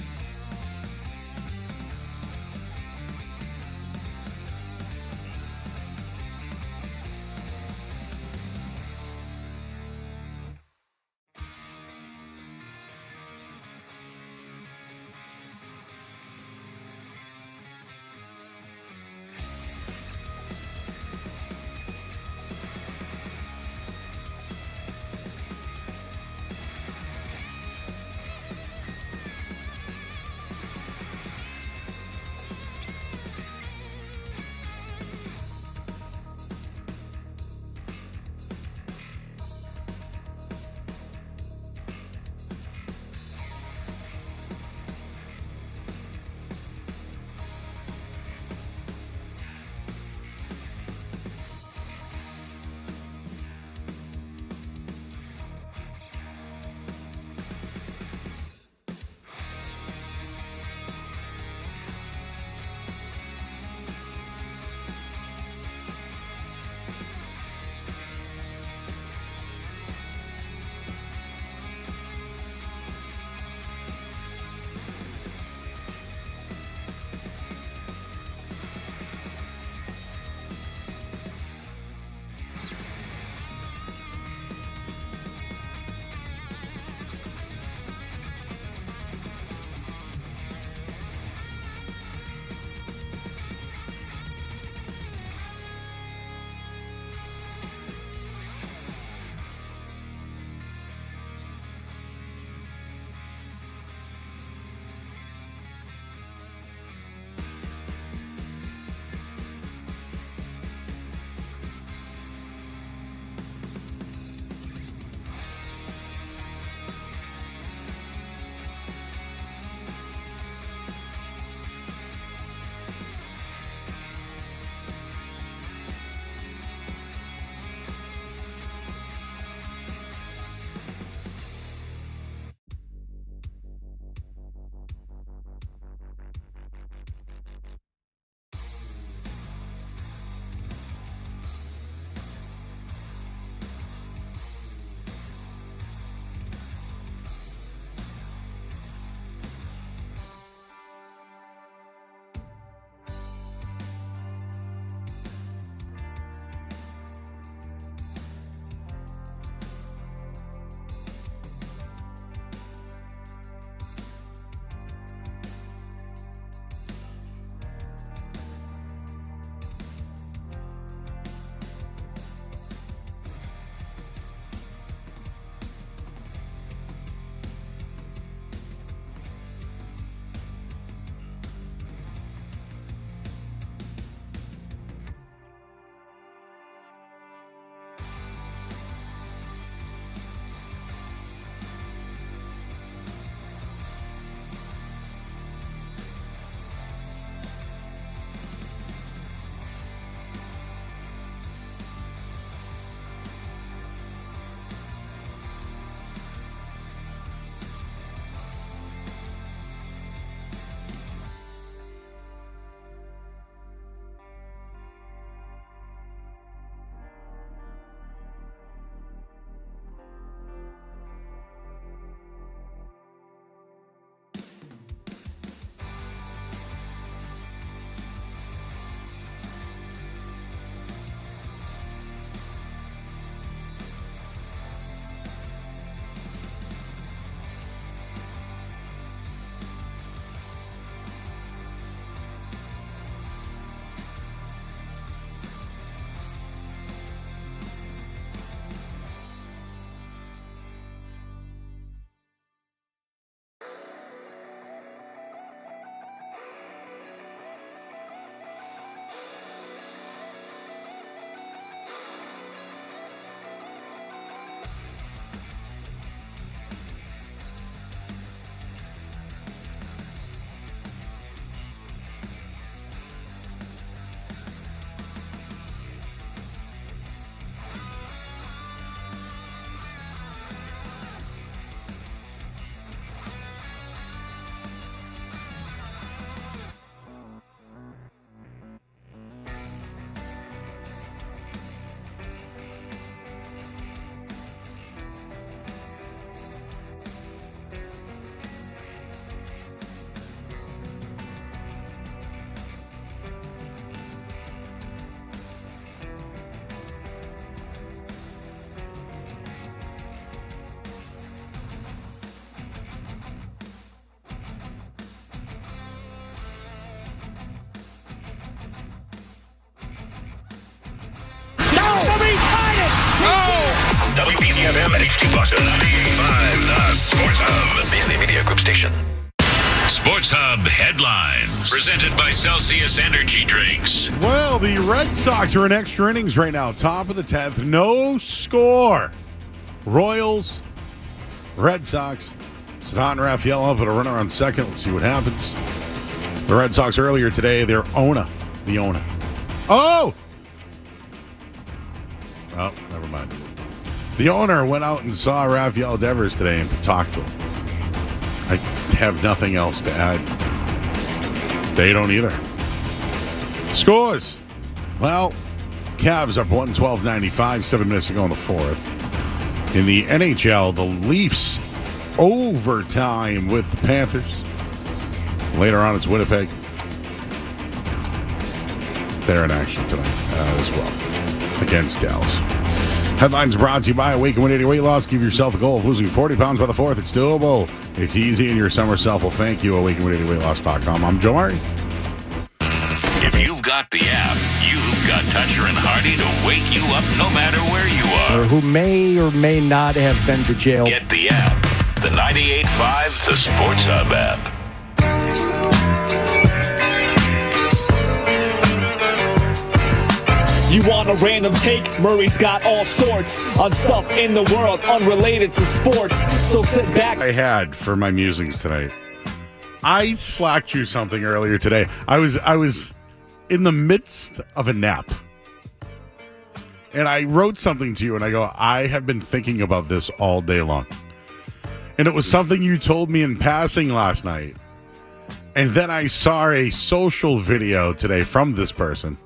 Boston 98.5, the Sports Hub. Beasley Media Group station. Sports Hub headlines. Presented by Celsius Energy Drinks. Well, the Red Sox are in extra innings right now. Top of the 10th. No score. Royals, Red Sox. Sedon Raphael up at a runner on second. Let's see what happens. The Red Sox earlier today, their owner. Oh, never mind. The owner went out and saw Rafael Devers today and to talk to him. I have nothing else to add. They don't either. Scores. Well, Cavs up 112-95, 7 minutes to go in the fourth. In the NHL, the Leafs overtime with the Panthers. Later on, it's Winnipeg. They're in action tonight as well against Dallas. Headlines brought to you by Awaken 180 Weight Loss. Give yourself a goal of losing 40 pounds by the 4th. It's doable. It's easy, and your summer self will thank you. Awaken180weightloss.com. I'm Joe Murray. If you've got the app, you've got Toucher and Hardy to wake you up no matter where you are. Or who may or may not have been to jail. Get the app. The 98.5 The Sports Hub app. You want a random take? Murray's got all sorts on stuff in the world unrelated to sports. So sit back. I had for my musings tonight. I slacked you something earlier today. I was in the midst of a nap. And I wrote something to you and I go, I have been thinking about this all day long. And it was something you told me in passing last night. And then I saw a social video today from this person.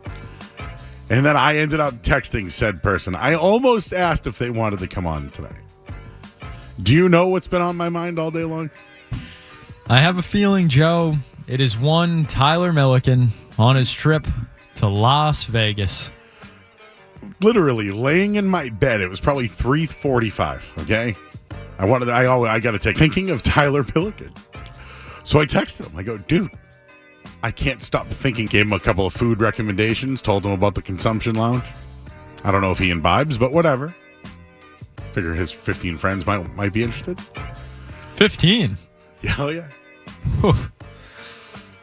And then I ended up texting said person. I almost asked if they wanted to come on tonight. Do you know what's been on my mind all day long? I have a feeling, Joe, it is one Tyler Milliken on his trip to Las Vegas. Literally laying in my bed. It was probably 3:45. Okay, I got to take thinking of Tyler Milliken. So I texted him. I go, dude, I can't stop thinking. Gave him a couple of food recommendations. Told him about the consumption lounge. I don't know if he imbibes, but whatever. Figure his 15 friends might be interested. 15? Hell yeah. Whew.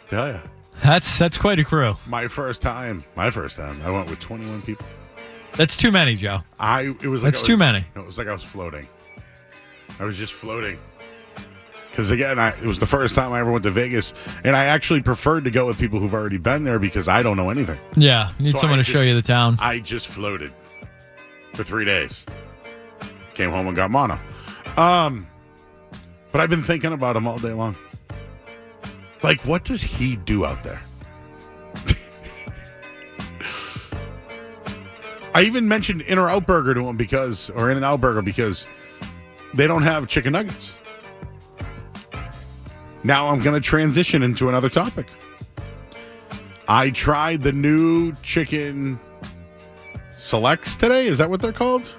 Hell yeah. That's quite a crew. My first time. I went with 21 people. That's too many, Joe. That's too many. No, it was like I was floating. I was just floating. Because, again, it was the first time I ever went to Vegas, and I actually preferred to go with people who've already been there because I don't know anything. Yeah, you need someone to show you the town. I just floated for 3 days. Came home and got mono. But I've been thinking about him all day long. Like, what does he do out there? I even mentioned In-N-Out Burger to him because they don't have chicken nuggets. Now I'm going to transition into another topic. I tried the new chicken selects today. Is that what they're called?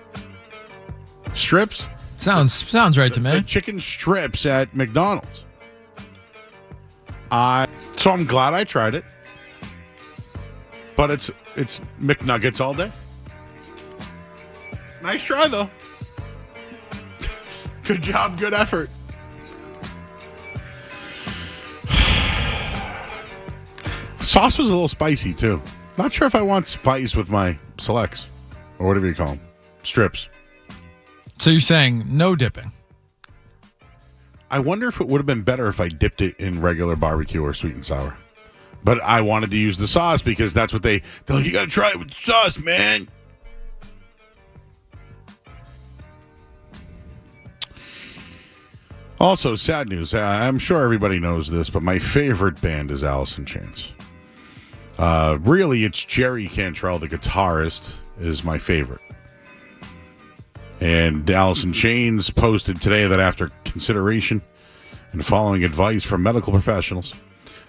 Strips? Sounds right to me. The chicken strips at McDonald's. So I'm glad I tried it. But it's McNuggets all day. Nice try, though. Good job, good effort. Sauce was a little spicy, too. Not sure if I want spice with my selects, or whatever you call them, strips. So you're saying no dipping? I wonder if it would have been better if I dipped it in regular barbecue or sweet and sour. But I wanted to use the sauce because that's what they're like, you got to try it with the sauce, man. Also, sad news. I'm sure everybody knows this, but my favorite band is Alice in Chains. Really, it's Jerry Cantrell, the guitarist, is my favorite. And Alice in Chains posted today that after consideration and following advice from medical professionals,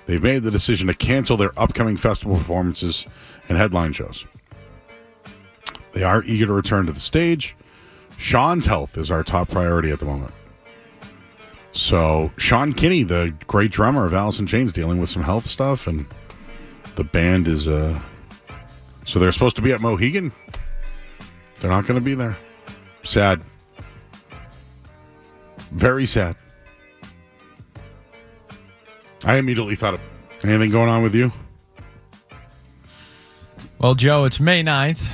they've made the decision to cancel their upcoming festival performances and headline shows. They are eager to return to the stage. Sean's health is our top priority at the moment. So Sean Kinney, the great drummer of Alice in Chains, dealing with some health stuff, and the band is so they're supposed to be at Mohegan. They're not going to be there. Sad. Very sad. I immediately thought of anything going on with you? Well, Joe, it's May 9th.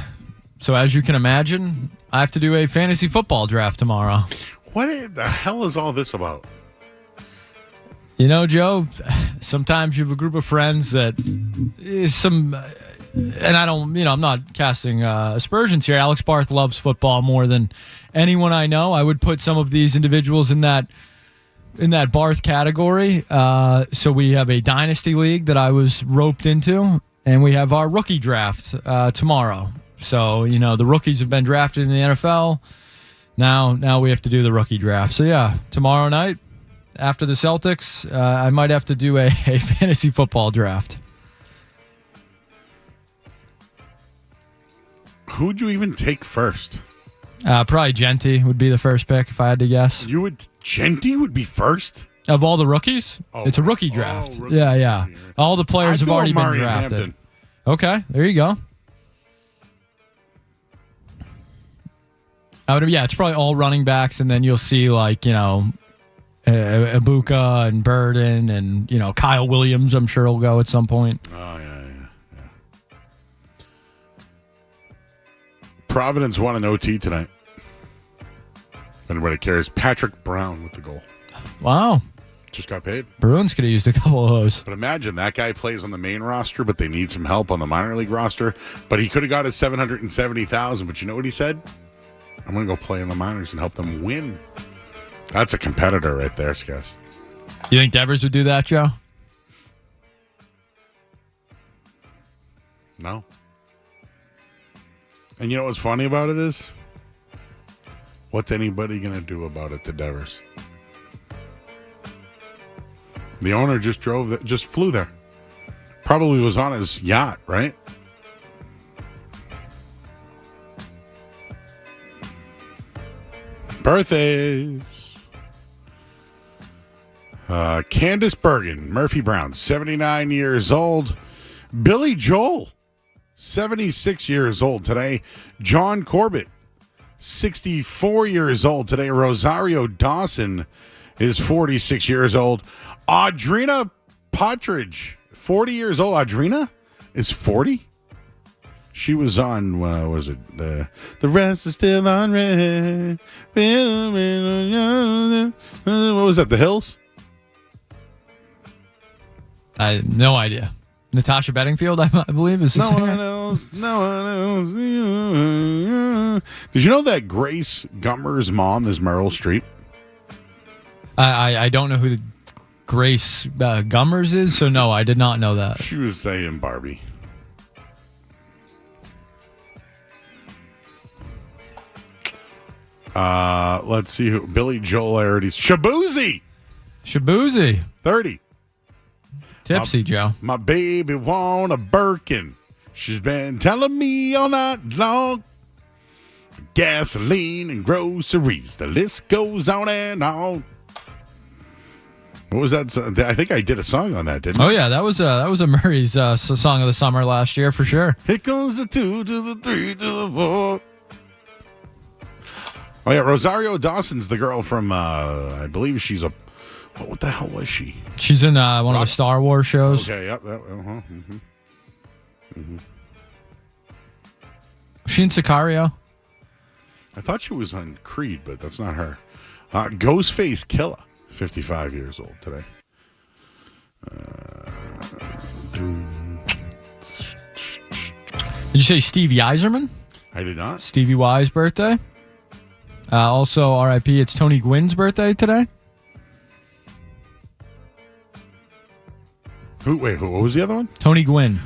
So as you can imagine, I have to do a fantasy football draft tomorrow. What the hell is all this about? You know, Joe, sometimes you have a group of friends that and I don't, I'm not casting aspersions here. Alex Barth loves football more than anyone I know. I would put some of these individuals in that Barth category. So we have a dynasty league that I was roped into, and we have our rookie draft tomorrow. So, the rookies have been drafted in the NFL. Now we have to do the rookie draft. So, yeah, tomorrow night after the Celtics, I might have to do a fantasy football draft. Who'd you even take first? Probably Genty would be the first pick if I had to guess. Genty would be first? Of all the rookies? It's a rookie draft. Yeah. All the players have already been drafted. Hampton. Okay, there you go. It's probably all running backs, and then you'll see Ibuka and Burden and Kyle Williams. I'm sure will go at some point. Oh yeah. Providence won an OT tonight. If anybody cares, Patrick Brown with the goal. Wow. Just got paid. Bruins could have used a couple of those. But imagine that guy plays on the main roster, but they need some help on the minor league roster. But he could have got his $770,000. But you know what he said? I'm going to go play in the minors and help them win. That's a competitor right there, Skess. You think Devers would do that, Joe? No. And you know what's funny about it is? What's anybody going to do about it to Devers? The owner just flew there. Probably was on his yacht, right? Birthdays. Candace Bergen, Murphy Brown, 79 years old. Billy Joel, 76 years old today. John Corbett, 64 years old today. Rosario Dawson is 46 years old. Audrina Partridge, 40 years old. Audrina is 40? She was on, was it? The rest is still on red. What was that, The Hills? I have no idea. Natasha Bedingfield, I believe, is the singer. No one else. Did you know that Grace Gummer's mom is Meryl Streep? I don't know who the Grace Gummers is, so no, I did not know that. She was saying Barbie. Let's see who. Billy Joel Arities. Shabuzi, 30. Tipsy, Joe. My baby want a Birkin. She's been telling me all night long. Gasoline and groceries. The list goes on and on. What was that? I think I did a song on that, didn't I? Oh yeah, that was a Murray's song of the summer last year for sure. Here goes the 2 to the 3 to the 4. Oh yeah, Rosario Dawson's the girl from I believe she's a. What the hell was she? She's in one of the Star Wars shows. Okay, yep. She in Sicario? I thought she was on Creed, but that's not her. Ghostface Killer, 55 years old today. Did you say Stevie Yzerman? I did not. Stevie Y's birthday. Also, R.I.P. It's Tony Gwynn's birthday today. Wait, what was the other one? Tony Gwynn.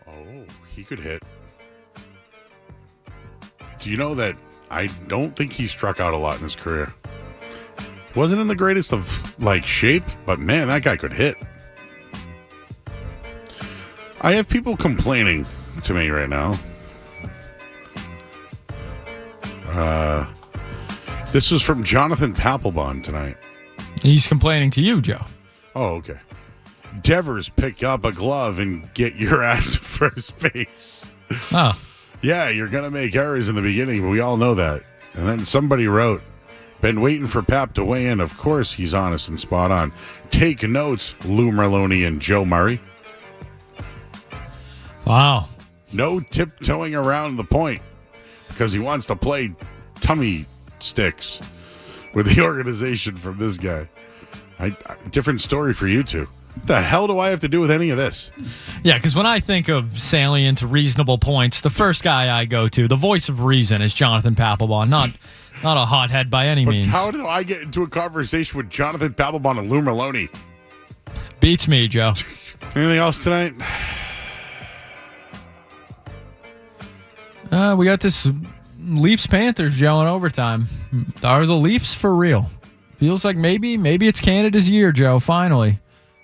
Oh, he could hit. Do you know that I don't think he struck out a lot in his career? Wasn't in the greatest of shape, but man, that guy could hit. I have people complaining to me right now. This was from Jonathan Papelbon tonight. He's complaining to you, Joe. Oh, okay. Devers, pick up a glove and get your ass to first base. Oh. Yeah, you're going to make errors in the beginning, but we all know that. And then somebody wrote, Been waiting for Pap to weigh in. Of course, he's honest and spot on. Take notes, Lou Merloni and Joe Murray. Wow. No tiptoeing around the point because he wants to play tummy sticks with the organization from this guy. Different story for you two. What the hell do I have to do with any of this? Yeah, because when I think of salient, reasonable points, the first guy I go to, the voice of reason, is Jonathan Papelbon, not a hothead by any means. How do I get into a conversation with Jonathan Papelbon and Lou Merloni? Beats me, Joe. Anything else tonight? We got this Leafs-Panthers, Joe, in overtime. Are the Leafs for real? Feels like maybe it's Canada's year, Joe, finally.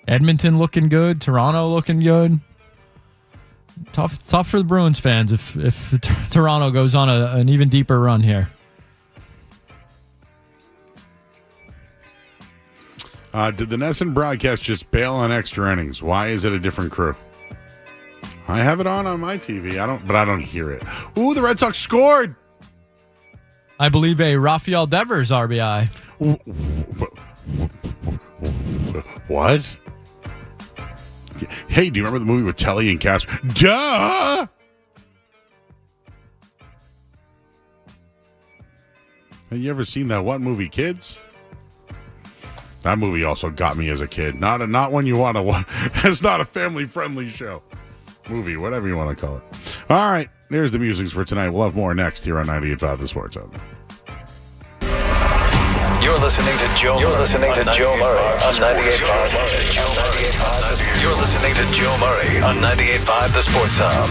Edmonton looking good. Toronto looking good. Tough for the Bruins fans if Toronto goes on an even deeper run here. Did the Nesson broadcast just bail on extra innings? Why is it a different crew? I have it on my TV. I don't hear it. Ooh, the Red Sox scored. I believe a Rafael Devers RBI. What? Hey, do you remember the movie with Telly and Casper? Duh! Have you ever seen that one movie, Kids? That movie also got me as a kid. Not when you want to watch. It's not a family-friendly show. Movie, whatever you want to call it. All right, there's the musings for tonight. We'll have more next here on 98.5 The Sports Hub. You're listening to Joe. You're listening to Joe Murray on 98.5. You're listening to Joe Murray on 98.5 The Sports Hub.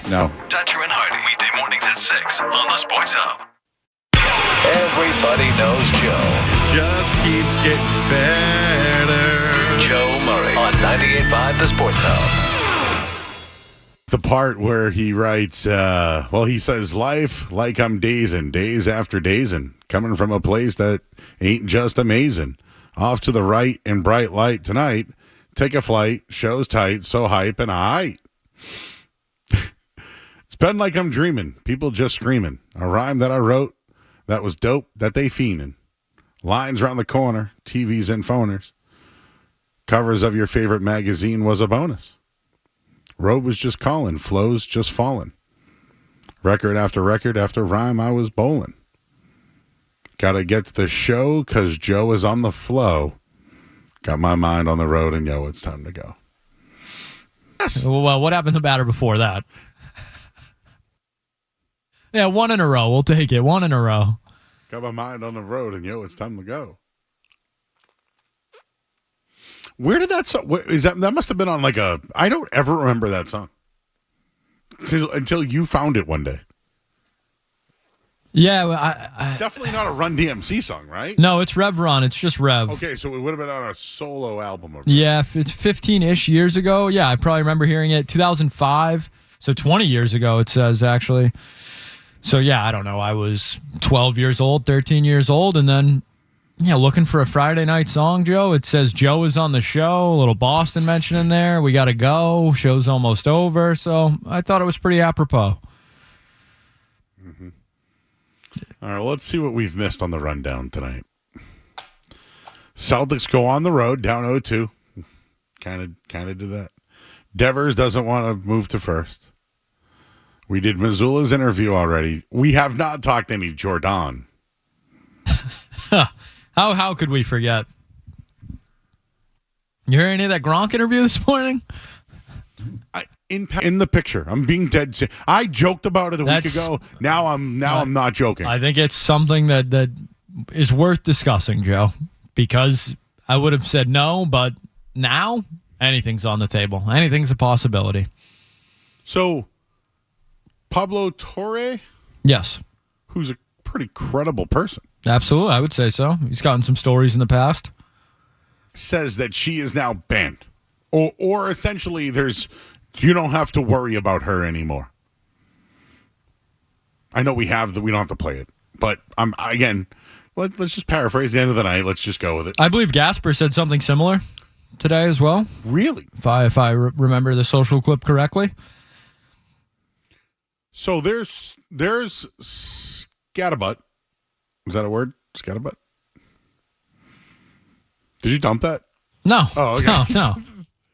No. Dutcher and Hardy, weekday mornings at 6 on the Sports Hub. Everybody knows Joe. Just keeps getting better. the Sports Hub. The part where he writes, he says, life like I'm dazing, days after dazing, coming from a place that ain't just amazing. Off to the right in bright light tonight. Take a flight, show's tight, so hype and height. It's been like I'm dreaming, people just screaming. A rhyme that I wrote that was dope, that they fiending. Lines round the corner, TVs and phoners. Covers of your favorite magazine was a bonus. Road was just calling, flows just falling. Record after rhyme, I was bowling. Gotta get to the show, 'cause Joe is on the flow. Got my mind on the road, and yo, it's time to go. Yes. Well, what happened to the batter before that? Yeah, one in a row. We'll take it. One in a row. Got my mind on the road, and yo, it's time to go. Where did that song? Is that must have been on I don't ever remember that song until you found it one day. Yeah, I definitely not a Run DMC song, right? No, it's Rev Run. It's just Rev. Okay, so it would have been on a solo album. Yeah, it's 15-ish years ago. Yeah, I probably remember hearing it 2005. So 20 years ago, it says, actually. So, yeah, I don't know. I was 12 years old, 13 years old, and then, looking for a Friday night song, Joe. It says Joe is on the show, a little Boston mention in there. We got to go. Show's almost over. So I thought it was pretty apropos. Mm-hmm. All right, well, let's see what we've missed on the rundown tonight. Celtics go on the road, down 0-2. Kind of do that. Devers doesn't want to move to first. We did Missoula's interview already. We have not talked any Jordan. How could we forget? You hear any of that Gronk interview this morning? In the picture, I'm being dead serious. I joked about it a week ago. Now I'm not joking. I think it's something that is worth discussing, Joe, because I would have said no, but now anything's on the table. Anything's a possibility. So, Pablo Torre? Yes. Who's a pretty credible person. Absolutely, I would say so. He's gotten some stories in the past. Says that she is now banned. Or essentially you don't have to worry about her anymore. I know we don't have to play it. But let's just paraphrase the end of the night. Let's just go with it. I believe Gasper said something similar today as well. Really? If I remember the social clip correctly. So there's Scatterbutt. Is that a word? Scatterbutt? Did you dump that? No. Oh, okay. No.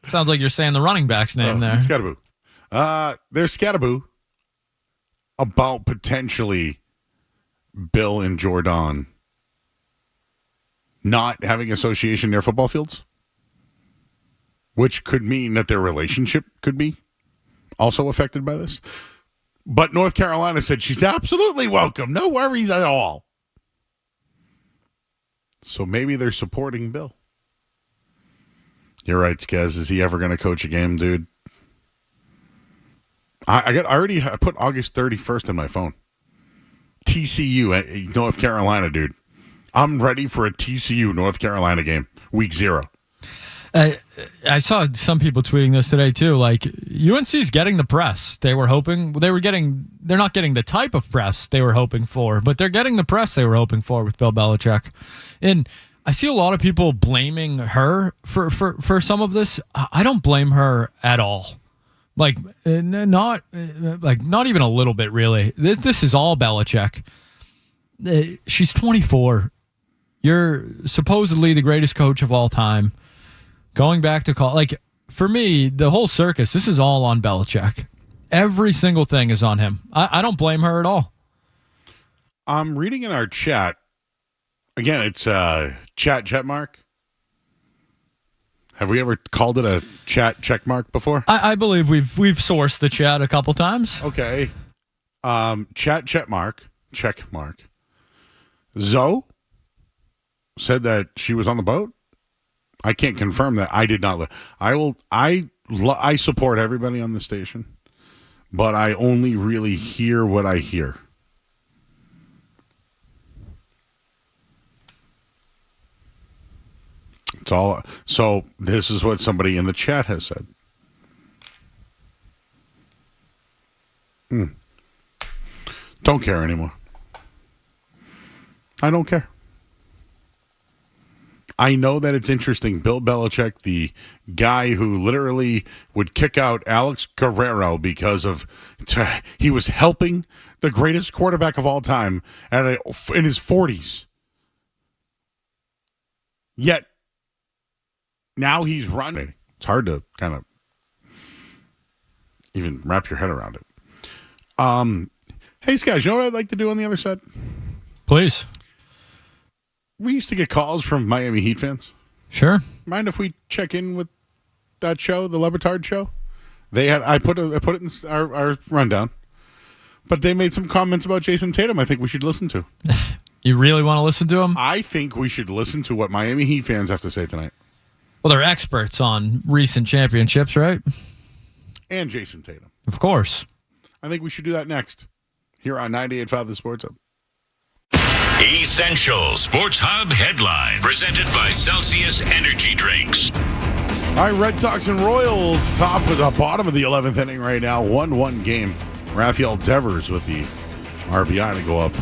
Sounds like you're saying the running back's name there. Scatterboo. There's Scatterboo about potentially Bill and Jordan not having association near football fields, which could mean that their relationship could be also affected by this. But North Carolina said she's absolutely welcome. No worries at all. So maybe they're supporting Bill. You're right, Skez. Is he ever going to coach a game, dude? I put August 31st in my phone. TCU, North Carolina, dude. I'm ready for a TCU North Carolina game, week 0. I saw some people tweeting this today too. Like UNC's getting the press they were hoping they're not getting the type of press they were hoping for, but they're getting the press they were hoping for with Bill Belichick. And I see a lot of people blaming her for some of this. I don't blame her at all. Not even a little bit, really. This is all Belichick. She's 24. You're supposedly the greatest coach of all time. Going back to for me, the whole circus, this is all on Belichick. Every single thing is on him. I don't blame her at all. I'm reading in our chat. Again, it's chat mark. Have we ever called it a chat check mark before? I believe we've sourced the chat a couple times. Okay. Chat check mark. Zoe said that she was on the boat. I can't confirm that. I did not. I support everybody on the station, but I only really hear what I hear. It's all. So this is what somebody in the chat has said. Don't care anymore. I don't care. I know that it's interesting. Bill Belichick, the guy who literally would kick out Alex Guerrero because he was helping the greatest quarterback of all time in his 40s. Yet, now he's running. It's hard to kind of even wrap your head around it. Hey, guys, you know what I'd like to do on the other side? Please. We used to get calls from Miami Heat fans. Sure. Mind if we check in with that show, the Le Batard show? I put it in our rundown, but they made some comments about Jason Tatum. I think we should listen to. You really want to listen to him? I think we should listen to what Miami Heat fans have to say tonight. Well, they're experts on recent championships, right? And Jason Tatum, of course. I think we should do that next here on 98.5 The Sports Hub. Essential Sports Hub headline presented by Celsius Energy Drinks. All right, Red Sox and Royals top of the bottom of the 11th inning right now. 1-1 game. Rafael Devers with the RBI to go up.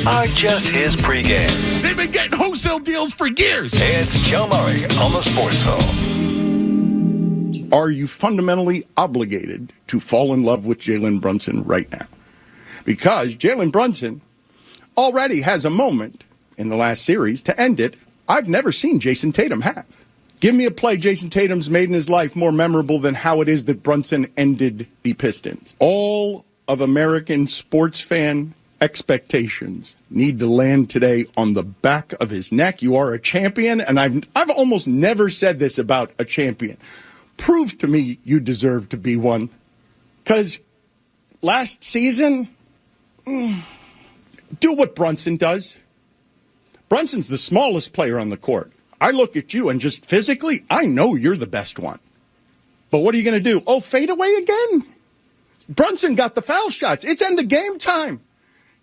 are just his pregame. They've been getting wholesale deals for years. It's Joe Murray on the Sports Hub. Are you fundamentally obligated to fall in love with Jalen Brunson right now? Because Jalen Brunson already has a moment in the last series to end it I've never seen Jason Tatum have. Give me a play Jason Tatum's made in his life more memorable than how it is that Brunson ended the Pistons. All of American sports fan expectations need to land today on the back of his neck. You are a champion, and I've almost never said this about a champion. Prove to me you deserve to be one. Because last season, do what Brunson does. Brunson's the smallest player on the court. I look at you and just physically, I know you're the best one. But what are you going to do? Oh, fade away again? Brunson got the foul shots. It's end of game time.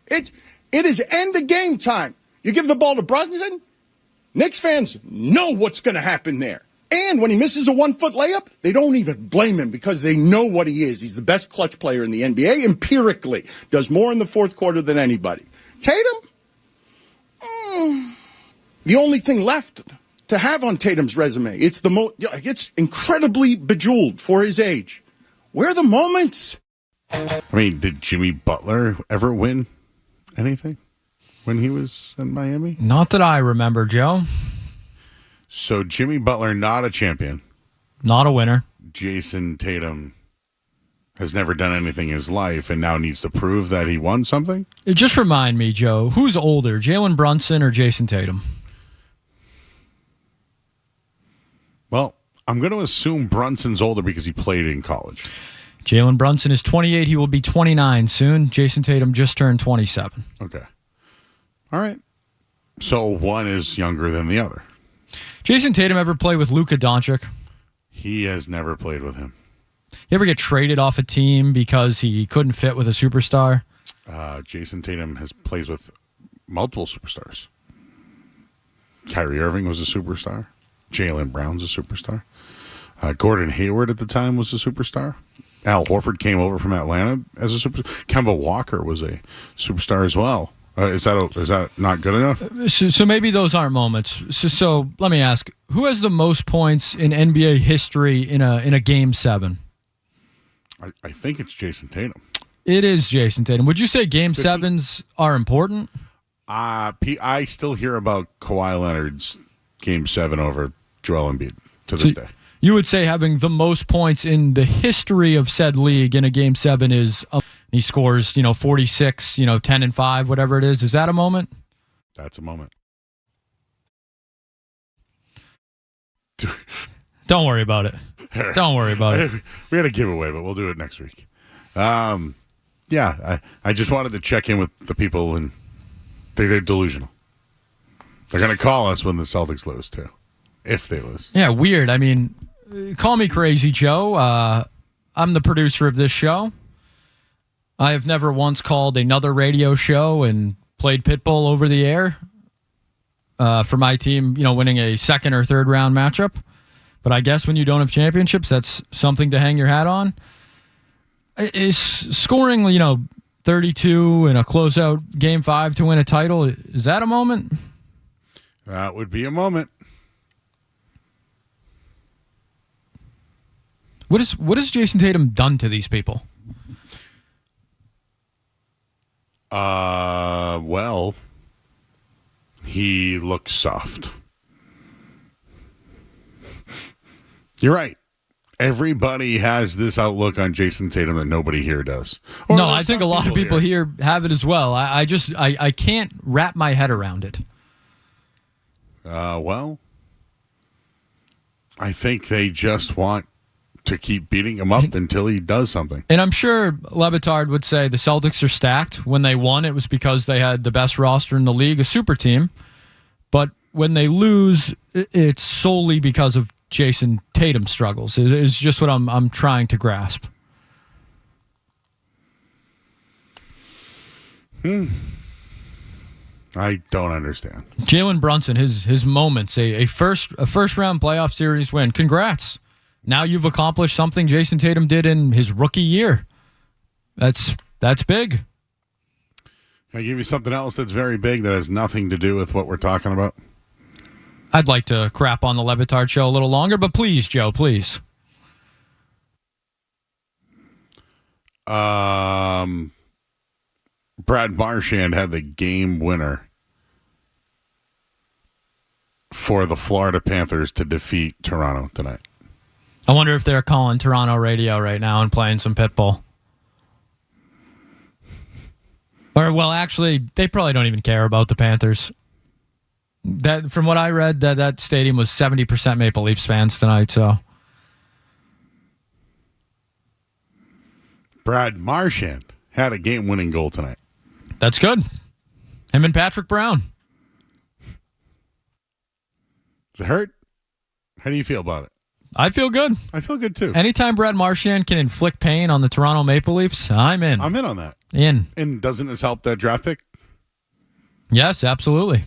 It is end of game time. You give the ball to Brunson, Knicks fans know what's going to happen there. And when he misses a 1-foot layup, they don't even blame him because they know what he is. He's the best clutch player in the NBA empirically. Does more in the fourth quarter than anybody. Tatum? The only thing left to have on Tatum's resume. It's incredibly bejeweled for his age. Where are the moments? I mean, did Jimmy Butler ever win anything when he was in Miami? Not that I remember, Joe. So Jimmy Butler, not a champion. Not a winner. Jason Tatum has never done anything in his life and now needs to prove that he won something? Just remind me, Joe, who's older, Jalen Brunson or Jason Tatum? Well, I'm going to assume Brunson's older because he played in college. Jalen Brunson is 28. He will be 29 soon. Jason Tatum just turned 27. Okay. All right. So one is younger than the other. Jason Tatum ever play with Luka Doncic? He has never played with him. You ever get traded off a team because he couldn't fit with a superstar? Jason Tatum plays with multiple superstars. Kyrie Irving was a superstar. Jaylen Brown's a superstar. Gordon Hayward at the time was a superstar. Al Horford came over from Atlanta as a superstar. Kemba Walker was a superstar as well. Is that not good enough? So maybe those aren't moments. So let me ask: who has the most points in NBA history in a Game 7? I think it's Jason Tatum. It is Jason Tatum. Would you say Game 7s are important? I still hear about Kawhi Leonard's Game 7 over Joel Embiid to this day. You would say having the most points in the history of said league in a Game 7 is he scores 46, 10 and 5, whatever it is. Is that a moment? That's a moment. Don't worry about it. Don't worry about it. We had a giveaway, but we'll do it next week. Yeah, I just wanted to check in with the people, and they're delusional. They're going to call us when the Celtics lose, too, if they lose. Yeah, weird. I mean, call me crazy, Joe. I'm the producer of this show. I have never once called another radio show and played Pitbull over the air for my team, winning a second or third round matchup. But I guess when you don't have championships, that's something to hang your hat on. Is scoring, 32 in a closeout Game 5 to win a title, is that a moment? That would be a moment. What has Jason Tatum done to these people? Well, he looks soft. You're right. Everybody has this outlook on Jason Tatum that nobody here does. No, I think a lot of people here have it as well. I can't wrap my head around it. Well, I think they just want to keep beating him up until he does something. And I'm sure Le Batard would say the Celtics are stacked. When they won, it was because they had the best roster in the league, a super team. But when they lose, it's solely because of Jason Tatum struggles. It is just what I'm trying to grasp. I don't understand. Jalen Brunson, his moments, a first round playoff series win. Congrats. Now you've accomplished something Jason Tatum did in his rookie year. That's big. Can I give you something else that's very big that has nothing to do with what we're talking about? I'd like to crap on the Levitard show a little longer, but please, Joe, please. Brad Marchand had the game winner for the Florida Panthers to defeat Toronto tonight. I wonder if they're calling Toronto radio right now and playing some Pitbull. Or, well, actually, they probably don't even care about the Panthers. That, from what I read, that stadium was 70% Maple Leafs fans tonight. So, Brad Marchand had a game-winning goal tonight. That's good. Him and Patrick Brown. Does it hurt? How do you feel about it? I feel good. I feel good, too. Anytime Brad Marchand can inflict pain on the Toronto Maple Leafs, I'm in. I'm in on that. In. And doesn't this help that draft pick? Yes, absolutely.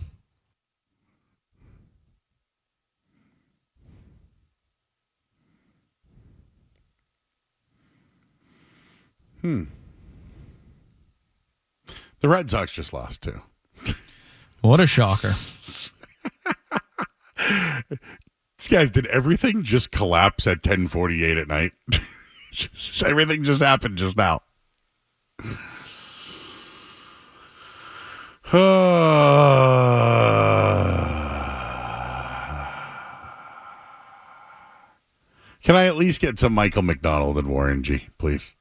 The Red Sox just lost, too. What a shocker. These guys did everything just collapse at 10:48 at night. Everything just happened just now. Can I at least get some Michael McDonald and Warren G, please?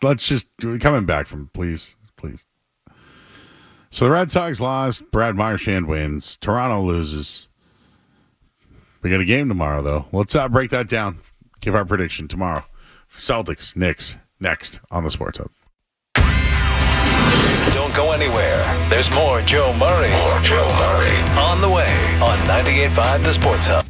Let's just coming back from please. So the Red Sox lost. Brad Marchand wins. Toronto loses. We got a game tomorrow, though. Let's break that down. Give our prediction tomorrow. Celtics, Knicks, next on the Sports Hub. Don't go anywhere. There's more Joe Murray. On the way on 98.5 The Sports Hub.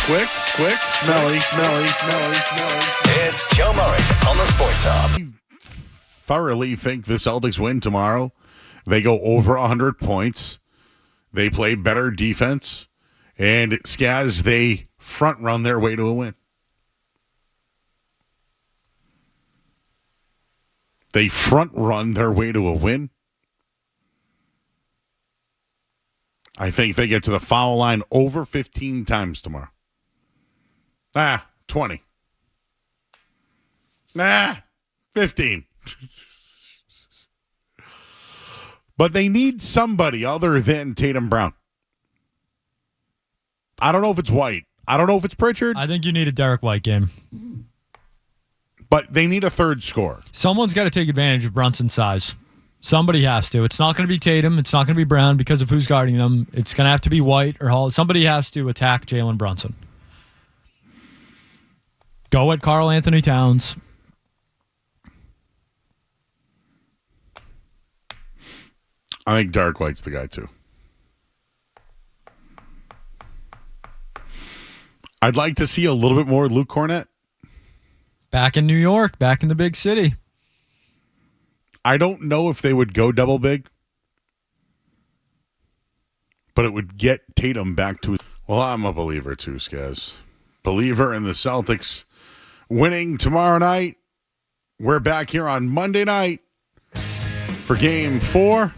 smelly. It's Joe Murray on the Sports Hub. Thoroughly think the Celtics win tomorrow. They go over 100 points. They play better defense. And Skaz, they front run their way to a win. They front run their way to a win. I think they get to the foul line over 15 times tomorrow. 20. 15. But they need somebody other than Tatum Brown. I don't know if it's White. I don't know if it's Pritchard. I think you need a Derek White game. But they need a third scorer. Someone's got to take advantage of Brunson's size. Somebody has to. It's not going to be Tatum. It's not going to be Brown because of who's guarding them. It's going to have to be White or Hall. Somebody has to attack Jalen Brunson. Go at Karl Anthony Towns. I think Derek White's the guy, too. I'd like to see a little bit more Luke Cornett. Back in New York, back in the big city. I don't know if they would go double big, but it would get Tatum back to... Well, I'm a believer, too, Skaz. Believer in the Celtics winning tomorrow night. We're back here on Monday night for Game 4.